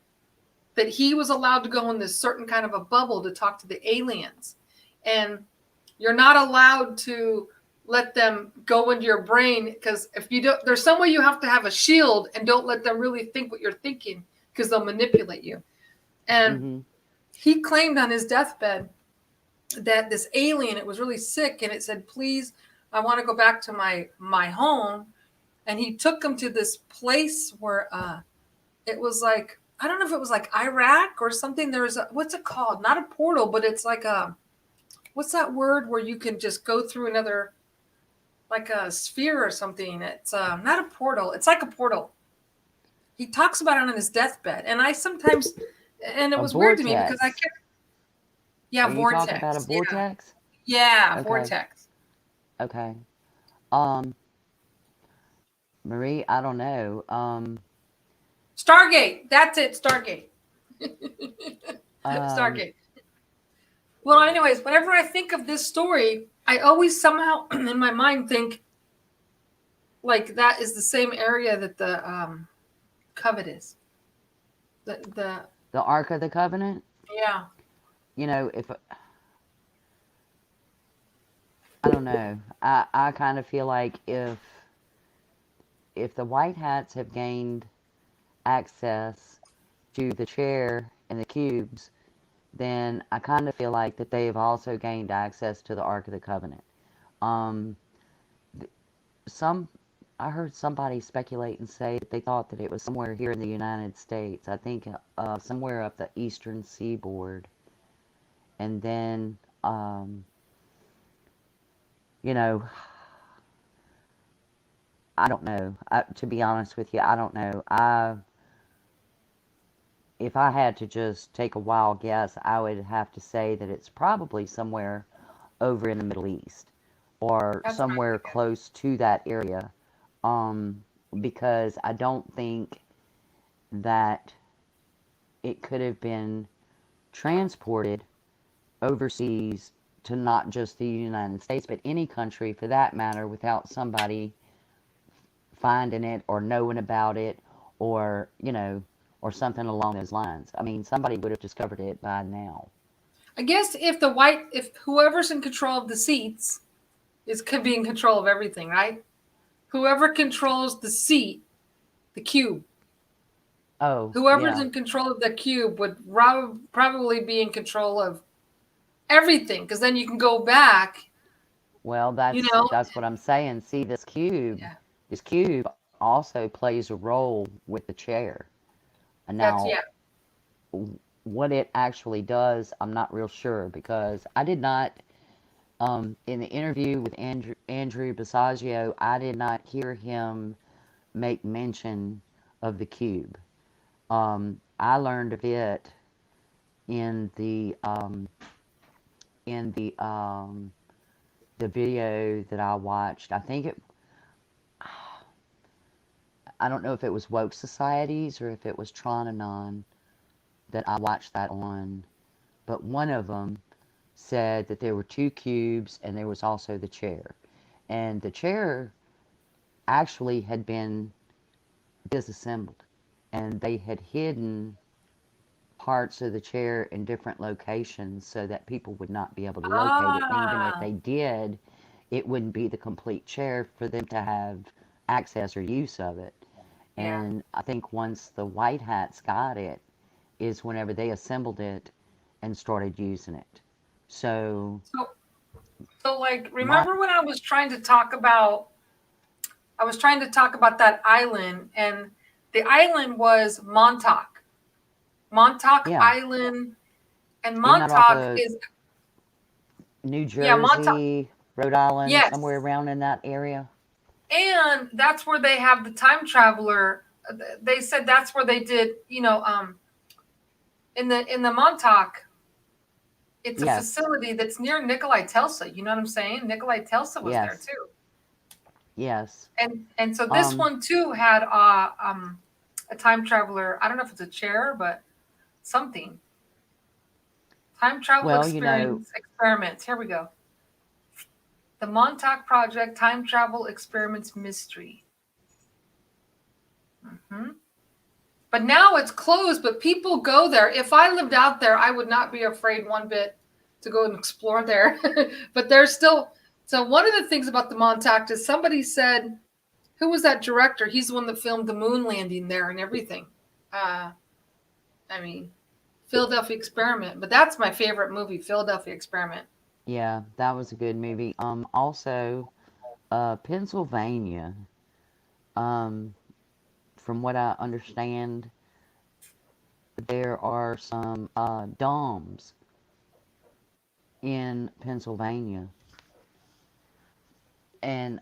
that he was allowed to go in this certain kind of a bubble to talk to the aliens. And you're not allowed to let them go into your brain, because if you don't, there's some way you have to have a shield and don't let them really think what you're thinking, because they'll manipulate you. And he claimed on his deathbed that this alien, it was really sick, and it said, please, I want to go back to my home. And he took him to this place where it was like, I don't know if it was like Iraq or something. There was what's it called? Not a portal, but it's like what's that word where you can just go through another, like a sphere or something. It's not a portal. It's like a portal. He talks about it on his deathbed. And I sometimes, and it was weird to me because I kept, Are vortex. You talking about a vortex? Yeah, okay. Vortex. Okay. Marie, I don't know. Stargate. That's it. Stargate. Stargate. Well, anyways, whenever I think of this story, I always somehow in my mind think like that is the same area that the covenant is. The Ark of the Covenant? Yeah. You know, I don't know. I kind of feel like if the White Hats have gained access to the chair and the cubes, then I kind of feel like that they have also gained access to the Ark of the Covenant. I heard somebody speculate and say that they thought that it was somewhere here in the United States. I think somewhere up the eastern seaboard. And then You know, I don't know. To be honest with you, I don't know. If I had to just take a wild guess, I would have to say that it's probably somewhere over in the Middle East or That's what I'm somewhere thinking. close to that area. Um, because I don't think that it could have been transported overseas to not just the United States, but any country for that matter, without somebody finding it or knowing about it, or, or something along those lines. I mean, somebody would have discovered it by now. I guess if whoever's in control of the seats could be in control of everything, right? Whoever controls the seat, the cube, Oh, whoever's yeah. in control of the cube would probably be in control of everything, because then you can go back, Well, you that's know. that's what I'm saying. See, Yeah, this cube also plays a role with the chair. And that's now, yeah. what it actually does, I'm not real sure because I did not. In the interview with Andrew Basiago, I did not hear him make mention of the cube. I learned of it in in the video that I watched. I don't know if it was Woke Societies or if it was Tronanon that I watched that on, but one of them said that there were two cubes and there was also the chair. And the chair actually had been disassembled, and they had hidden parts of the chair in different locations so that people would not be able to locate it. And even if Ah, they did, it wouldn't be the complete chair for them to have access or use of it. yeah. And I think once the White Hats got it, is whenever they assembled it and started using it. So, So like, my, remember when I was trying to talk about that island, and the island was Montauk yeah, Island, and isn't that off Montauk of is, New yeah, Montauk. Jersey, Rhode Island, Yes, somewhere around in that area? and that's where they have the time traveler. They said that's where they did, in the Montauk. It's a Yes, facility that's near Nikolai Tesla. You know what I'm saying? Nikolai Tesla was there yes, too, yes. and so this Um, one too had a time traveler. I don't know if it's a chair, but something. Time travel well, you know, experience experiments. Here we go. The Montauk Project Time Travel Experiments Mystery. Hmm. But now it's closed, but people go there. If I lived out there, I would not be afraid one bit to go and explore there. But there's still, so one of the things about the Montauk is somebody said, who was that director? He's the one that filmed the moon landing there and everything. Uh, I mean, Philadelphia Experiment. But that's my favorite movie, Philadelphia Experiment. yeah, that was a good movie. Also, Pennsylvania, um, from what I understand, there are some domes in Pennsylvania, and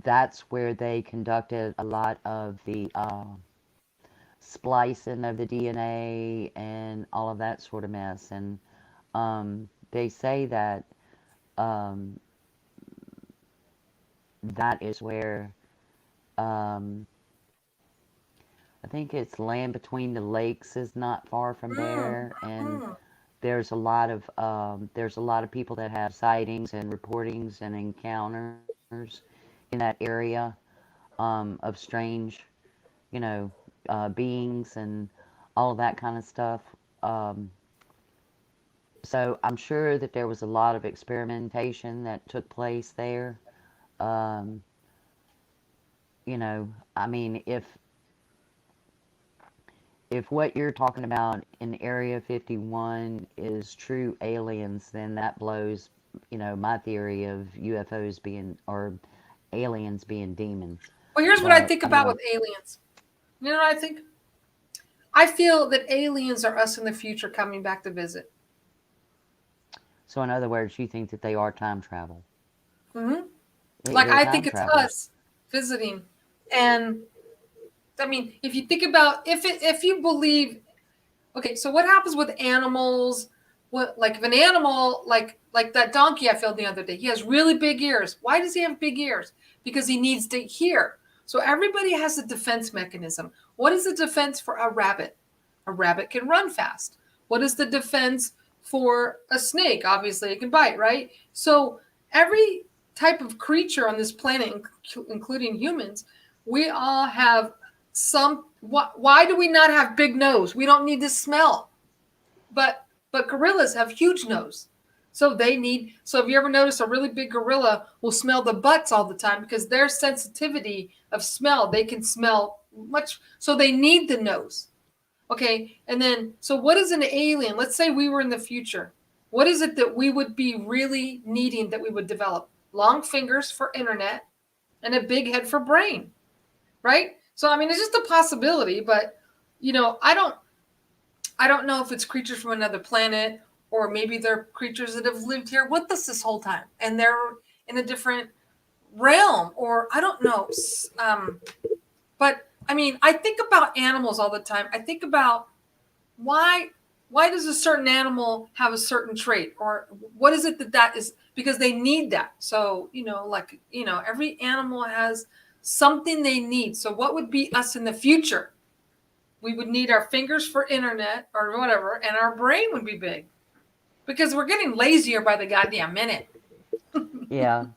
that's where they conducted a lot of the splicing of the DNA and all of that sort of mess. And they say that um, that is where um, I think it's Land Between the Lakes is not far from Mm, there, and mm. there's a lot of people that have sightings and reportings and encounters in that area of strange, you know, beings and all of that kind of stuff. Um, so I'm sure that there was a lot of experimentation that took place there. Um, I mean, if what you're talking about in Area 51 is true aliens, then that blows, my theory of UFOs being, or aliens being demons. Well, here's what I But think I about with mean, aliens. You know what I think? I feel that aliens are us in the future coming back to visit. So, in other words, you think that they are time travel? Hmm. Like, They're I think time it's travelers. us visiting. And I mean, if you think about, if you believe, okay, so what happens with animals? What, like if an animal, like that donkey I filmed the other day, he has really big ears. Why does he have big ears? Because he needs to hear. So everybody has a defense mechanism. What is the defense for a rabbit? A rabbit can run fast. What is the defense for a snake? Obviously, it can bite, right? So every type of creature on this planet, including humans, we all have some. Why do we not have big nose? We don't need to smell. But gorillas have huge nose. So they need, so if you ever notice, a really big gorilla will smell the butts all the time because their sensitivity of smell, they can smell much, so they need the nose. Okay. And then, so what is an alien? Let's say we were in the future. What is it that we would be really needing that we would develop? Long fingers for internet and a big head for brain, right? So I mean, it's just a possibility, but I don't know if it's creatures from another planet, or maybe they're creatures that have lived here with us this whole time and they're in a different realm, or I don't know. But I mean, I think about animals all the time. I think about why why does a certain animal have a certain trait, or what is it that is, because they need that. So like every animal has something they need. So what would be us in the future? We would need our fingers for internet or whatever, and our brain would be big because we're getting lazier by the goddamn minute. Yeah.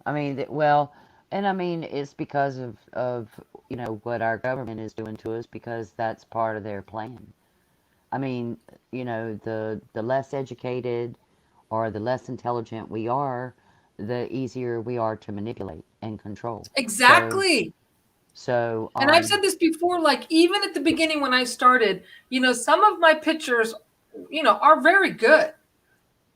I mean, well, and I mean, it's because of what our government is doing to us because that's part of their plan. I mean, the less educated or the less intelligent we are, the easier we are to manipulate and control. So, Exactly. so, And I've said this before, like even at the beginning when I started, some of my pictures, are very good.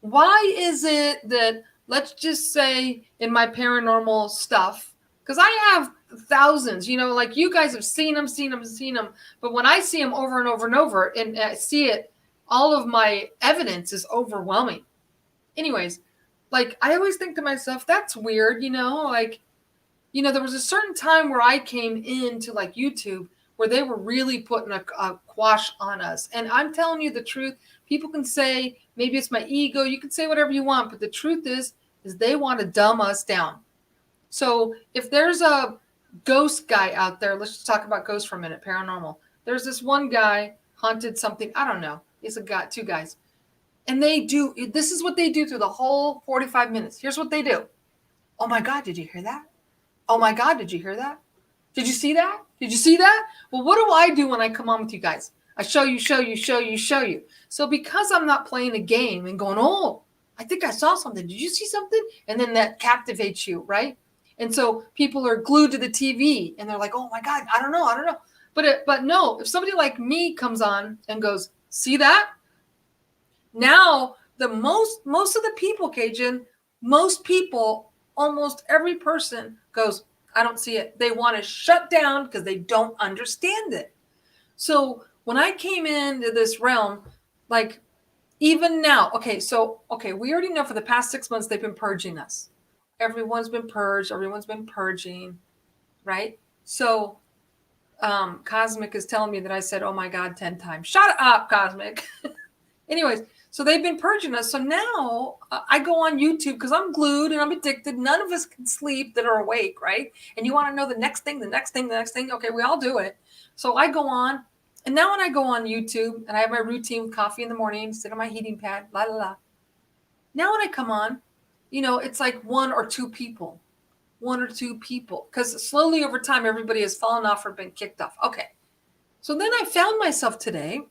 Why is it that, let's just say in my paranormal stuff, because I have thousands, like you guys have seen them, but when I see them over and over and over and I see it, all of my evidence is overwhelming. Anyways, like I always think to myself, that's weird, like, there was a certain time where I came into like YouTube where they were really putting a quash on us. And I'm telling you the truth. People can say, maybe it's my ego. You can say whatever you want. But the truth is they want to dumb us down. So if there's a ghost guy out there, let's just talk about ghosts for a minute, paranormal. There's this one guy haunted something. I don't know. He's a guy, two guys. And this is what they do through the whole 45 minutes. Here's what they do. Oh my God, did you hear that? Oh my God, did you hear that? Did you see that? Did you see that? Well, what do I do when I come on with you guys? I show you, show you, show you, show you. So because I'm not playing a game and going, oh, I think I saw something. Did you see something? And then that captivates you, right? And so people are glued to the TV and they're like, oh my God, I don't know. But no, if somebody like me comes on and goes, see that? Now the most of the people, Cajun, most people, almost every person goes, I don't see it. They want to shut down because they don't understand it. So when I came into this realm, like even now, okay, we already know for the past 6 months they've been purging us. Everyone's been purged, everyone's been purging, right? So Cosmic is telling me that I said, oh my God, 10 times. Shut up, Cosmic. Anyways, so they've been purging us. So now I go on YouTube because I'm glued and I'm addicted. None of us can sleep that are awake, right? And you want to know the next thing, the next thing, the next thing. Okay, we all do it. So I go on. And now when I go on YouTube and I have my routine with coffee in the morning, sit on my heating pad, la, la, la. Now when I come on, it's like one or two people. Because slowly over time, everybody has fallen off or been kicked off. Okay. So then I found myself today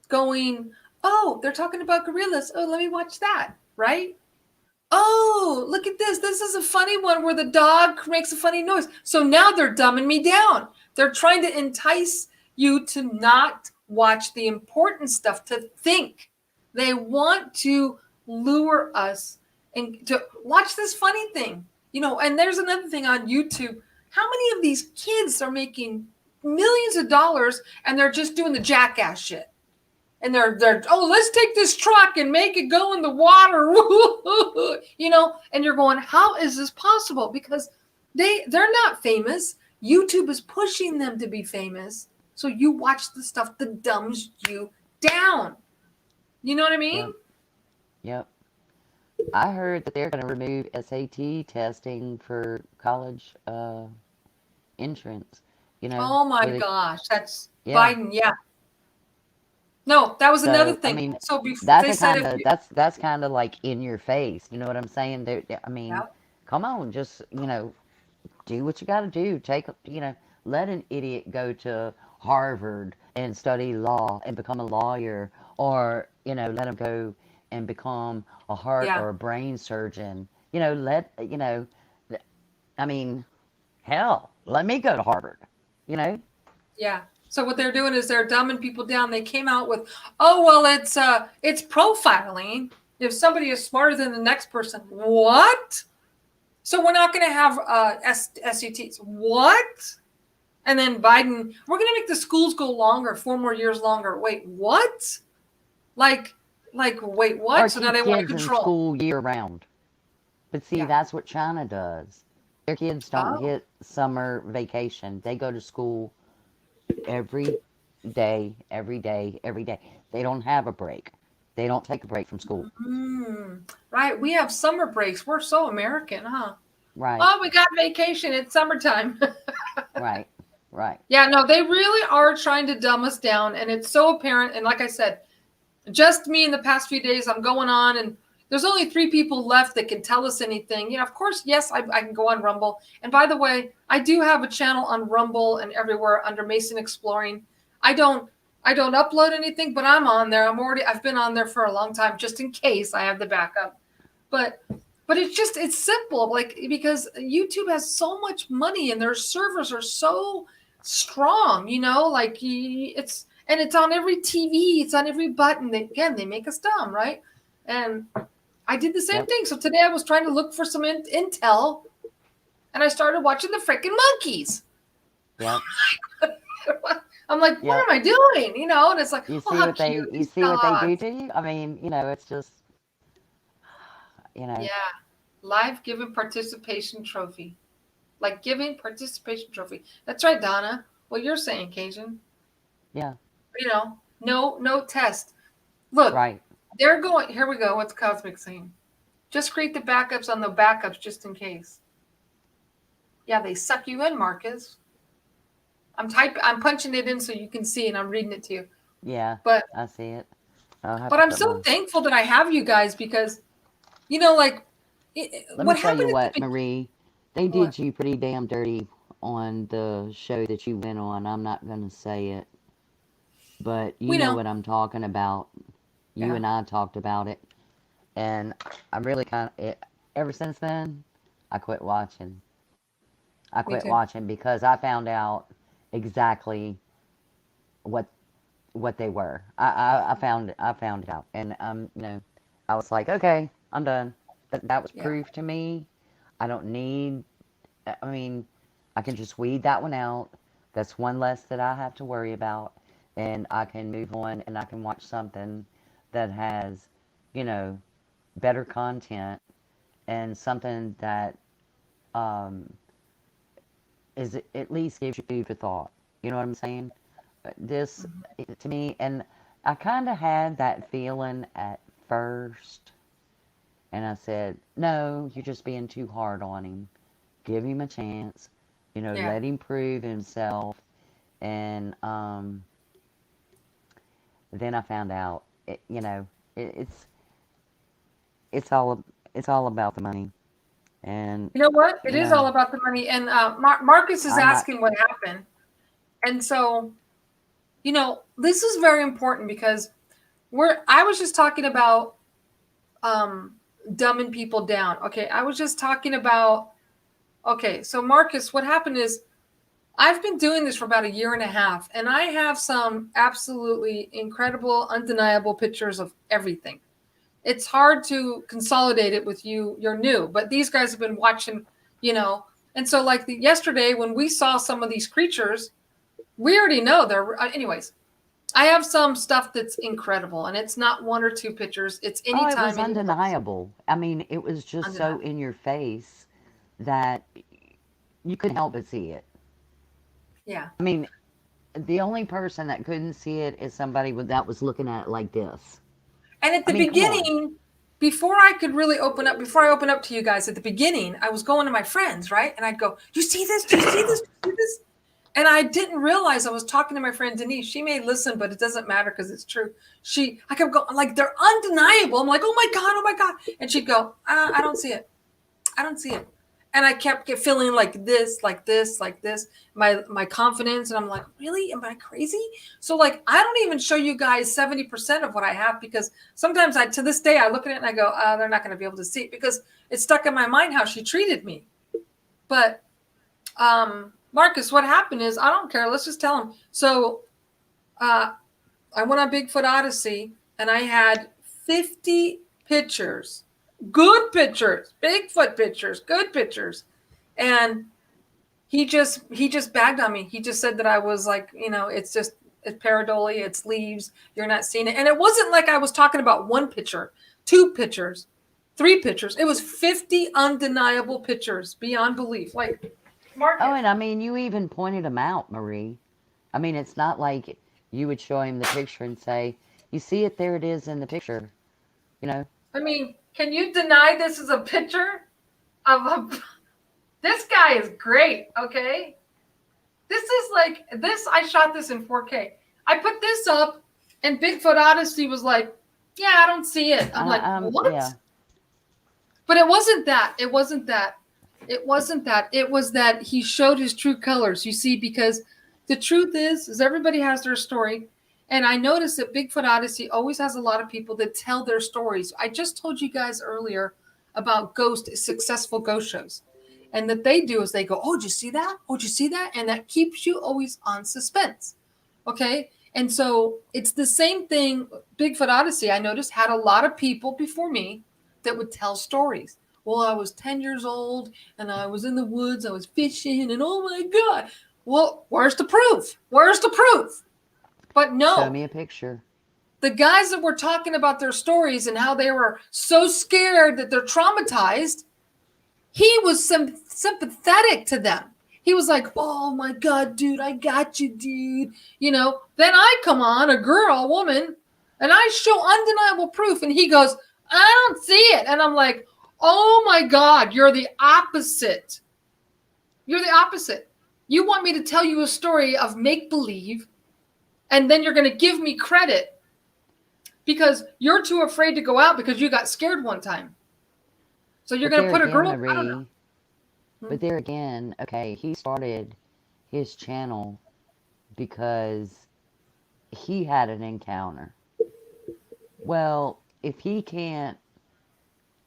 going, oh, they're talking about gorillas. Oh, let me watch that, right? Oh, look at this. This is a funny one where the dog makes a funny noise. So now they're dumbing me down. They're trying to entice you to not watch the important stuff, to think. They want to lure us and to watch this funny thing. And there's another thing on YouTube. How many of these kids are making millions of dollars and they're just doing the jackass shit? and they're oh, let's take this truck and make it go in the water, you know, and you're going, how is this possible? Because they're not famous. YouTube is pushing them to be famous, so you watch the stuff that dumbs you down. You know what I mean? Yep. I heard that they're going to remove SAT testing for college entrance. You know, Oh my where they, gosh, that's yeah. Biden. Yeah. No, that was another So I thing. mean, So that's they a said kind if of you, that's kind of like in your face. You know what I'm saying? I mean, yeah, come on, just do what you got to do. Take let an idiot go to Harvard and study law and become a lawyer, or let him go and become a heart yeah, or a brain surgeon. I mean, hell, let me go to Harvard. You know? yeah. So what they're doing is they're dumbing people down. They came out with, oh well, it's profiling. If somebody is smarter than the next person, what? So we're not going to have SUTs. What? And then Biden, we're going to make the schools go longer, 4 more years longer. Wait, what? Like, wait, Or what? So now keep they want to kids in control. school year round. But see, Yeah. that's what China does. Their kids don't Oh, get summer vacation. They go to school every day, every day, every day. They don't have a break. They don't take a break from school. right. We have summer breaks. We're so American, huh? Right, Oh, we got vacation. It's summertime. right, right. Yeah, no, they really are trying to dumb us down. And it's so apparent. And like I said, just me in the past few days, I'm going on, and there's only 3 people left that can tell us anything. You know, of course, yes, I can go on Rumble. And by the way, I do have a channel on Rumble and everywhere under Mason Exploring. I don't upload anything, but I'm on there. I've been on there for a long time, just in case I have the backup. But it's simple, like, because YouTube has so much money and their servers are so strong, you know, like it's on every TV, it's on every button. They make us dumb, right? And I did the same Yep, thing. So today I was trying to look for some intel, and I started watching the freaking monkeys. yep, I'm like, what yep. am I doing? You know, and it's like, You oh, see how what they cute you these see what they do dogs. to you? I mean, it's just you know, Yeah, live given participation trophy. Like giving participation trophy. That's right, Donna. What you're saying, Cajun. yeah, You know, no test. Look, right. they're going. Here we go. What's Cosmic saying? Just create the backups on the backups just in case. Yeah, they suck you in, Marcus. I'm punching it in so you can see, and I'm reading it to you. Yeah, But I see it. I'll have but to I'm put so my. thankful that I have you guys, because like Let me what tell you happened at the what, beginning. Marie. They What? did you pretty damn dirty on the show that you went on. I'm not gonna say it, but you We know know. what I'm talking about. You Yeah, and I talked about it, and I'm really ever since then, I quit watching. I me quit too. watching because I found out exactly what what they were. I found it out, and I was like, okay, I'm done. That was Yeah. proof to me. I don't need. I mean, I can just weed that one out. That's one less that I have to worry about, and I can move on, and I can watch something that has, you know, better content, and something that um, is at least gives you food for thought. You know what I'm saying? This to me, and I kind of had that feeling at first, and I said, "No, you're just being too hard on him. Give him a chance. Yeah. Let him prove himself." And then I found out, it's it's all it's all about the money, and You know what? It you is know, all about the money. And Marcus is I'm not. asking what happened. And so, this is very important, because I was just talking about dumbing people down. Okay. I was just talking about, okay. So, Marcus, what happened is I've been doing this for about a year and a half, and I have some absolutely incredible, undeniable pictures of everything. It's hard to consolidate it with you. You're new, but these guys have been watching, you know. And so, like yesterday, when we saw some of these creatures, we already know they're, anyways. I have some stuff that's incredible, and it's not one or two pictures. It's Oh, it anytime, was any place. undeniable. I mean, it was just so Undeniable. in your face that you couldn't help but see it. Yeah. I mean, the only person that couldn't see it is somebody that was looking at it like this. And at I the mean, come on. beginning, before I could really open up, before I open up to you guys, at the beginning, I was going to my friends, right? And I'd go, "You see this? Do you see this? Do you see this?" And I didn't realize I was talking to my friend Denise. She may listen, but it doesn't matter because it's true. I kept going, like, they're undeniable. I'm like, "Oh my God, oh my God." And she'd go, "I don't see it. I don't see it." And I kept feeling like this, like this, like this, my confidence. And I'm like, really? Am I crazy? So like, I don't even show you guys 70% of what I have, because sometimes to this day, I look at it and I go, they're not going to be able to see it, because it's stuck in my mind how she treated me. But Marcus, what happened is, I don't care. Let's just tell him. So I went on Bigfoot Odyssey and I had 50 pictures, good pictures, Bigfoot pictures, good pictures. And he just bagged on me. He just said that I was like, it's pareidolia, it's leaves, you're not seeing it. And it wasn't like I was talking about one picture, two pictures, three pictures. It was 50 undeniable pictures beyond belief. Like, Oh, Marcus. and I mean, you even pointed them out, Marie. I mean, it's not like you would show him the picture and say, "You see it? There it is in the picture." You know? I mean, can you deny this is a picture of a this guy is great, okay? This is like this. I shot this in 4K. I put this up, and Bigfoot Odyssey was like, "Yeah, I don't see it." I'm like, "What?" Yeah. But it wasn't that. It wasn't that. It wasn't that. It was that he showed his true colors. You see, because the truth is everybody has their story, and I noticed that Bigfoot Odyssey always has a lot of people that tell their stories. I just told you guys earlier about successful ghost shows. And that they do is they go, "Oh, did you see that? Oh, did you see that?" And that keeps you always on suspense. Okay. And so it's the same thing. Bigfoot Odyssey, I noticed, had a lot of people before me that would tell stories. Well, I was 10 years old and I was in the woods, I was fishing, and oh my God. Well, where's the proof? Where's the proof? But Show no, me a picture. the guys that were talking about their stories and how they were so scared that they're traumatized, he was sympathetic to them. He was like, "Oh my God, dude, I got you, dude." Then I come on, a girl, a woman, and I show undeniable proof. And he goes, "I don't see it." And I'm like, "Oh my God, you're the opposite. You're the opposite. You want me to tell you a story of make believe, and then you're going to give me credit because you're too afraid to go out because you got scared one time. So you're But going to there put a again, girl, I don't know." Marie, but there again, okay, he started his channel because he had an encounter. Well, if he can't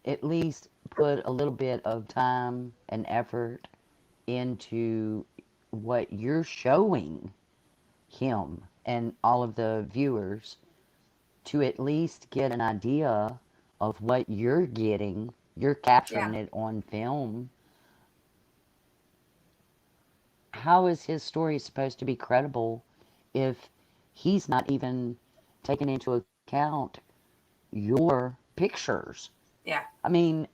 at least put a little bit of time and effort into what you're showing him and all of the viewers to at least get an idea of what you're getting, you're Yeah. capturing it on film. How is his story supposed to be credible if he's not even taking into account your pictures? Yeah. I mean,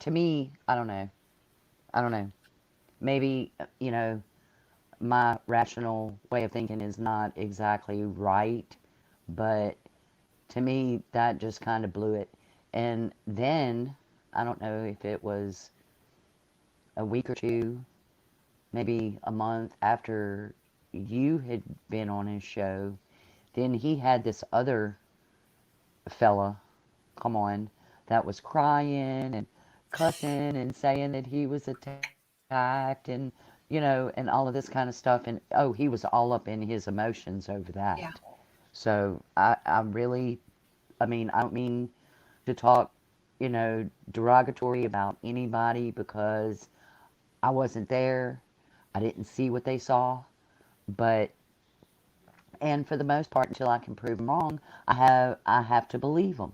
to me, I don't know. I don't know. Maybe, my rational way of thinking is not exactly right, but to me, that just kind of blew it. And then, I don't know if it was a week or two, maybe a month after you had been on his show, then he had this other fella come on that was crying and cussing and saying that he was attacked and, and all of this kind of stuff. And oh, he was all up in his emotions over Yeah. that. So I really, I mean, I don't mean to talk, derogatory about anybody because I wasn't there. I didn't see what they saw. But, and for the most part, until I can prove them wrong, I have to believe them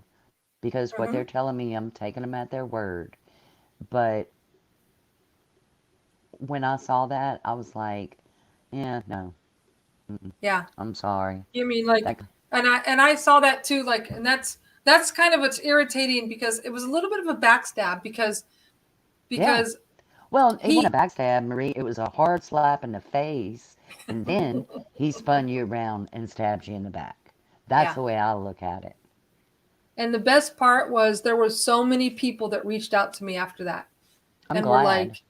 because what they're Mm-hmm. telling me, I'm taking them at their word. But when I saw that, I was like, yeah, no. Yeah. I'm sorry. You mean like, That, and I saw that too. Like, and that's kind of what's irritating because it was a little bit of a backstab yeah. because Well, it wasn't he a backstab, Marie. It was a hard slap in the face, and then he spun you around and stabbed you in the back. That's yeah. the way I look at it. And the best part was there were so many people that reached out to me after that I'm and were glad. like,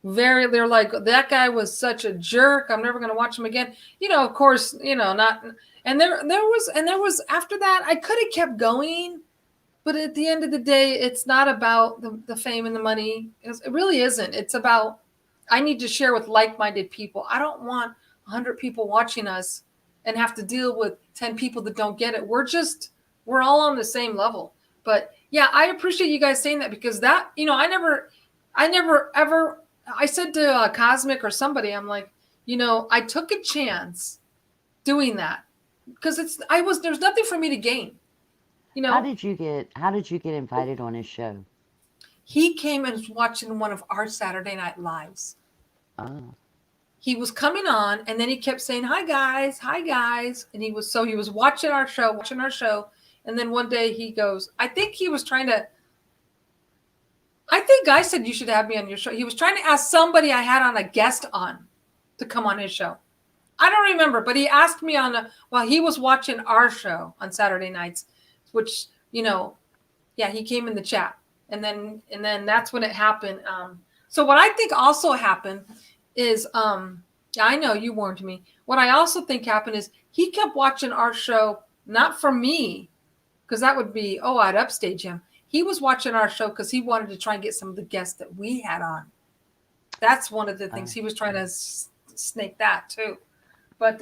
they're like, that guy was such a jerk. I'm never going to watch him again. Of course, not. And there was after that, I could have kept going. But at the end of the day, it's not about the fame and the money. It really isn't. It's about, I need to share with like-minded people. I don't want 100 people watching us and have to deal with 10 people that don't get it. We're all on the same level. But yeah, I appreciate you guys saying that because that, I never ever, I said to Cosmic or somebody, I'm like, I took a chance doing that because there's nothing for me to gain, you How know? did you get? How did you get invited on his show? He came and was watching one of our Saturday Night Lives. Oh, He was coming on and then he kept saying, hi guys. And he was watching our show. And then one day he goes, I think I said you should have me on your show. He was trying to ask somebody I had on a guest on to come on his show. I don't remember, but he asked me while he was watching our show on Saturday nights, which, yeah, he came in the chat, and then that's when it happened. So what I think also happened is, yeah, I know you warned me. What I also think happened is he kept watching our show, not for me, because that would be, I'd upstage him. He was watching our show because he wanted to try and get some of the guests that we had on. That's one of the things he was trying to snake that too. But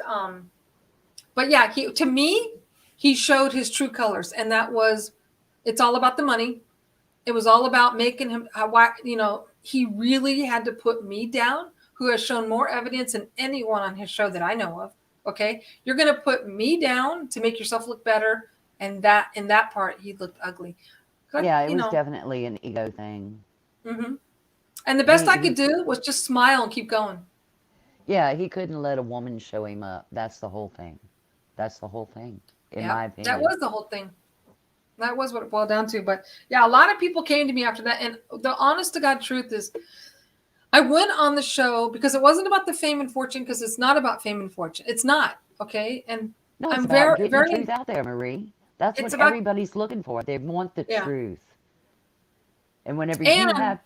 yeah, to me, he showed his true colors, and that was, it's all about the money. It was all about making him, he really had to put me down, who has shown more evidence than anyone on his show that I know of. Okay. You're going to put me down to make yourself look better. And that, in that part, he looked ugly. But, yeah. It was definitely an ego thing. hmm and the best He I could he. do was just smile and keep going. Yeah, he couldn't let a woman show him up. That's the whole thing. That's the whole thing, in Yeah. my That opinion. was the whole thing. That was what it boiled down to. But yeah, a lot of people came to me after that. And the honest to God truth is, I went on the show because it wasn't about the fame and fortune, because it's not about fame and fortune. It's not. Okay. And No, it's I'm about very, getting the very, truth out there, Marie. That's it's what about, everybody's looking for. They want the yeah. truth. And whenever you And have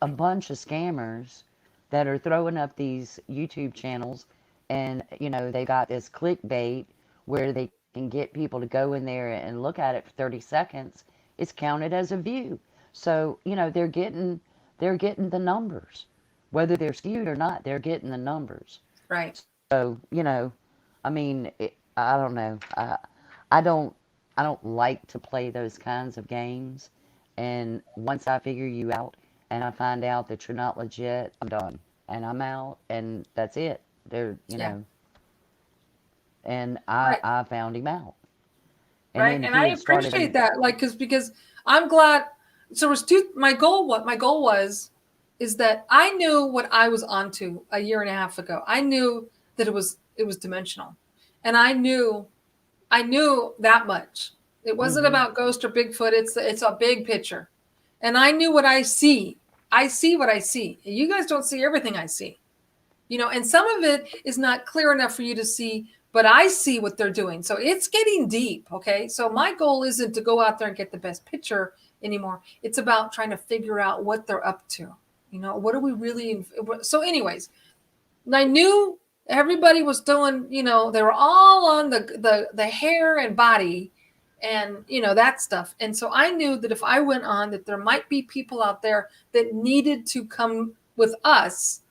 a bunch of scammers that are throwing up these YouTube channels and, they got this clickbait where they can get people to go in there and look at it for 30 seconds, it's counted as a view. So, they're getting the numbers. Whether they're skewed or not, they're getting the numbers. right. So, I mean, I don't know. I don't I don't like to play those kinds of games. And once I figure you out and I find out that you're not legit, I'm done. And I'm out and that's it. There, Yeah. and I Right. I found him out. And Right. then And he I had started appreciate that. Like, because I'm glad. So it was what my goal was, is that I knew what I was onto a year and a half ago. I knew that it was dimensional. And I knew that much. It wasn't hmm about ghost or Bigfoot. It's a big picture. And I knew what I see. I see what I see. You guys don't see everything I see. And some of it is not clear enough for you to see, but I see what they're doing. So it's getting deep. Okay. So my goal isn't to go out there and get the best picture anymore. It's about trying to figure out what they're up to. What are we really? So, anyways, I knew everybody was doing, they were all on the hair and body and, that stuff. And so I knew that if I went on, that there might be people out there that needed to come with us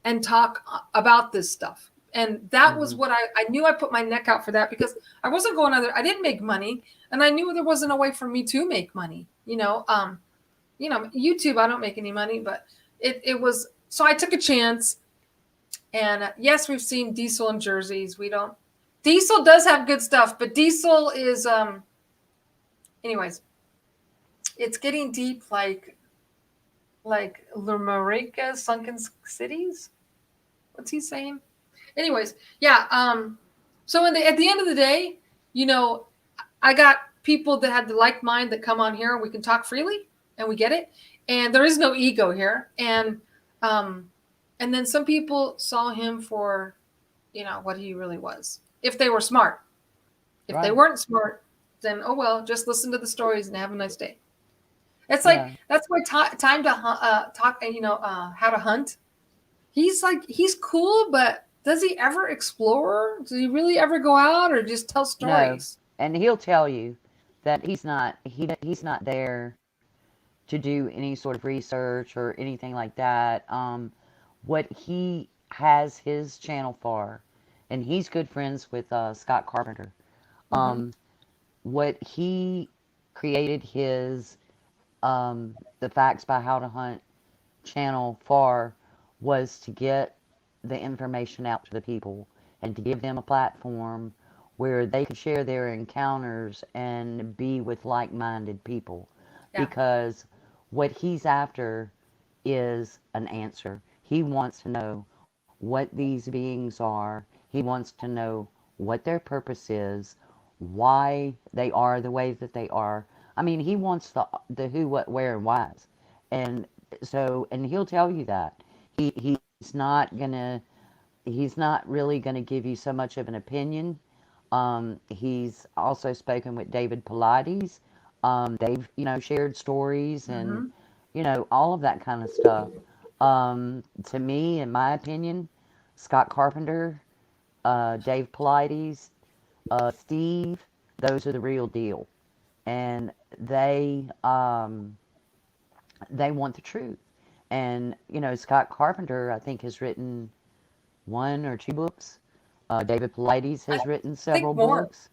and talk about this stuff. And that was hmm what I knew. I put my neck out for that because I wasn't going on there. I didn't make money, and I knew there wasn't a way for me to make money. YouTube, I don't make any money, but it was, so I took a chance. And yes, we've seen Diesel in jerseys. We don't. Diesel does have good stuff, but Diesel is anyways, it's getting deep, like Lumerica, Sunken Cities. What's he saying? Anyways, yeah. So at the end of the day, I got people that had the like mind that come on here and we can talk freely and we get it. And there is no ego here. Um, and then some people saw him for, what he really was. If they were smart. If they Right. weren't smart, then oh well, just listen to the stories and have a nice day. It's like Yeah. that's why time to talk. How to hunt. He's cool, but does he ever explore? Does he really ever go out or just tell No. stories? And he'll tell you that he's not there to do any sort of research or anything like that. What he has his channel for, and he's good friends with Scott Carpenter. Mm-hmm. Um, what he created his the Facts by How to Hunt channel for was to get the information out to the people and to give them a platform where they could share their encounters and be with like-minded people, Yeah. because what he's after is an answer. He wants to know what these beings are. He wants to know what their purpose is, why they are the way that they are. I mean, he wants the who, what, where, and whys. And so, and he'll tell you that. He's not really gonna give you so much of an opinion. He's also spoken with David Pilates. They've, shared stories and, Mm-hmm. all of that kind of stuff. To me, in my opinion, Scott Carpenter, Dave Pilates, Steve, those are the real deal. And they want the truth. And, Scott Carpenter, I think, has written one or two books. David Pilates I has written think several more. books.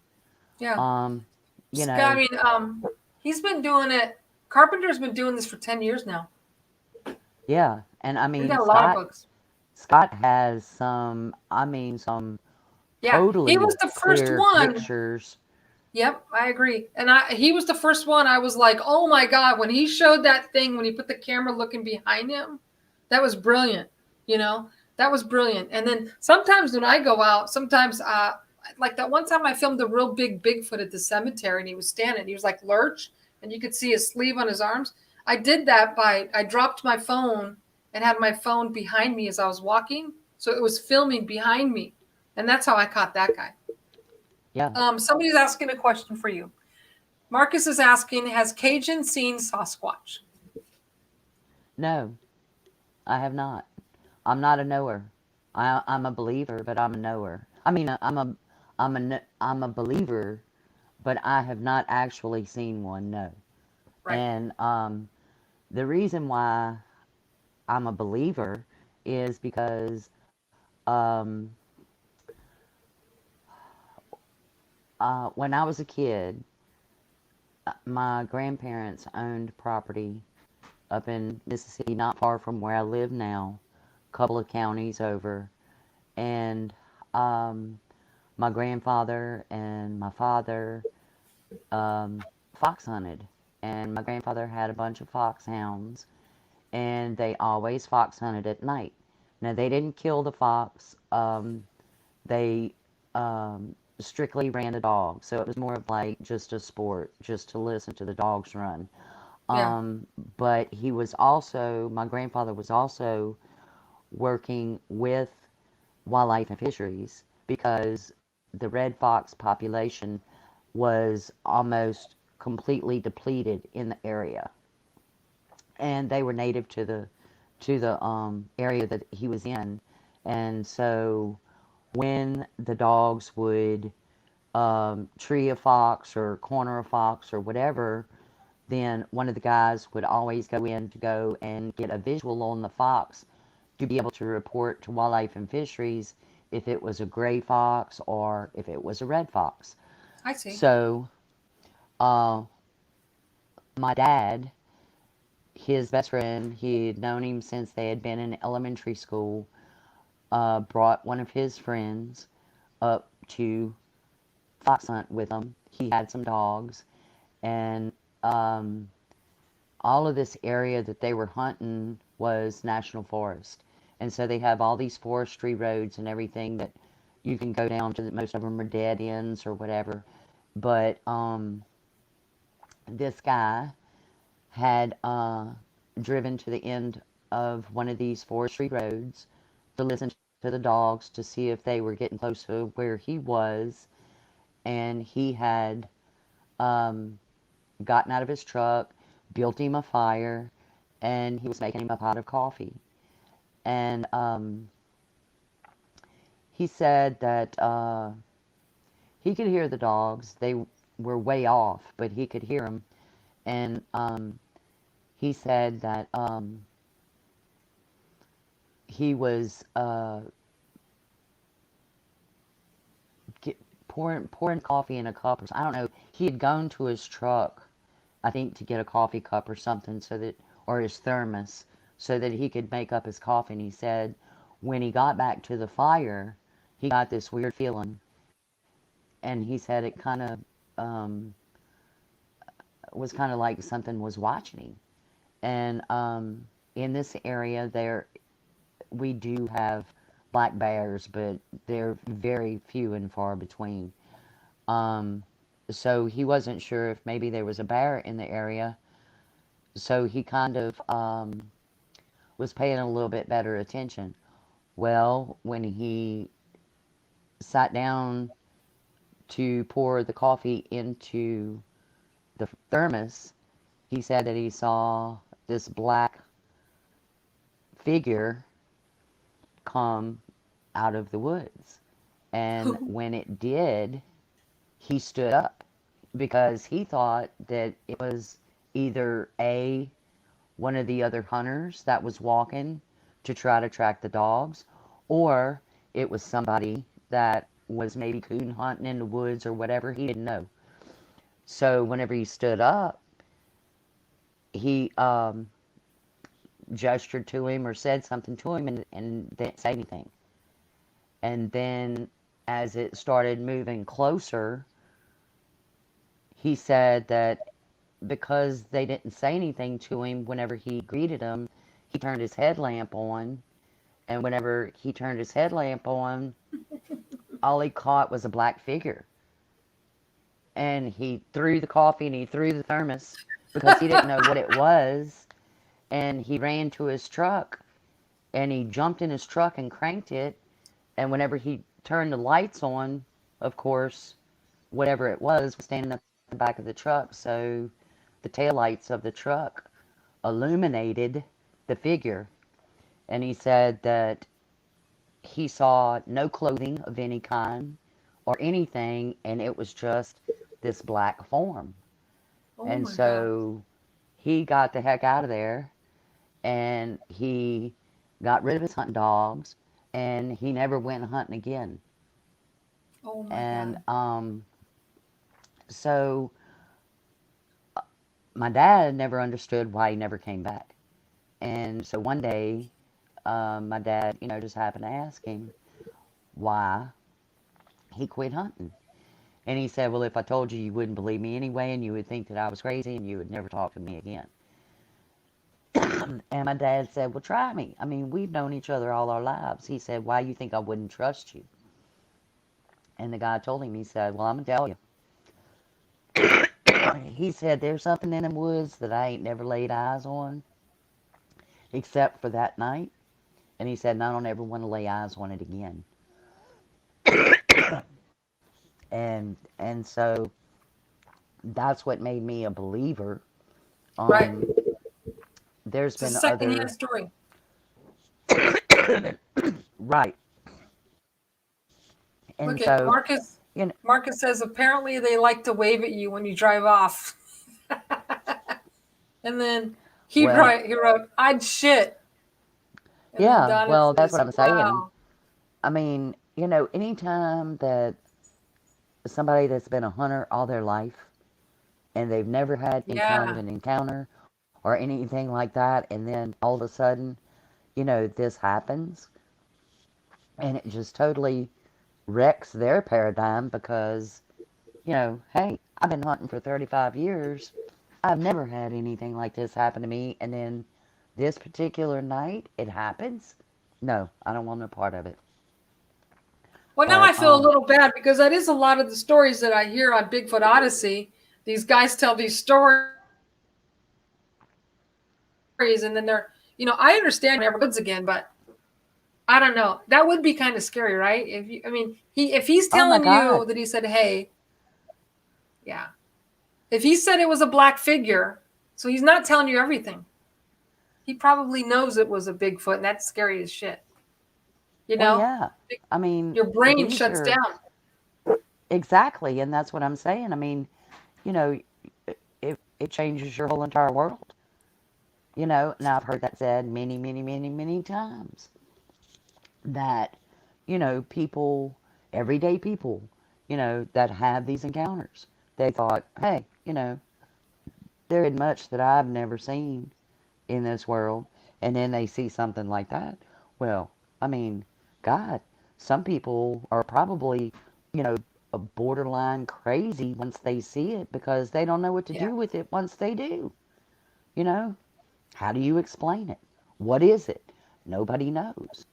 Yeah. Um, you I know, mean, he's been doing it. Carpenter's been doing this for 10 years now. yeah. And I He's mean, got a lot of books. Scott has some, I mean, some Yeah, he was totally the first clear one. pictures. Yep, I agree. And he was the first one. I was like, oh my God, when he showed that thing, when he put the camera looking behind him, that was brilliant. You know, that was brilliant. And then sometimes when I go out, sometimes, like that one time I filmed a real big Bigfoot at the cemetery and he was standing, he was like lurch and you could see his sleeve on his arms. I did that I dropped my phone and had my phone behind me as I was walking. So it was filming behind me. And that's how I caught that guy. Yeah. Somebody's asking a question for you. Marcus is asking, has Cajun seen Sasquatch? No, I have not. I'm not a knower. I'm a believer, but I'm a knower. I mean, I'm a believer, but I have not actually seen one. No. Right. And the reason why I'm a believer is because um, when I was a kid, my grandparents owned property up in Mississippi, not far from where I live now, a couple of counties over. And um, my grandfather and my father fox hunted. And my grandfather had a bunch of foxhounds, and they always fox hunted at night. Now, they didn't kill the fox. They strictly ran a dog, so it was more of like just a sport, just to listen to the dogs run. Yeah. But my grandfather was also working with wildlife and fisheries because the red fox population was almost completely depleted in the area, and they were native to the area that he was in. And so when the dogs would tree a fox or corner a fox or whatever, then one of the guys would always go in to go and get a visual on the fox to be able to report to wildlife and fisheries if it was a gray fox or if it was a red fox. I see. So, uh, my dad, his best friend, he had known him since they had been in elementary school, brought one of his friends up to fox hunt with him. He had some dogs, and all of this area that they were hunting was national forest. And so they have all these forestry roads and everything that you can go down to. That most of them are dead ends or whatever. But this guy had driven to the end of one of these forestry roads to listen to the dogs to see if they were getting close to where he was. And he had gotten out of his truck, built him a fire, and he was making him a pot of coffee. And he said that he could hear the dogs. They were way off, but he could hear them. And he said that he was pouring coffee in a cup. I don't know. He had gone to his truck, I think, to get a coffee cup or something, so that, or his thermos, so that he could make up his coffee. And he said when he got back to the fire, he got this weird feeling. And he said it kind of was kind of like something was watching him. And in this area, we do have black bears, but they're very few and far between. So he wasn't sure if maybe there was a bear in the area. So he kind of was paying a little bit better attention. Well, when he sat down to pour the coffee into the thermos, he said that he saw this black figure come out of the woods. And when it did, he stood up because he thought that it was either one of the other hunters that was walking to try to track the dogs, or it was somebody that was maybe coon hunting in the woods or whatever. He didn't know. So whenever he stood up, he gestured to him or said something to him and didn't say anything. And then as it started moving closer, he said that because they didn't say anything to him whenever he greeted them, he turned his headlamp on. And whenever he turned his headlamp on, all he caught was a black figure. And he threw the coffee and he threw the thermos because he didn't know what it was. And he ran to his truck and he jumped in his truck and cranked it. And whenever he turned the lights on, of course, whatever it was standing up in the back of the truck. So the taillights of the truck illuminated the figure. And he said that he saw no clothing of any kind or anything, and it was just this black form. And so he got the heck out of there, and he got rid of his hunting dogs, and he never went hunting again. Oh my And God. so my dad never understood why he never came back. And so one day, my dad, just happened to ask him why he quit hunting. And he said, well, if I told you, you wouldn't believe me anyway, and you would think that I was crazy, and you would never talk to me again. And my dad said, well, try me. I mean, we've known each other all our lives. He said, why you think I wouldn't trust you? And the guy told him, he said, well, I'm going to tell you. He said, there's something in them woods that I ain't never laid eyes on, except for that night. And he said, and I don't ever want to lay eyes on it again. And so that's what made me a believer. Right. There's It's a been secondhand other story. right. And Look at so Marcus. Marcus says apparently they like to wave at you when you drive off. And then he wrote, I'd shit. And yeah, then well, that's says, what I'm saying. wow. I mean, anytime that somebody that's been a hunter all their life and they've never had any kind of an encounter or anything like that, and then all of a sudden, this happens, and it just totally wrecks their paradigm because, hey, I've been hunting for 35 years. I've never had anything like this happen to me, and then this particular night, it happens. No, I don't want no part of it. Well, now I But feel a little bad because that is a lot of the stories that I hear on Bigfoot Odyssey. These guys tell these stories, and then they're, I understand never goods again, but I don't know. That would be kind of scary, right? If he's oh my telling you God. that he said, "Hey, yeah," if he said it was a black figure, so he's not telling you everything. He probably knows it was a Bigfoot, and that's scary as shit. You Well, know, yeah. I mean, your brain these shuts are down. exactly, and that's what I'm saying. I mean, you know, it changes your whole entire world. And I've heard that said many, many, many, many times that, people, everyday people, that have these encounters, they thought, hey, there isn't much that I've never seen in this world. And then they see something like that. Well, I mean, God, some people are probably, you know, a borderline crazy once they see it because they don't know what to Yeah. do with it once they do. You know, how do you explain it? What is it? Nobody knows.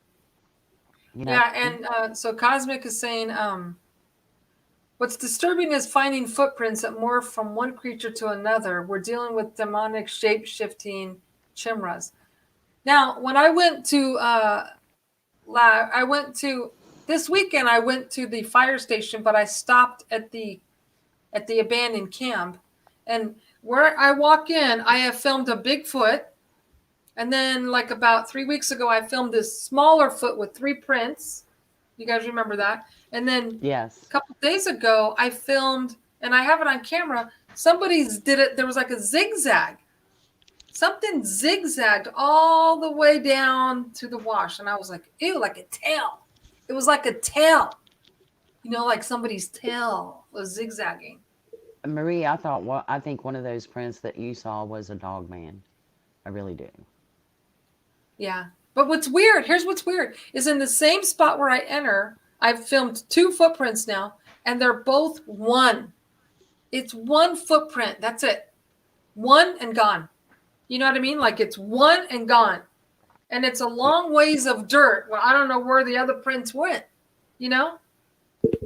You know? Yeah, and so Cosmic is saying, what's disturbing is finding footprints that morph from one creature to another. We're dealing with demonic shape shifting chimras. Now, when I went to this weekend, I went to the fire station, but I stopped at the abandoned camp, and where I walk in, I have filmed a Bigfoot, and then like about 3 weeks ago, I filmed this smaller foot with three prints. You guys remember that? And then a Yes. couple days ago, I filmed, and I have it on camera. Somebody's did it. There was like a zigzag. Something zigzagged all the way down to the wash, and I was like, "Ew, like a tail." It was like a tail, like somebody's tail was zigzagging. Marie, I think one of those prints that you saw was a dog man. I really do. Yeah. But what's weird, here's what's weird, is in the same spot where I enter, I've filmed two footprints now, and they're both one. It's one footprint. That's it. One and gone. You know what I mean? Like it's one and gone. And it's a long ways of dirt. Well, I don't know where the other prints went. You know?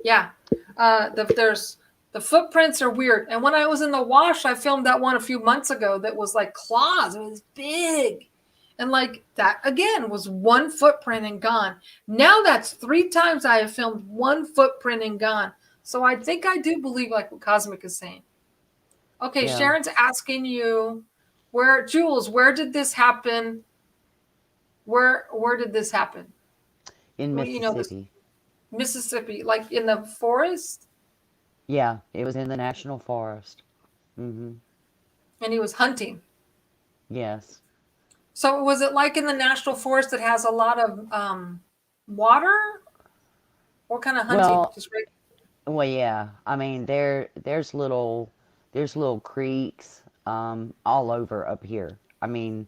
Yeah. The footprints are weird. And when I was in the wash, I filmed that one a few months ago that was like claws. It was big. And like that again was one footprint and gone. Now that's 3 times I have filmed one footprint and gone. So I think I do believe like what Cosmic is saying. Okay, Yeah. Sharon's asking you Jules, where did this happen? Where did this happen? In Well, this Mississippi. Mississippi, like in the forest, Yeah, it was in the national forest. Mm-hmm. and he was hunting. Yes. So was it like in the national forest that has a lot of water? What kind of hunting? Well, Just right. well, yeah. I mean, there's little creeks all over up here. I mean,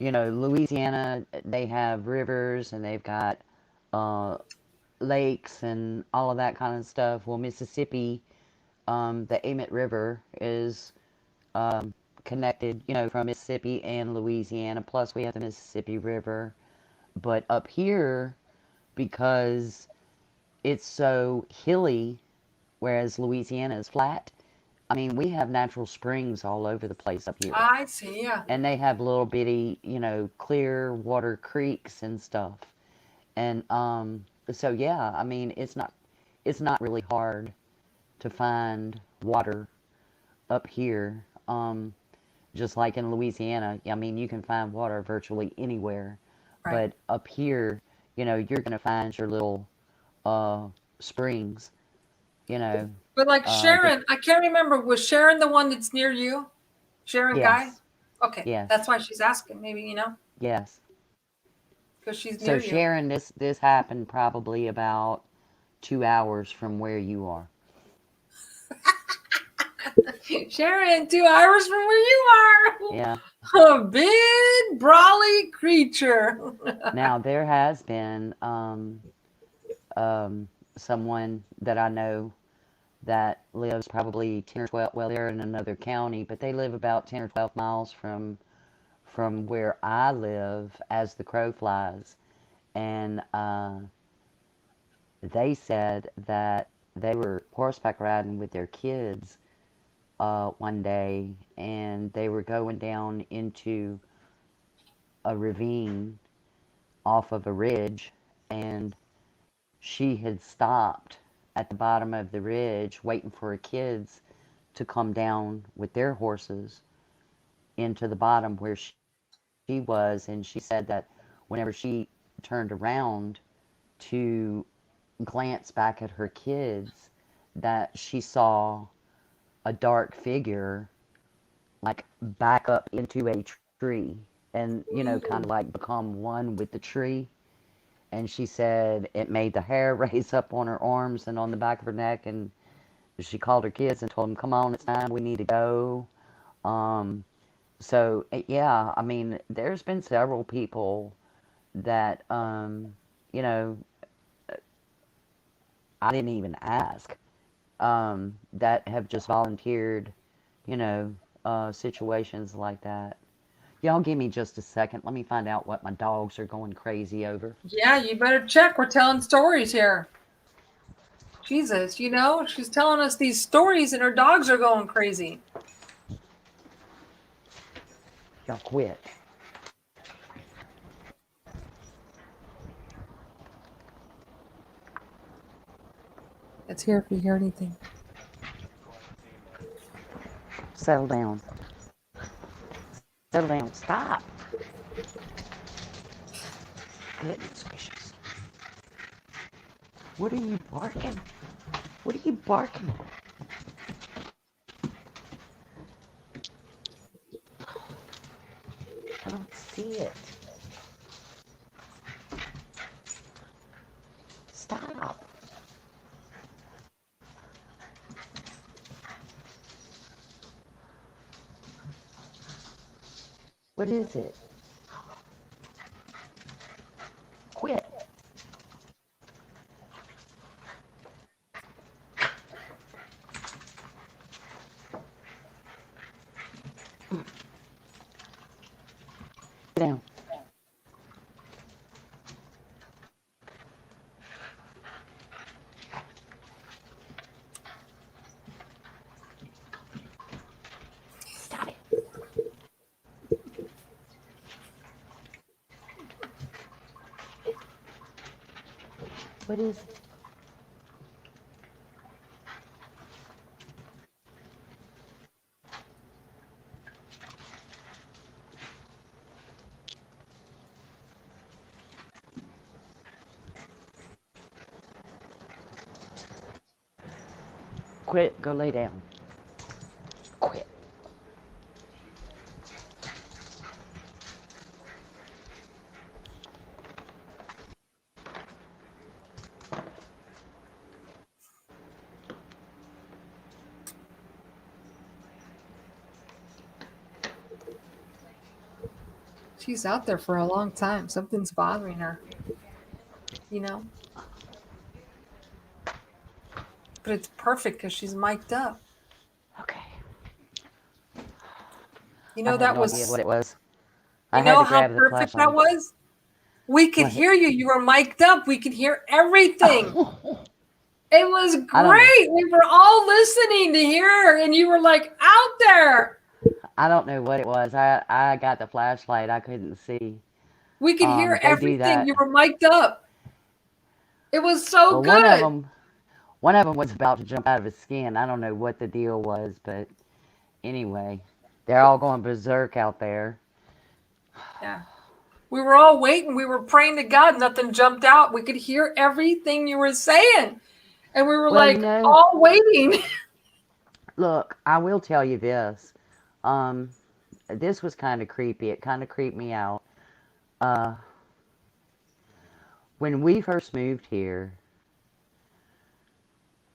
Louisiana, they have rivers and they've got uh, lakes and all of that kind of stuff. Well, Mississippi, the Emmett River is connected, from Mississippi and Louisiana. Plus, we have the Mississippi River. But up here, because it's so hilly, whereas Louisiana is flat, I mean, we have natural springs all over the place up here. I see. Yeah. And they have little bitty, clear water creeks and stuff. And so yeah, I mean, it's not really hard to find water up here. Just like in Louisiana, I mean, you can find water virtually anywhere. Right. But up here, you're going to find your little uh, springs, you know. But like That Sharon, I can't remember. Was Sharon the one that's near you? Sharon Guy? Yes, Okay. That's yes, why she's asking. Maybe, yes. because she's So near you. Sharon, this happened probably about 2 hours from where you are. Sharon, 2 hours from where you Yeah. are. A big, brawly creature. Now there has been someone that I know that lives probably 10 or 12. Well, they're in another county, but they live about 10 or 12 miles from where I live as the crow flies. and they said that they were horseback riding with their kids one day, and they were going down into a ravine off of a ridge, and she had stopped at the bottom of the ridge waiting for her kids to come down with their horses into the bottom where she was. And she said that whenever she turned around to glance back at her kids, that she saw a dark figure like back up into a tree and, you know, kind of like become one with the tree. And she said it made the hair raise up on her arms and on the back of her neck. And she called her kids and told them, "Come on, it's time. We need to go." Um, so yeah, I mean, there's been several people that, you know, I didn't even ask, that have just volunteered, you know, situations like that. Y'all give me just a second. Let me find out what my dogs are going crazy over. Yeah, you better check. We're telling stories here. Jesus, you know, she's telling us these stories and her dogs are going crazy. Y'all quit. Let's hear if you hear anything. Settle down. Settle down. Stop. Goodness gracious. What are you barking? What are you barking? I don't see it. Stop. What is it? Quit. Sit down. Stop it. What is it? Quit. Go lay down. Quit. She's out there for a long time. Something's bothering her, you know? But it's perfect because she's mic'd up. Okay. You I know, have that no idea what was, it was. I you had know to how grab the perfect that flashlight. was? We could What? hear you. You were mic'd up. We could hear everything. It was I don't know. great. We were all listening to hear her, and you were like out there. I don't know what it was. I got the flashlight. I couldn't see. We could hear They do everything. that. You were mic'd up. It was so Well, one of good. them, one of them was about to jump out of his skin. I don't know what the deal was, but anyway, they're all going berserk out there. Yeah. We were all waiting. We were praying to God. Nothing jumped out. We could hear everything you were saying. And we were Well, you like know, all waiting. look, I will tell you this. Um, this was kind of creepy. It kind of creeped me out. Uh, when we first moved here,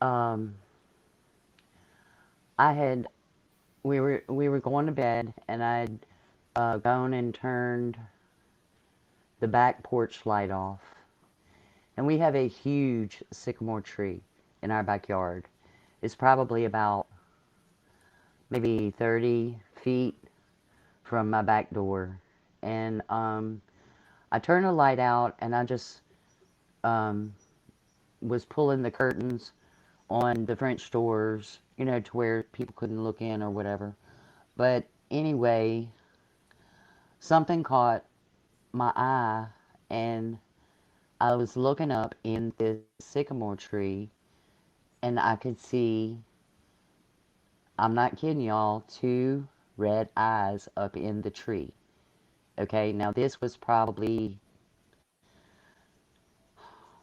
um, I had we were going to bed, and I'd gone and turned the back porch light off. And we have a huge sycamore tree in our backyard. It's probably about maybe 30 feet from my back door. And I I turned the light out and I just um, was pulling the curtains on the French doors, to where people couldn't look in or whatever. But anyway, something caught my eye, and I was looking up in this sycamore tree, and I could see, I'm not kidding y'all, two red eyes up in the tree. Okay, now this was probably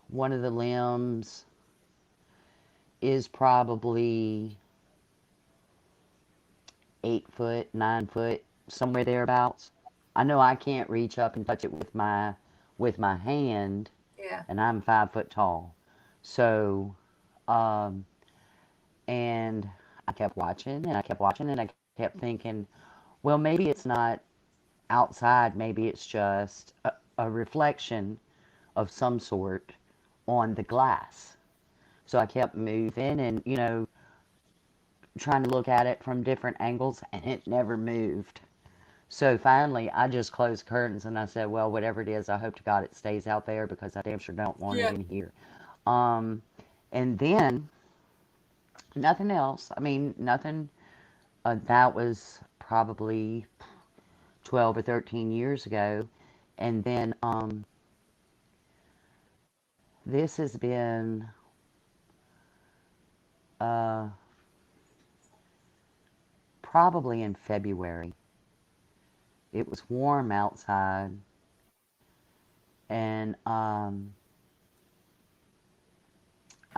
one of the limbs is probably 8 foot, 9 foot, somewhere thereabouts. I know I can't reach up and touch it with my hand, Yeah. and I'm 5 foot tall. So, um, and I kept watching and I kept watching and I kept thinking, well, maybe it's not outside. Maybe it's just a reflection of some sort on the glass. So I kept moving and, trying to look at it from different angles, and it never moved. So finally, I just closed curtains and I said, well, whatever it is, I hope to God it stays out there because I damn sure don't want it Yeah. in here. Um, and then nothing else. I mean, nothing. That was probably 12 or 13 years ago. And then this has been uh, probably in February. It was warm outside, and I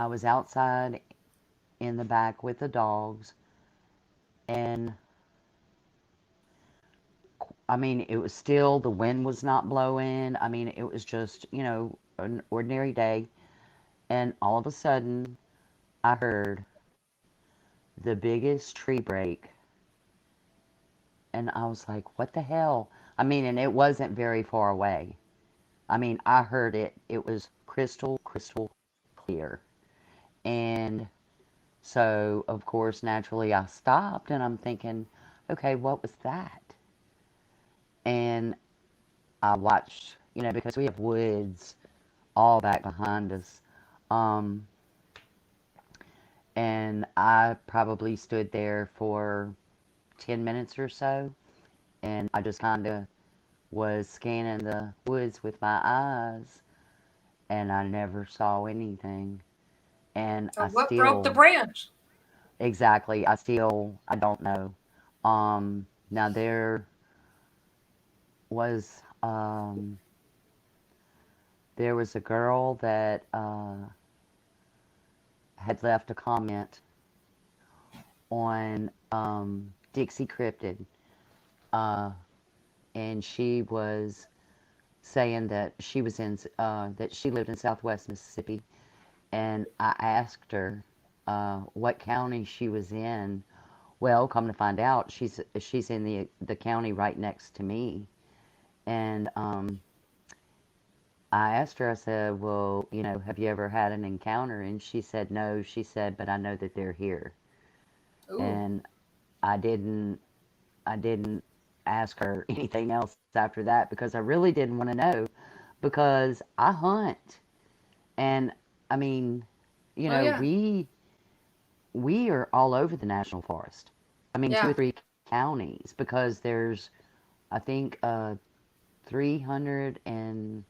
was outside in the back with the dogs, and I mean, it was still, the wind was not blowing. I mean, it was just, an ordinary day. And all of a sudden, I heard the biggest tree break. And I was like, what the hell? I mean, and it wasn't very far away. I mean, I heard it. It was crystal, crystal clear. And so, of course, naturally, I stopped and I'm thinking, okay, what was that? And I watched, because we have woods all back behind us. Um, and I probably stood there for 10 minutes or so, and I just kind of was scanning the woods with my eyes, and I never saw anything. And So what broke the branch? exactly, I don't know. Now was, um, there was a girl that, had left a comment on Dixie Cryptid, uh, and she was saying that that she lived in Southwest Mississippi, and I asked her what county she was in. Well, come to find out, she's in the county right next to me, and I asked her. I said, "Well, have you ever had an encounter?" And she said, "No." She said, "But I know that they're here." Ooh. And I didn't I didn't ask her anything else after that because I really didn't want to know because I hunt. And I mean, Oh yeah. we are all over the national forest. I mean, two Yeah. or three counties because there's I think 300 and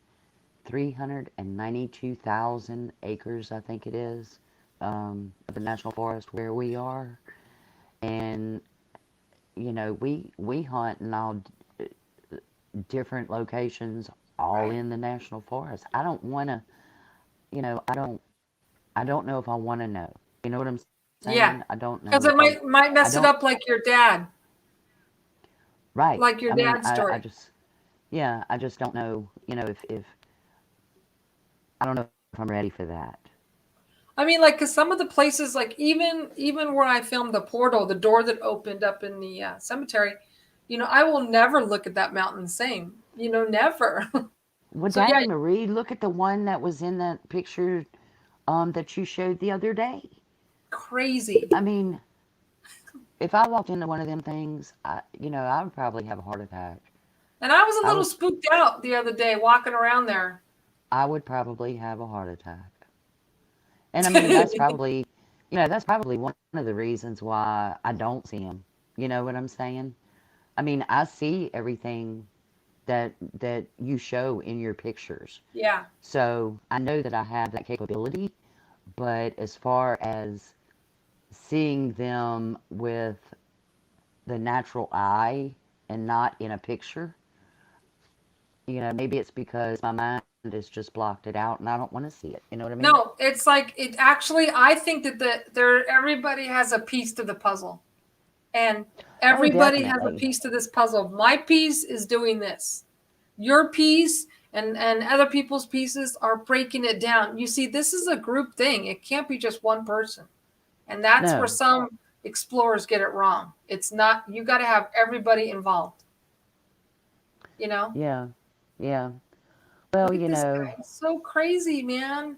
392,000 acres, I think it is, of the national forest where we are. And we hunt in all different locations, all Right. in the national forest. I don't want to, I don't know if I want to know. You know what I'm Yeah. saying? I don't Because know it if might I mess it don't, up like your dad, right. like your I mean, dad's story. yeah, I just don't know, if I don't know if I'm ready for that. I mean, like, because some of the places, like even where I filmed the portal, the door that opened up in the cemetery, I will never look at that mountain the same. Never. Well, So yeah, Daggy Marie, look at the one that was in that picture that you showed the other day. crazy. I mean, if I walked into one of them things, I would probably have a heart attack. And I was a I little would spooked out the other day walking around there. I would probably have a heart attack. And I mean, that's probably, that's probably one of the reasons why I don't see them. You know what I'm saying? I mean, I see everything that you show in your pictures. Yeah. So I know that I have that capability, but as far as seeing them with the natural eye and not in a picture, maybe it's because my mind has just blocked it out and I don't want to see it. You know what I mean? No, it's like it actually. I think that everybody has a piece to the puzzle, and Oh, everybody has a definitely. piece to this puzzle. My piece is doing this. Your piece and other people's pieces are breaking it down. You see, this is a group thing. It can't be just one person, and that's where No. some explorers get it wrong. It's not. You got to have everybody involved. You know. Yeah. Yeah. Well, Look at this guy. He's so crazy, man.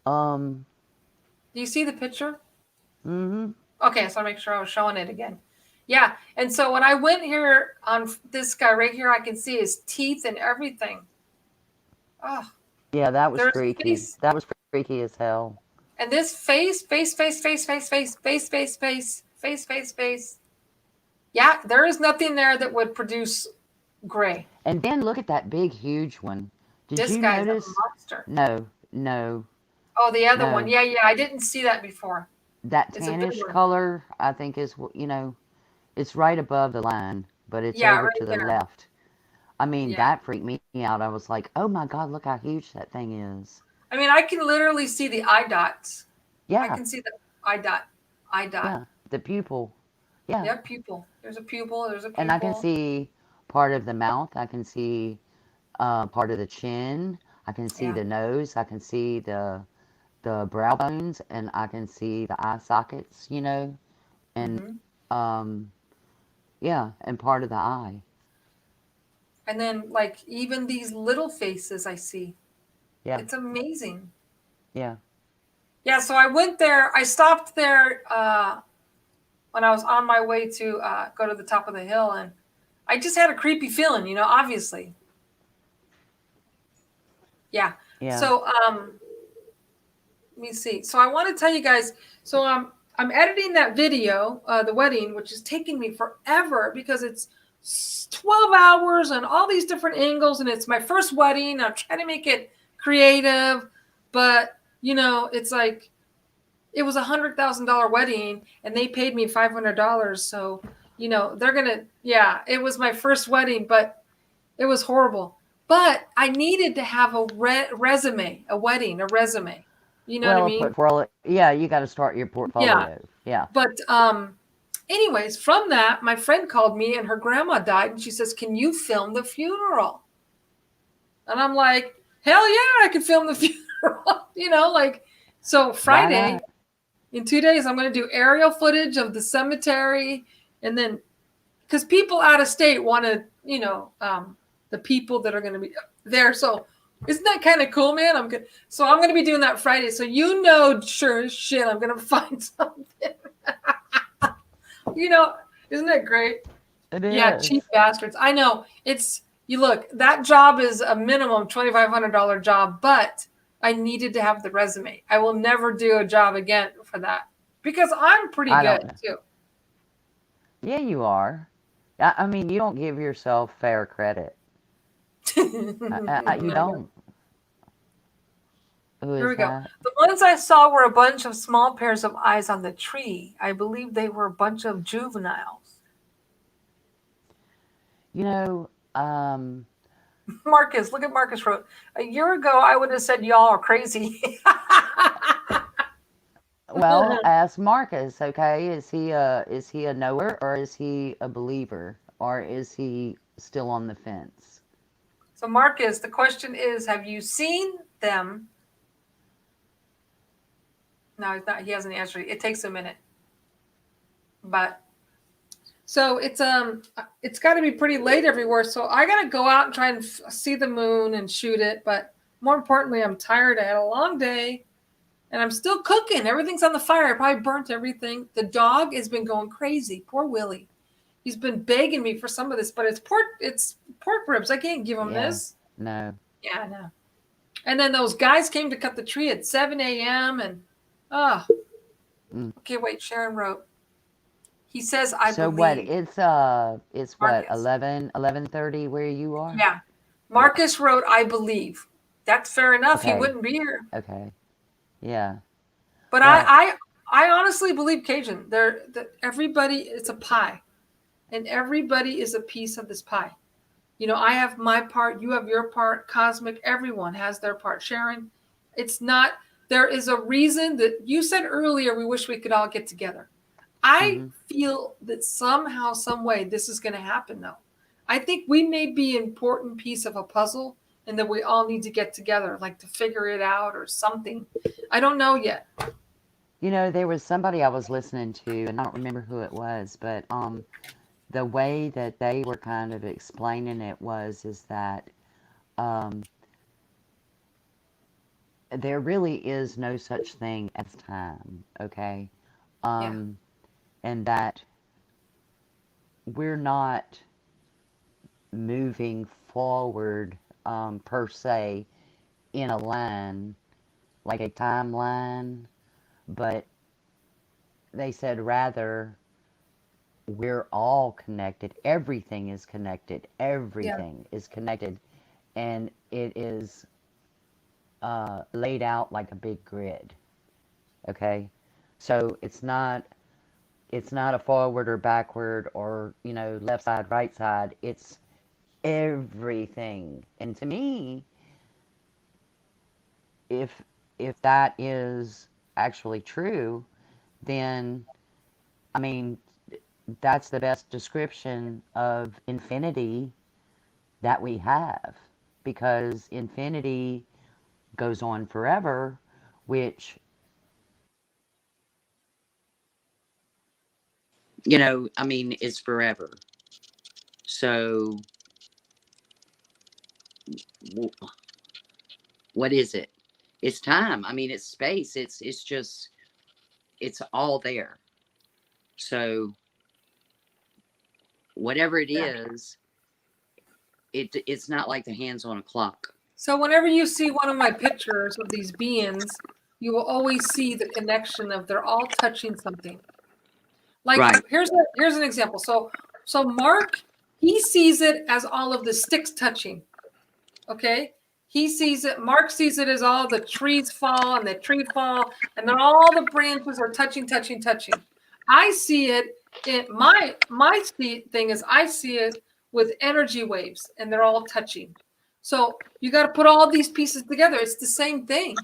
um, Do you see the picture? mm-hmm. Okay, so I make sure I was showing it again. Yeah, and so when I went here on this guy right here, I can see his teeth and everything. Oh, Yeah, that was there's freaky. face. That was freaky as hell. And this face. Yeah, there is nothing there that would produce gray. And then look at that big, huge one. Did This you guy's a notice? monster. No, no, Oh, the other one. no. Yeah, I didn't see that before. That It's a good tannish one. color, I think, is, it's right above the line, but it's Yeah, over to right the there. left. I mean, Yeah. that freaked me out. I was like, oh my God, look how huge that thing is. I mean, I can literally see the eye dots. I Yeah, can see the eye dot. yeah, the pupil. Yeah. Yep, pupil. There's a pupil. There's a And I can pupil. see part of the mouth. I can see part of the chin. I can see Yeah. the nose. I can see the brow bones, and I can see the eye sockets, and Hmm. um, yeah, and part of the eye. And then, like, even these little faces I see. Yeah, It's amazing. yeah. Yeah, so I went there. I stopped there when I was on my way to go to the top of the hill, and I just had a creepy feeling, obviously. Yeah. Yeah. So let me see. So I want to tell you guys. So I'm editing that video, the wedding, which is taking me forever because it's 12 hours and all these different angles, and it's my first wedding. I'm trying to make it creative, but it's like it was $100,000 wedding, and they paid me $500. So they're gonna. Yeah, it was my first wedding, but it was horrible. But I needed to have a resume, a wedding, a resume. You know what I Well, mean? portfolio. Yeah, you got to start your Yeah. portfolio. Yeah. But anyways, from that, my friend called me and her grandma died, and she says, "Can you film the funeral?" And I'm like, "Hell yeah, I can film the funeral." So Why Friday, not? in 2 days, I'm going to do aerial footage of the cemetery, and then because people out of state want to, the people that are going to be there. So isn't that kind of cool, man? I'm good. So I'm going to be doing that Friday. So sure as shit, I'm going to find something. Isn't that great? It Yeah, is. cheap bastards. I know. You look, that job is a minimum $2,500 job, but I needed to have the resume. I will never do a job again for that because I'm pretty I don't good know. too. Yeah, you are. I mean, you don't give yourself fair credit. You don't. Who Here is we go. that? The ones I saw were a bunch of small pairs of eyes on the tree. I believe they were a bunch of juveniles. You know, um, Marcus, look at Marcus wrote. A year ago, I would have said y'all are crazy. well, ask Marcus, okay? Is he a knower or is he a believer or is he still on the fence? So, Marcus, the question is, have you seen them? No, he's not. He hasn't answered it. It takes a minute. But so it's got to be pretty late everywhere. So I got to go out and try and see the moon and shoot it. But more importantly, I'm tired. I had a long day, and I'm still cooking. Everything's on the fire. I probably burnt everything. The dog has been going crazy. Poor Willie. He's been begging me for some of this, but it's pork ribs. I can't give him this. No. Yeah, no. And then those guys came to cut the tree at 7 a.m. and okay, wait, Sharon wrote. He says, I So believe. what? It's what, Marcus. 11:30 where you are? Yeah. Marcus wrote, I believe. That's fair enough. Okay. He wouldn't be here. Okay. Yeah. But Well- I honestly believe, Cajun, that everybody, it's a pie. And everybody is a piece of this pie. You know, I have my part, you have your part, Cosmic, everyone has their part. Sharon, it's not, there is a reason that you said earlier, we wish we could all get together. I feel that somehow, some way, this is going to happen, though. I think we may be an important piece of a puzzle and that we all need to get together, like to figure it out or something. I don't know yet. You know, there was somebody I was listening to, and I don't remember who it was, but the way that they were kind of explaining it is that there really is no such thing as time, okay? And that we're not moving forward per se in a line, like a timeline, but they said rather we're all connected. Everything is connected. Everything is connected, and it is laid out like a big grid. Okay, so it's not a forward or backward or, you know, left side, right side. It's everything. And to me, if that is actually true, then I mean, that's the best description of infinity that we have, because infinity goes on forever, which, you know, I mean, is forever. So what is it? It's time. I mean, it's space. It's just, it's all there. So whatever it is, it's not like the hands on a clock. So whenever you see one of my pictures of these beings, you will always see the connection of they're all touching something. Like here's an example. So Mark, he sees it as all of the sticks touching. Okay? He sees it, Mark sees it as all the trees fall and the tree fall, and then all the branches are touching. I see it my thing is I see it with energy waves, and they're all touching. So you got to put all these pieces together. It's the same thing.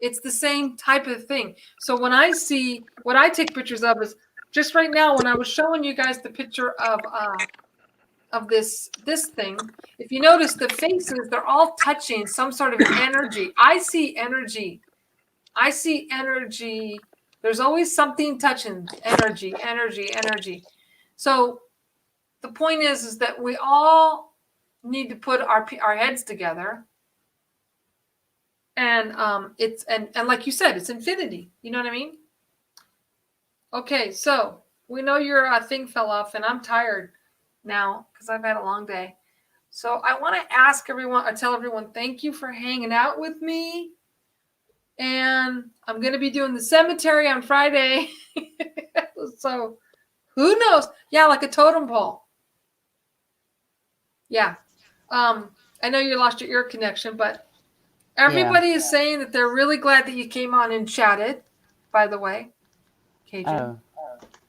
It's the same type of thing. So when I see, what I take pictures of is just right now when I was showing you guys the picture of this thing. If you notice the faces, they're all touching some sort of energy. I see energy. There's always something touching energy. So the point is that we all need to put our heads together. And it's and like you said, it's infinity. You know what I mean? Okay, so we know your thing fell off, and I'm tired now because I've had a long day. So I want to ask everyone, or tell everyone, thank you for hanging out with me. And I'm going to be doing the cemetery on Friday. So who knows? Yeah, like a totem pole. Yeah. I know you lost your ear connection, but everybody is saying that they're really glad that you came on and chatted, by the way. Cajun. Oh,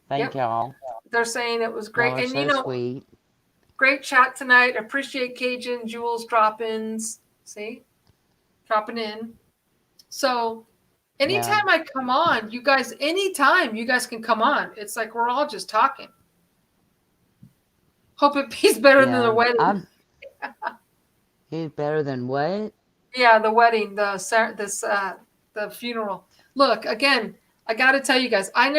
thank y'all. They're saying it was great. And you know, sweet. Great chat tonight. Appreciate Cajun, Jules drop-ins. See? Dropping in. So anytime I come on, you guys, anytime you guys can come on. It's like we're all just talking. Hope it pays better than the wedding. He's better than what? Yeah, the wedding, the funeral. Look, again, I got to tell you guys, I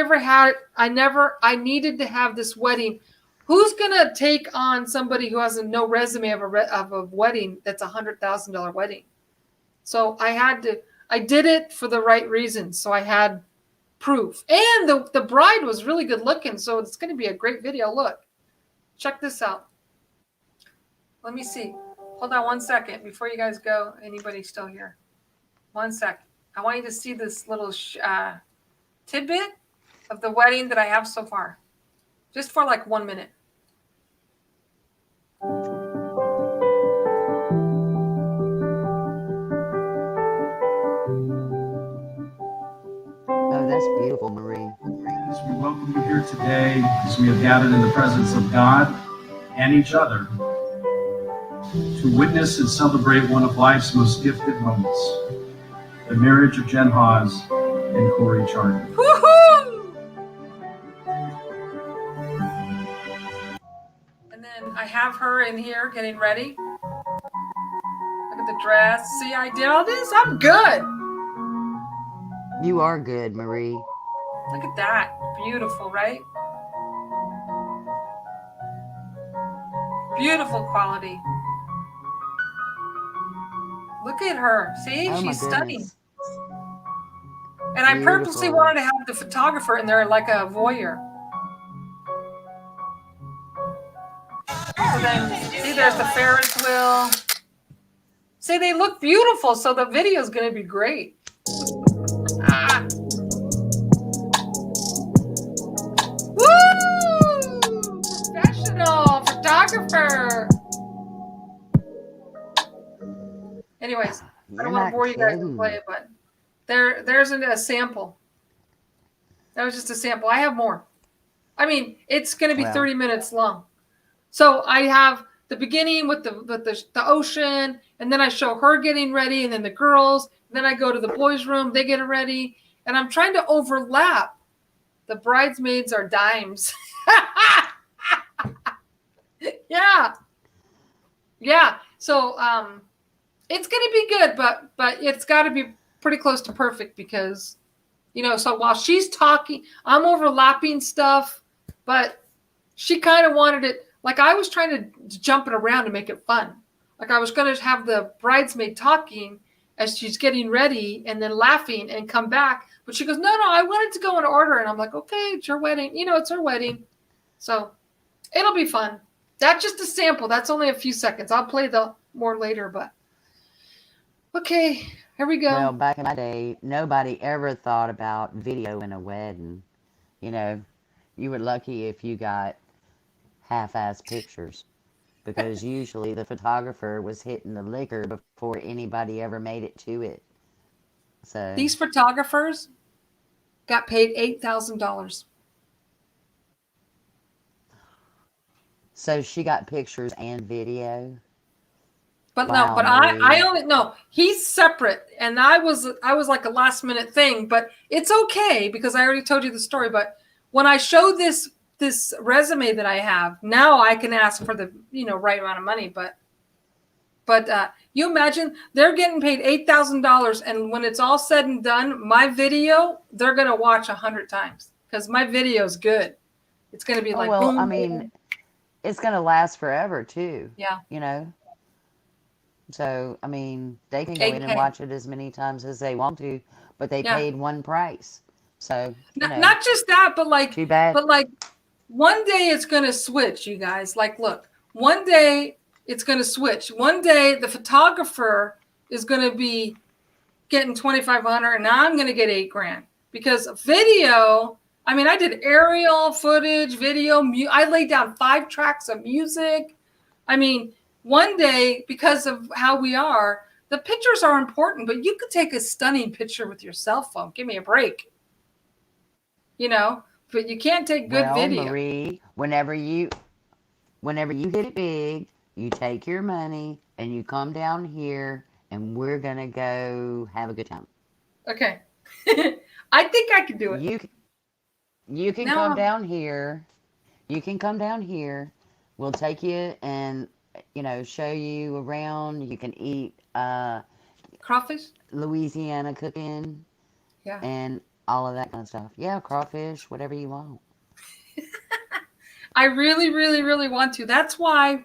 needed to have this wedding. Who's going to take on somebody who has no resume of a wedding that's $100,000 wedding? So I did it for the right reasons. So I had proof. And the bride was really good looking. So it's going to be a great video. Look, Check this out. Let me see. Hold on 1 second before you guys go. Anybody still here? 1 second. I want you to see this little tidbit of the wedding that I have so far. Just for like 1 minute. Oh, that's beautiful, Marie. As we welcome you here today, as we have gathered in the presence of God and each other, to witness and celebrate one of life's most gifted moments, the marriage of Jen Hawes and Corey Charney. Woohoo! And then I have her in here getting ready. Look at the dress. See, I did all this. I'm good. You are good, Marie. Look at that. Beautiful, right? Beautiful quality. Look at her. See, Oh, she's my stunning. goodness. And I purposely Beautiful. wanted to have the photographer in there like a voyeur. So then, see, there's the Ferris wheel. See, they look beautiful, so the video is going to be great. Ah. Woo! Professional photographer. Anyways, I don't want to bore you guys to play it, but there's a sample. That was just a sample. I have more. I mean, it's going to be 30 minutes long. So I have the beginning with the ocean, and then I show her getting ready, and then the girls. Then I go to the boys' room. They get ready, and I'm trying to overlap. The bridesmaids are dimes. Yeah. So it's going to be good, but it's got to be pretty close to perfect because, so while she's talking, I'm overlapping stuff, but she kind of wanted it. Like I was trying to jump it around to make it fun. Like I was going to have the bridesmaid talking as she's getting ready and then laughing and come back. But she goes, no, I wanted to go in order. And I'm like, okay, it's your wedding. It's her wedding. So it'll be fun. That's just a sample. That's only a few seconds. I'll play the more later, but okay, here we go. Well, back in my day, nobody ever thought about video in a wedding. You were lucky if you got half-ass pictures because usually the photographer was hitting the liquor before anybody ever made it to it. So these photographers got paid $8,000. So she got pictures and video. But wow, no, but I only no. He's separate, and I was like a last minute thing, but it's okay because I already told you the story. But when I show this resume that I have now, I can ask for the right amount of money. But you imagine they're getting paid $8,000, and when it's all said and done, my video they're gonna watch 100 times because my video is good. It's gonna be like boom. I mean, it's gonna last forever too. Yeah. So, I mean, they can go in and watch it as many times as they want to, but they paid one price. So, not just that, but like, too bad. But like, one day it's going to switch, you guys. Like, look, one day it's going to switch. One day the photographer is going to be getting $2,500, and now I'm going to get $8,000 because video. I mean, I did aerial footage, video. I laid down 5 tracks of music. I mean. One day, because of how we are, the pictures are important, but you could take a stunning picture with your cell phone. Give me a break. But you can't take good video. Marie, whenever you hit it big, you take your money and you come down here and we're going to go have a good time. Okay. I think I can do it. You can come down here. You can come down here. We'll take you and show you around. You can eat crawfish, Louisiana cooking, and all of that kind of stuff. Yeah, crawfish, whatever you want. I really, really, really want to. That's why,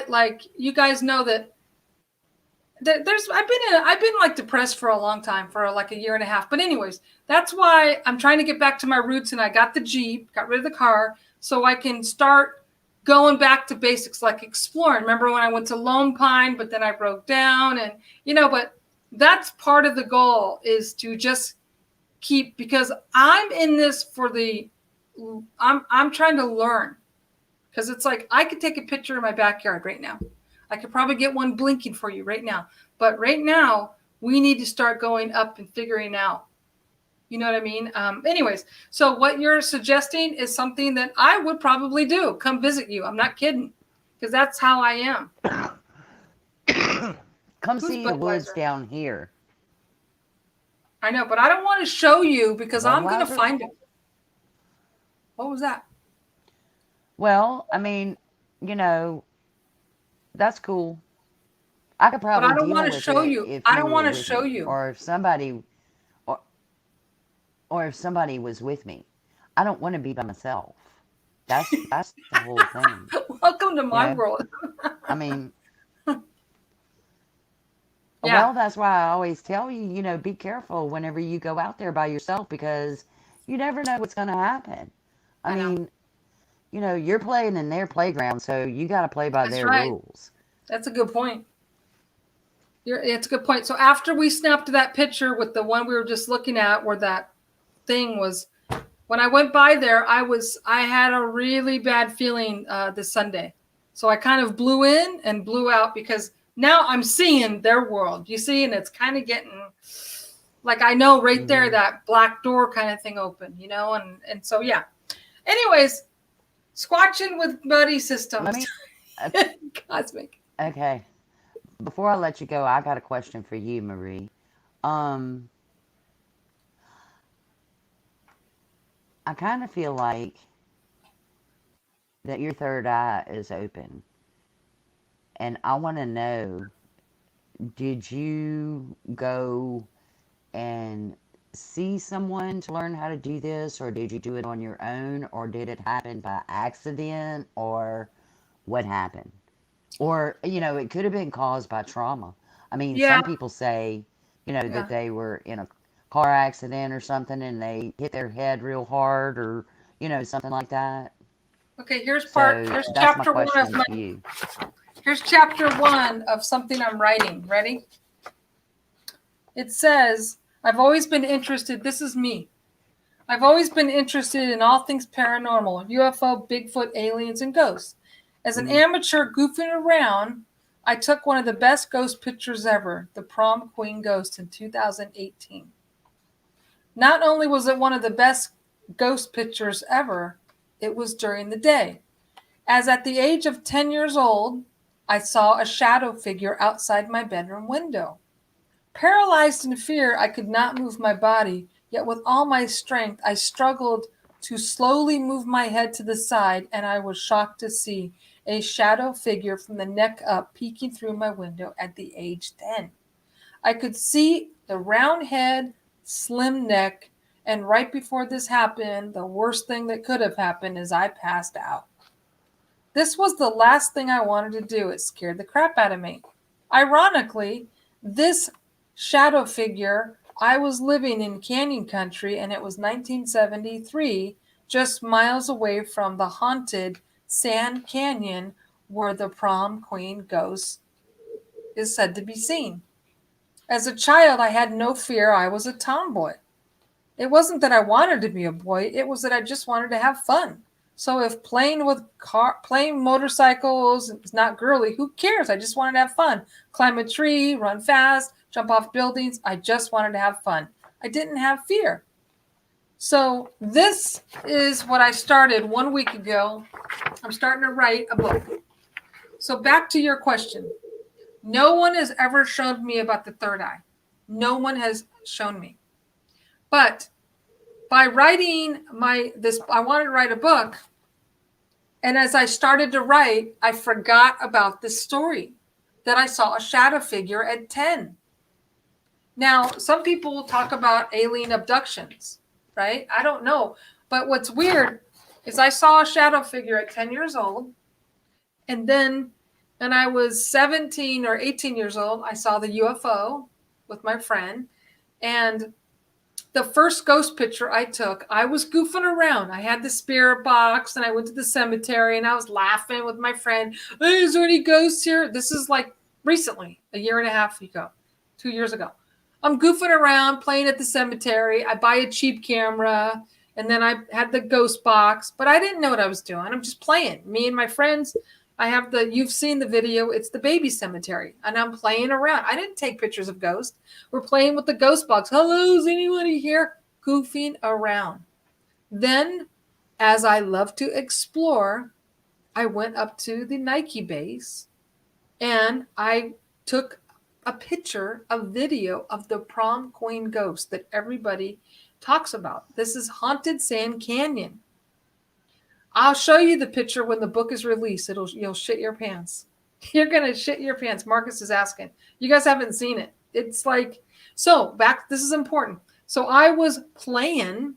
like, you guys know that I've been like depressed for a long time, for like a year and a half. But anyways, that's why I'm trying to get back to my roots, and I got the Jeep, got rid of the car, so I can start going back to basics, like exploring. Remember when I went to Lone Pine, but then I broke down, and but that's part of the goal, is to just keep, because I'm in this for I'm trying to learn, because it's like I could take a picture of my backyard right now. I could probably get one blinking for you right now. But right now, we need to start going up and figuring out. You know what I mean? Anyways, so what you're suggesting is something that I would probably do. Come visit you. I'm not kidding, because that's how I am. Come see the woods down here. I know, but I don't want to show you, because I'm going to Budweiser? find it. What was that? Well, I mean, that's cool. I could probably But I don't deal want to with show it you. if I you don't were want to with show me, you. or if somebody was with me. I don't want to be by myself. That's the whole thing. Welcome to my world. I mean, Yeah. well, that's why I always tell you, be careful whenever you go out there by yourself, because you never know what's going to happen. I mean, you're playing in their playground, so you got to play by their rules. That's a good point. It's a good point. So after we snapped that picture with the one we were just looking at, where that thing was, when I went by there, I had a really bad feeling this Sunday. So I kind of blew in and blew out, because now I'm seeing their world. You see, and it's kind of getting like, I know right there, that black door kind of thing open, and so yeah. Anyways, squatching with buddy systems. Cosmic. Okay. Before I let you go, I got a question for you, Marie. I kind of feel like that your third eye is open. And I want to know, did you go and see someone to learn how to do this, or did you do it on your own, or did it happen by accident, or what happened? Or, it could have been caused by trauma. I mean, some people say, that they were in a car accident or something, and they hit their head real hard, or, something like that. Okay, here's that's chapter my one of question to you. Here's chapter 1 of something I'm writing. Ready? It says, I've always been interested. This is me. I've always been interested in all things paranormal, UFO, Bigfoot, aliens, and ghosts. As an amateur goofing around, I took one of the best ghost pictures ever, the prom queen ghost, in 2018. Not only was it one of the best ghost pictures ever, it was during the day. As at the age of 10 years old, I saw a shadow figure outside my bedroom window. Paralyzed in fear, I could not move my body, yet with all my strength, I struggled to slowly move my head to the side, and I was shocked to see a shadow figure from the neck up peeking through my window at the age 10. I could see the round head, slim neck, and right before this happened, the worst thing that could have happened is I passed out. This was the last thing I wanted to do. It scared the crap out of me. Ironically, this shadow figure, I was living in Canyon Country, and it was 1973, just miles away from the haunted Sand Canyon where the prom queen ghost is said to be seen. As a child, I had no fear. I was a tomboy. It wasn't that I wanted to be a boy. It was that I just wanted to have fun. So if playing motorcycles is not girly, who cares? I just wanted to have fun. Climb a tree, run fast, jump off buildings. I just wanted to have fun. I didn't have fear. So this is what I started 1 week ago. I'm starting to write a book. So back to your question. No one has ever shown me about the third eye. No one has shown me. But by writing I wanted to write a book. And as I started to write, I forgot about this story that I saw a shadow figure at 10. Now, some people will talk about alien abductions, right? I don't know. But what's weird is I saw a shadow figure at 10 years old. And then and I was 17 or 18 years old. I saw the UFO with my friend, and the first ghost picture I took, I was goofing around. I had the spirit box and I went to the cemetery and I was laughing with my friend. Hey, is there any ghosts here? This is like recently, a year and a half ago, 2 years ago. I'm goofing around playing at the cemetery. I buy a cheap camera and then I had the ghost box, but I didn't know what I was doing. I'm just playing. Me and my friends, you've seen the video, it's the baby cemetery, and I'm playing around. I didn't take pictures of ghosts. We're playing with the ghost box. Hello, is anybody here? Goofing around. Then, as I love to explore, I went up to the Nike base and I took a picture, a video of the prom queen ghost that everybody talks about. This is Haunted Sand Canyon. I'll show you the picture when the book is released. You'll shit your pants. You're gonna shit your pants. Marcus is asking. You guys haven't seen it. It's like, so back, this is important. So I was playing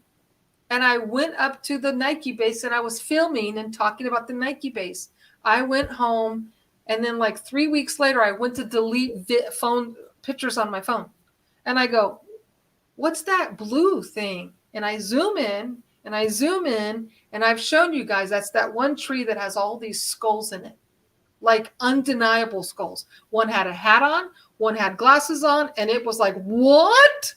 and I went up to the Nike base and I was filming and talking about the Nike base. I went home and then like 3 weeks later, I went to delete phone pictures on my phone. And I go, what's that blue thing? And I zoom in and I zoom in, and I've shown you guys that's that one tree that has all these skulls in it, like undeniable skulls. One had a hat on, one had glasses on, and it was like, what?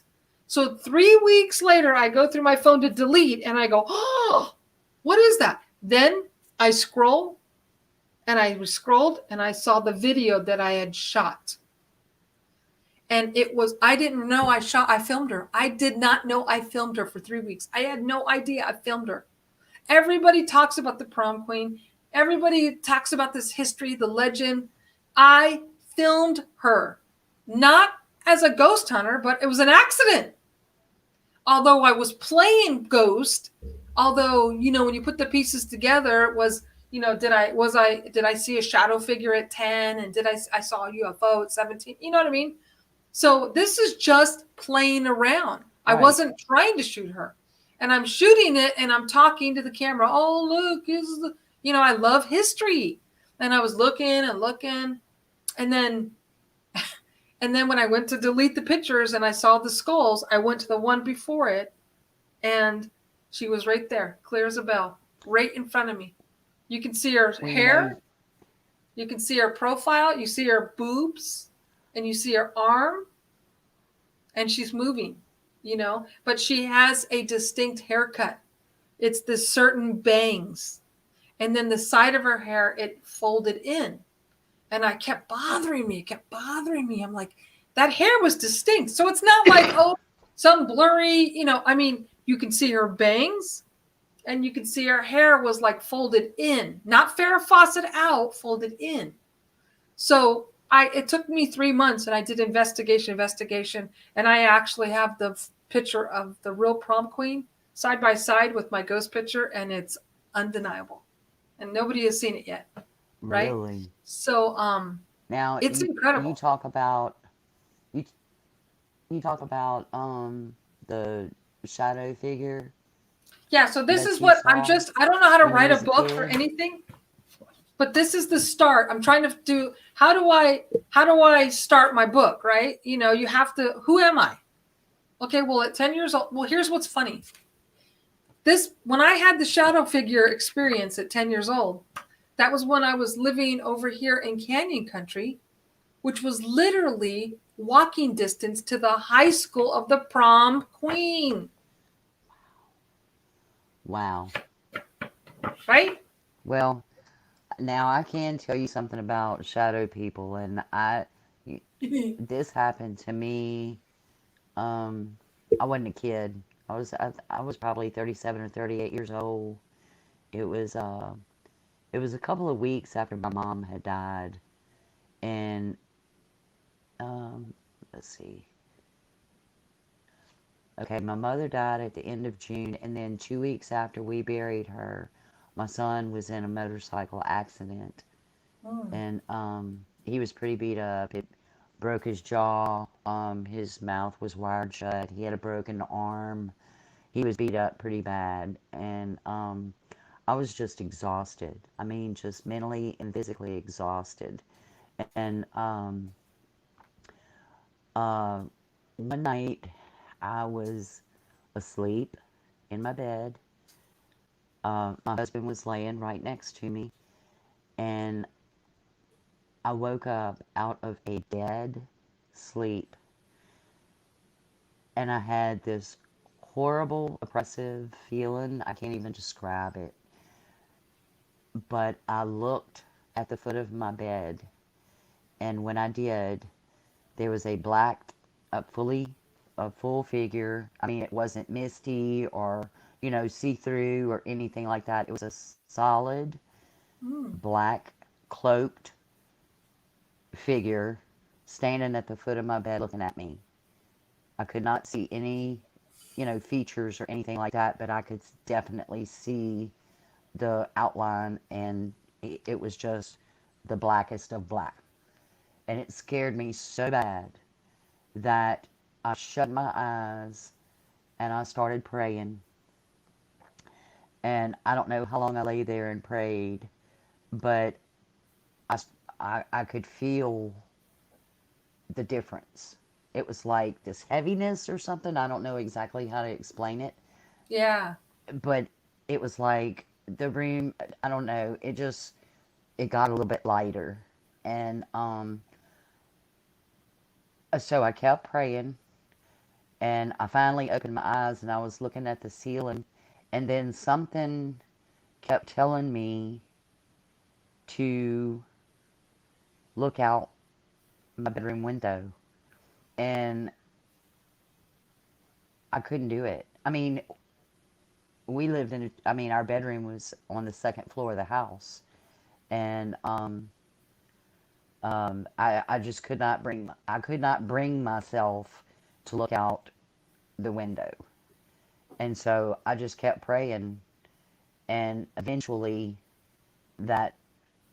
So 3 weeks later, I go through my phone to delete, and I go, oh, what is that? Then I scroll, and I scrolled, and I saw the video that I had shot. And it was, I didn't know I filmed her. I did not know I filmed her for 3 weeks. I had no idea I filmed her. Everybody talks about the prom queen. Everybody talks about this history, the legend. I filmed her, not as a ghost hunter, but it was an accident. Although I was playing ghost, although, when you put the pieces together, it was, did I see a shadow figure at 10? And I saw a UFO at 17? You know what I mean? So this is just playing around. Right. I wasn't trying to shoot her. And I'm shooting it and I'm talking to the camera. Oh, look, I love history. And I was looking and looking. And then when I went to delete the pictures and I saw the skulls, I went to the one before it and she was right there, clear as a bell, right in front of me. You can see her hair. You can see her profile. You see her boobs. And you see her arm, and she's moving, but she has a distinct haircut. It's this certain bangs. And then the side of her hair, it folded in. And it kept bothering me. I'm like, that hair was distinct. So it's not like, some blurry, you can see her bangs, and you can see her hair was like folded in, not Farrah Fawcett out, folded in. So it took me 3 months and I did investigation. And I actually have the picture of the real prom queen side by side with my ghost picture. And it's undeniable. And nobody has seen it yet. Right. Really? So, now it's incredible. You talk about the shadow figure. Yeah. So this is what I don't know how to write a book or anything. But this is the start. I'm trying to do, how do I start my book, right? You have to, who am I? Okay, well, at 10 years old, well, here's what's funny. When I had the shadow figure experience at 10 years old, that was when I was living over here in Canyon Country, which was literally walking distance to the high school of the prom queen. Wow. Right? Well, now I can tell you something about shadow people, and this happened to me. I wasn't a kid. I was probably 37 or 38 years old. It was a couple of weeks after my mom had died, and let's see. Okay, my mother died at the end of June, and then 2 weeks after we buried her, my son was in a motorcycle accident. Oh. And he was pretty beat up. It broke his jaw. His mouth was wired shut. He had a broken arm. He was beat up pretty bad. And I was just exhausted. I mean, just mentally and physically exhausted. And uh, one night I was asleep in my bed. My husband was laying right next to me, and I woke up out of a dead sleep, and I had this horrible, oppressive feeling. I can't even describe it. But I looked at the foot of my bed, and when I did, there was a black, a full figure. I mean, it wasn't misty or, see through or anything like that. It was a solid, black, cloaked figure standing at the foot of my bed looking at me. I could not see any, features or anything like that, but I could definitely see the outline, and it was just the blackest of black. And it scared me so bad that I shut my eyes and I started praying. And I don't know how long I lay there and prayed, but I could feel the difference. It was like this heaviness or something. I don't know exactly how to explain it, Yeah. but it was like the room, I don't know, it got a little bit lighter. And so I kept praying, and I finally opened my eyes and I was looking at the ceiling, and then something kept telling me to look out my bedroom window, and I couldn't do it. I mean, we lived in, I mean, our bedroom was on the second floor of the house, and I just I could not bring myself to look out the window. And so I just kept praying, and eventually that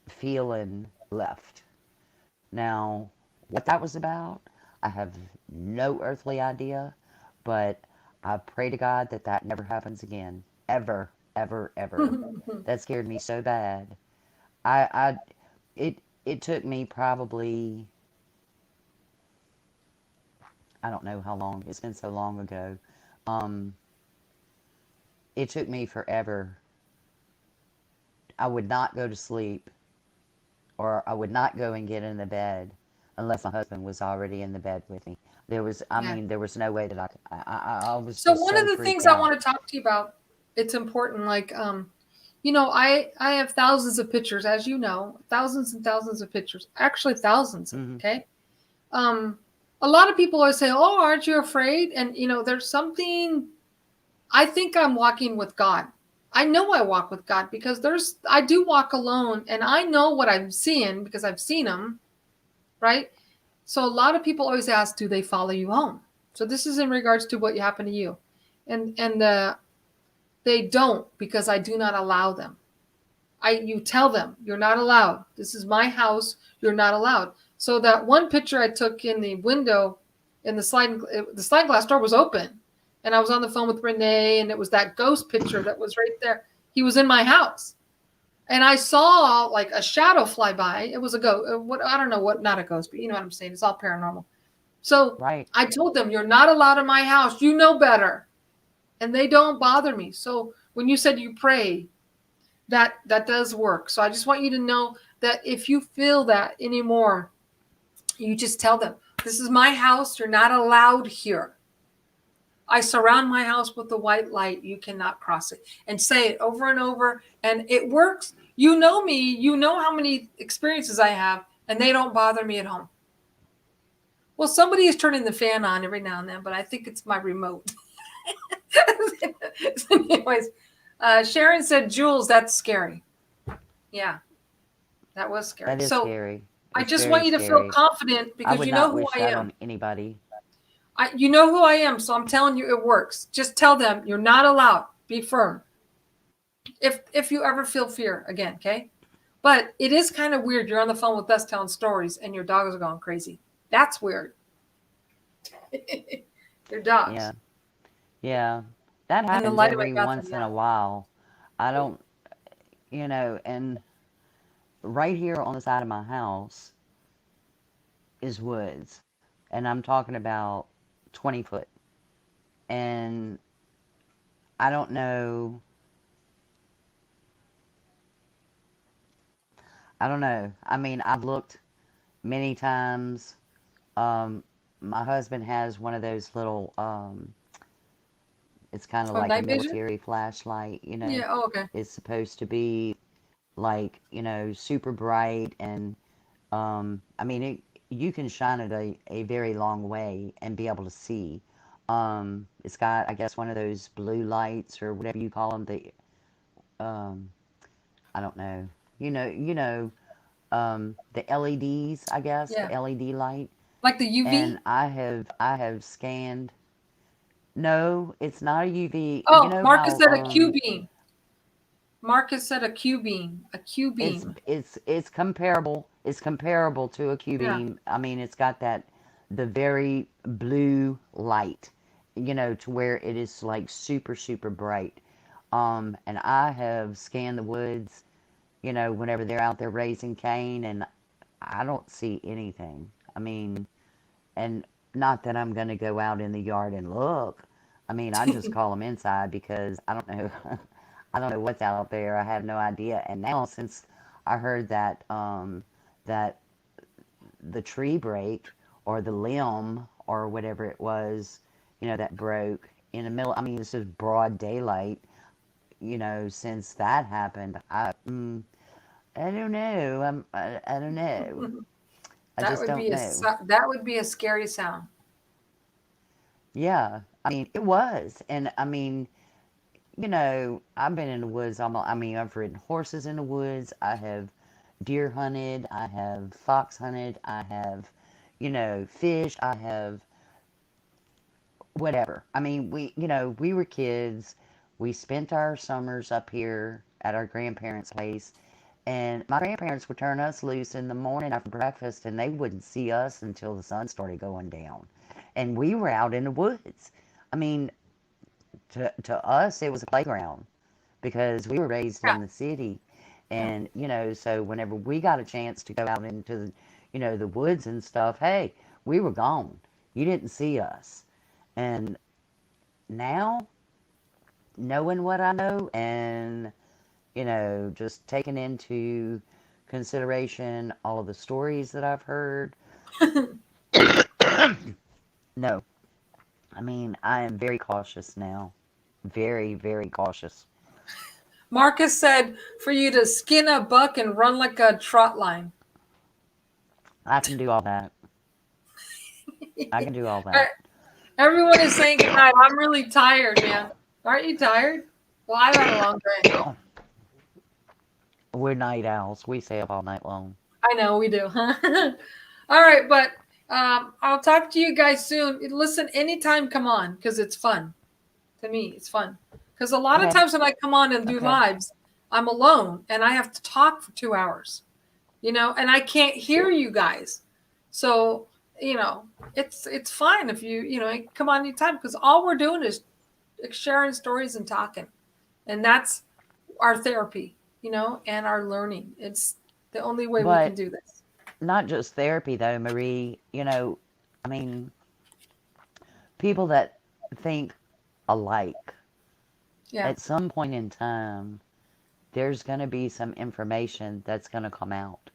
feeling left. Now, what that was about, I have no earthly idea, but I pray to God that that never happens again. Ever, ever, ever. That scared me so bad. I it it took me probably, I don't know how long. It's been so long ago. Um, it took me forever. I would not go to sleep, or I would not go and get in the bed unless my husband was already in the bed with me. I Yeah. mean, there was no way that I was So just one of so the freaked things I out. want to talk to you about, it's important. Like, I have thousands of pictures, as you know, thousands and thousands of pictures. Actually, thousands. Hmm. Okay. Um, a lot of people always say, "Oh, aren't you afraid?" And there's something. I think I'm walking with God. I know I walk with God because I do walk alone, and I know what I'm seeing because I've seen Him, right? So a lot of people always ask, "Do they follow you home?" So this is in regards to what happened to you, and they don't, because I do not allow them. You tell them you're not allowed. This is my house. You're not allowed. So that one picture I took in the window, in the sliding glass door was open, and I was on the phone with Renee, and it was that ghost picture that was right there. He was in my house, and I saw like a shadow fly by. It was a ghost. What, I don't know what, not a ghost, but you know what I'm saying. It's all paranormal. So Right. I told them, "You're not allowed in my house. You know better," and they don't bother me. So when you said you pray, that does work. So I just want you to know that if you feel that anymore, you just tell them, "This is my house. You're not allowed here. I surround my house with the white light. You cannot cross it." And say it over and over, and it works. You know me. You know how many experiences I have, and they don't bother me at home. Well, somebody is turning the fan on every now and then, but I think it's my remote. So anyways, Sharon said, "Jules, that's scary." Yeah, that was scary. That is So scary. I It's just very want you to feel scary. confident I because would you know not who wish I that am. on anybody. You know who I am, so I'm telling you it works. Just tell them you're not allowed. Be firm. If you ever feel fear again, okay? But it is kind of weird. You're on the phone with us telling stories, and your dogs are going crazy. That's weird. Your dogs. Yeah. Yeah. That And the happens light of my every bathroom. once in Yeah. a while. I don't. and right here on the side of my house is woods. And I'm talking about 20 foot. And I don't know. I don't know. I mean, I've looked many times. Um, my husband has one of those little, it's kind of Oh, like a night vision? military flashlight, Yeah. Oh, okay. It's supposed to be like, super bright. And, I mean, you can shine it a very long way and be able to see. It's got, I guess, one of those blue lights or whatever you call them. Um, I don't know. The LEDs, I guess, Yeah. the LED light. Like the And UV? I have scanned. No, it's not a UV. You Oh, know Marcus how said a Q beam. Marcus said a Q beam. A Q it's beam. it's comparable. It's comparable to a Q Yeah. beam. I mean, it's got the very blue light, to where it is like super super bright. And I have scanned the woods, whenever they're out there raising cane, and I don't see anything. I mean, and not that I'm going to go out in the yard and look. I mean, I just call them inside because I don't know. I don't know what's out there. I have no idea. And now, since I heard that the tree break or the limb or whatever it was, that broke in the middle. I mean, this is broad daylight. Since that happened, I don't know. I don't know. I That just would don't be know. that would be a scary sound. Yeah, I mean, it was. And I mean, I've been in the woods. I mean, I've ridden horses in the woods. I have deer hunted. I have fox hunted. I have, fished. I have whatever. I mean, we were kids. We spent our summers up here at our grandparents' place. And my grandparents would turn us loose in the morning after breakfast, and they wouldn't see us until the sun started going down. And we were out in the woods. I mean, to us, it was a playground because we were raised Yeah. in the city. Yeah. And, so whenever we got a chance to go out into the woods and stuff, hey, we were gone. You didn't see us. And now, knowing what I know and, just taking into consideration all of the stories that I've heard, no. I mean, I am very cautious now. Very, very cautious. Marcus said for you to skin a buck and run like a trot line. I can do all that. I can do all Uh, that. Everyone is saying goodnight. I'm really tired, man. Aren't you tired? Well, I've had a long day. We're night owls. We stay up all night long. I know we do. All right, but I'll talk to you guys soon. Listen, anytime, come on, because it's fun. To me, it's fun. Because a lot of Okay. times when I come on and do Okay. lives, I'm alone and I have to talk for 2 hours, and I can't hear you guys. So, it's fine if you come on anytime because all we're doing is sharing stories and talking. And that's our therapy, and our learning. It's the only way we can But do this. not just therapy, though, Marie. I mean, people that think alike, Yeah. at some point in time, there's going to be some information that's going to come out.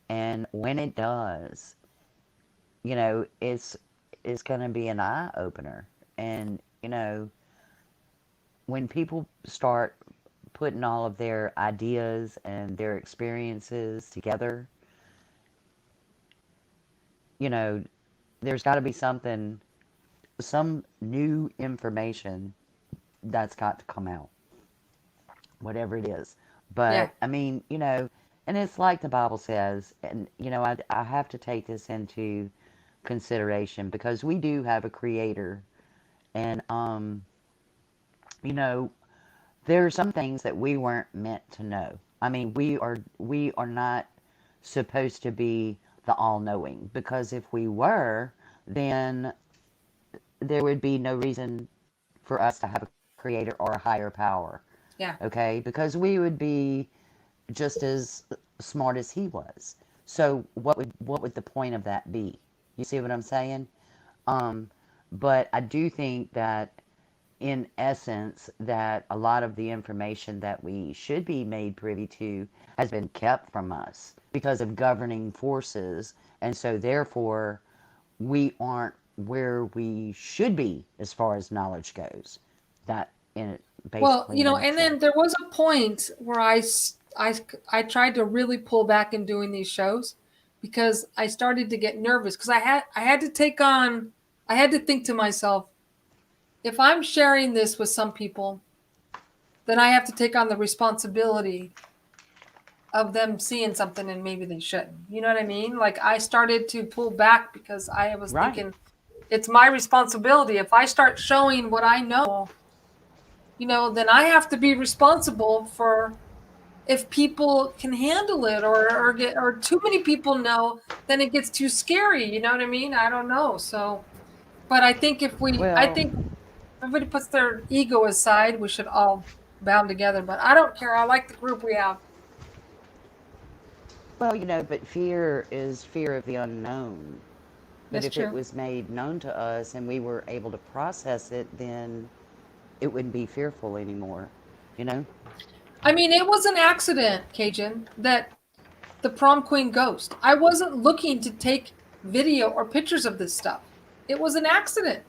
And when it does, it's going to be an eye opener. And, when people start putting all of their ideas and their experiences together, you know, there's got to be some new information that's got to come out, whatever it is. Yeah. But I mean, and it's like the Bible says, and I have to take this into consideration because we do have a creator, and you know, there are some things that we weren't meant to know. I mean, we are not supposed to be the all-knowing, because if we were, then there would be no reason for us to have a creator or a higher power. Yeah. Okay? Because we would be just as smart as he was. So what would the point of that be? You see what I'm saying? Um, but I do think that in essence that a lot of the information that we should be made privy to has been kept from us because of governing forces, and so therefore we aren't where we should be as far as knowledge goes. That in Well, basically in a and nutshell. then there was a point where I tried to really pull back in doing these shows because I started to get nervous because I had to take on, I had to think to myself, if I'm sharing this with some people, then I have to take on the responsibility of them seeing something and maybe they shouldn't. You know what I mean? Like I started to pull back because I was Right. thinking it's my responsibility. If I start showing what I know, then I have to be responsible for if people can handle it or too many people know, then it gets too scary. You know what I mean? I don't know. So, but I think I Well, think everybody puts their ego aside, we should all bound together. But I don't care. I like the group we have. well, but fear is fear of the unknown. But That's if it true. was made known to us and we were able to process it, then it wouldn't be fearful anymore, you know? I mean, it was an accident, Cajun, that the prom queen ghost. I wasn't looking to take video or pictures of this stuff. It was an accident.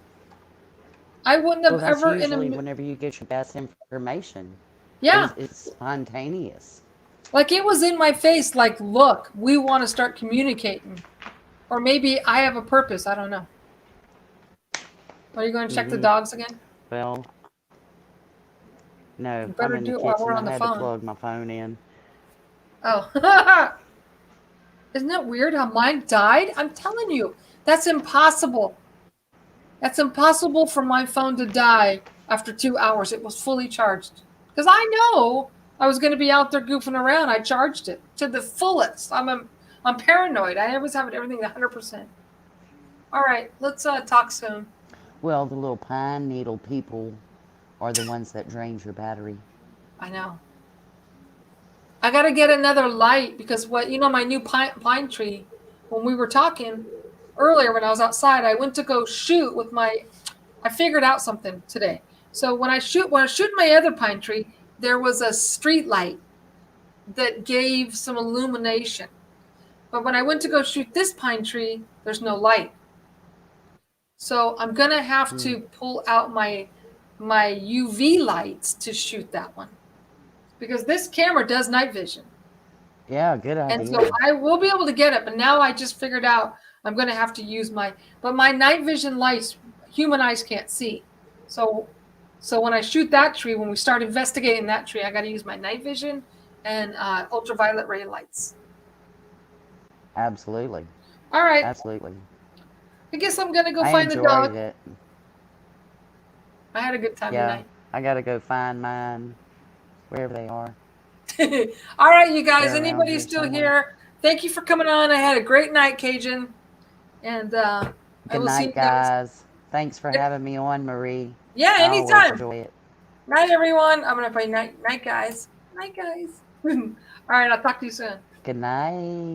I wouldn't Well, have that's ever usually whenever you get your best information. yeah. It's spontaneous. Like it was in my face, like, look, we want to start communicating. Or maybe I have a purpose. I don't know. Are you going to check the Hmm. dogs again? Well, no, You I'm better in the do it while we're kitchen. I on the had to phone. plug my phone in. Oh. Isn't it weird how mine died? I'm telling you, that's impossible. That's impossible for my phone to die after 2 hours. It was fully charged. Because I know I was going to be out there goofing around. I charged it to the fullest. I'm paranoid. I always have everything 100%. All right, let's talk soon. Well, the little pine needle people are the ones that drains your battery. I know. I got to get another light because my new pine tree, when we were talking earlier when I was outside, I went to go shoot with I figured out something today. So when I shoot my other pine tree, there was a street light that gave some illumination. But when I went to go shoot this pine tree, there's no light. So I'm going to have Hmm. to pull out my UV lights to shoot that one. Because this camera does night vision. Yeah, good And so idea. I will be able to get it, but now I just figured out I'm going to have to use my night vision lights, human eyes can't see. So when I shoot that tree, when we start investigating that tree, I got to use my night vision and ultraviolet ray lights. Absolutely. All right. Absolutely. I guess I'm going to go I find the enjoyed dog. it. I had a good time Yeah, tonight. I gotta go find mine wherever they are. All right, you guys, They're around anybody here still somewhere. here? Thank you for coming on. I had a great night, Cajun. And I Good will see you night, guys. guys. Thanks for having me on, Marie. Yeah, I always anytime. enjoy it. Night, everyone. I'm going to play night, guys. Night, guys. All right, I'll talk to you soon. Good night.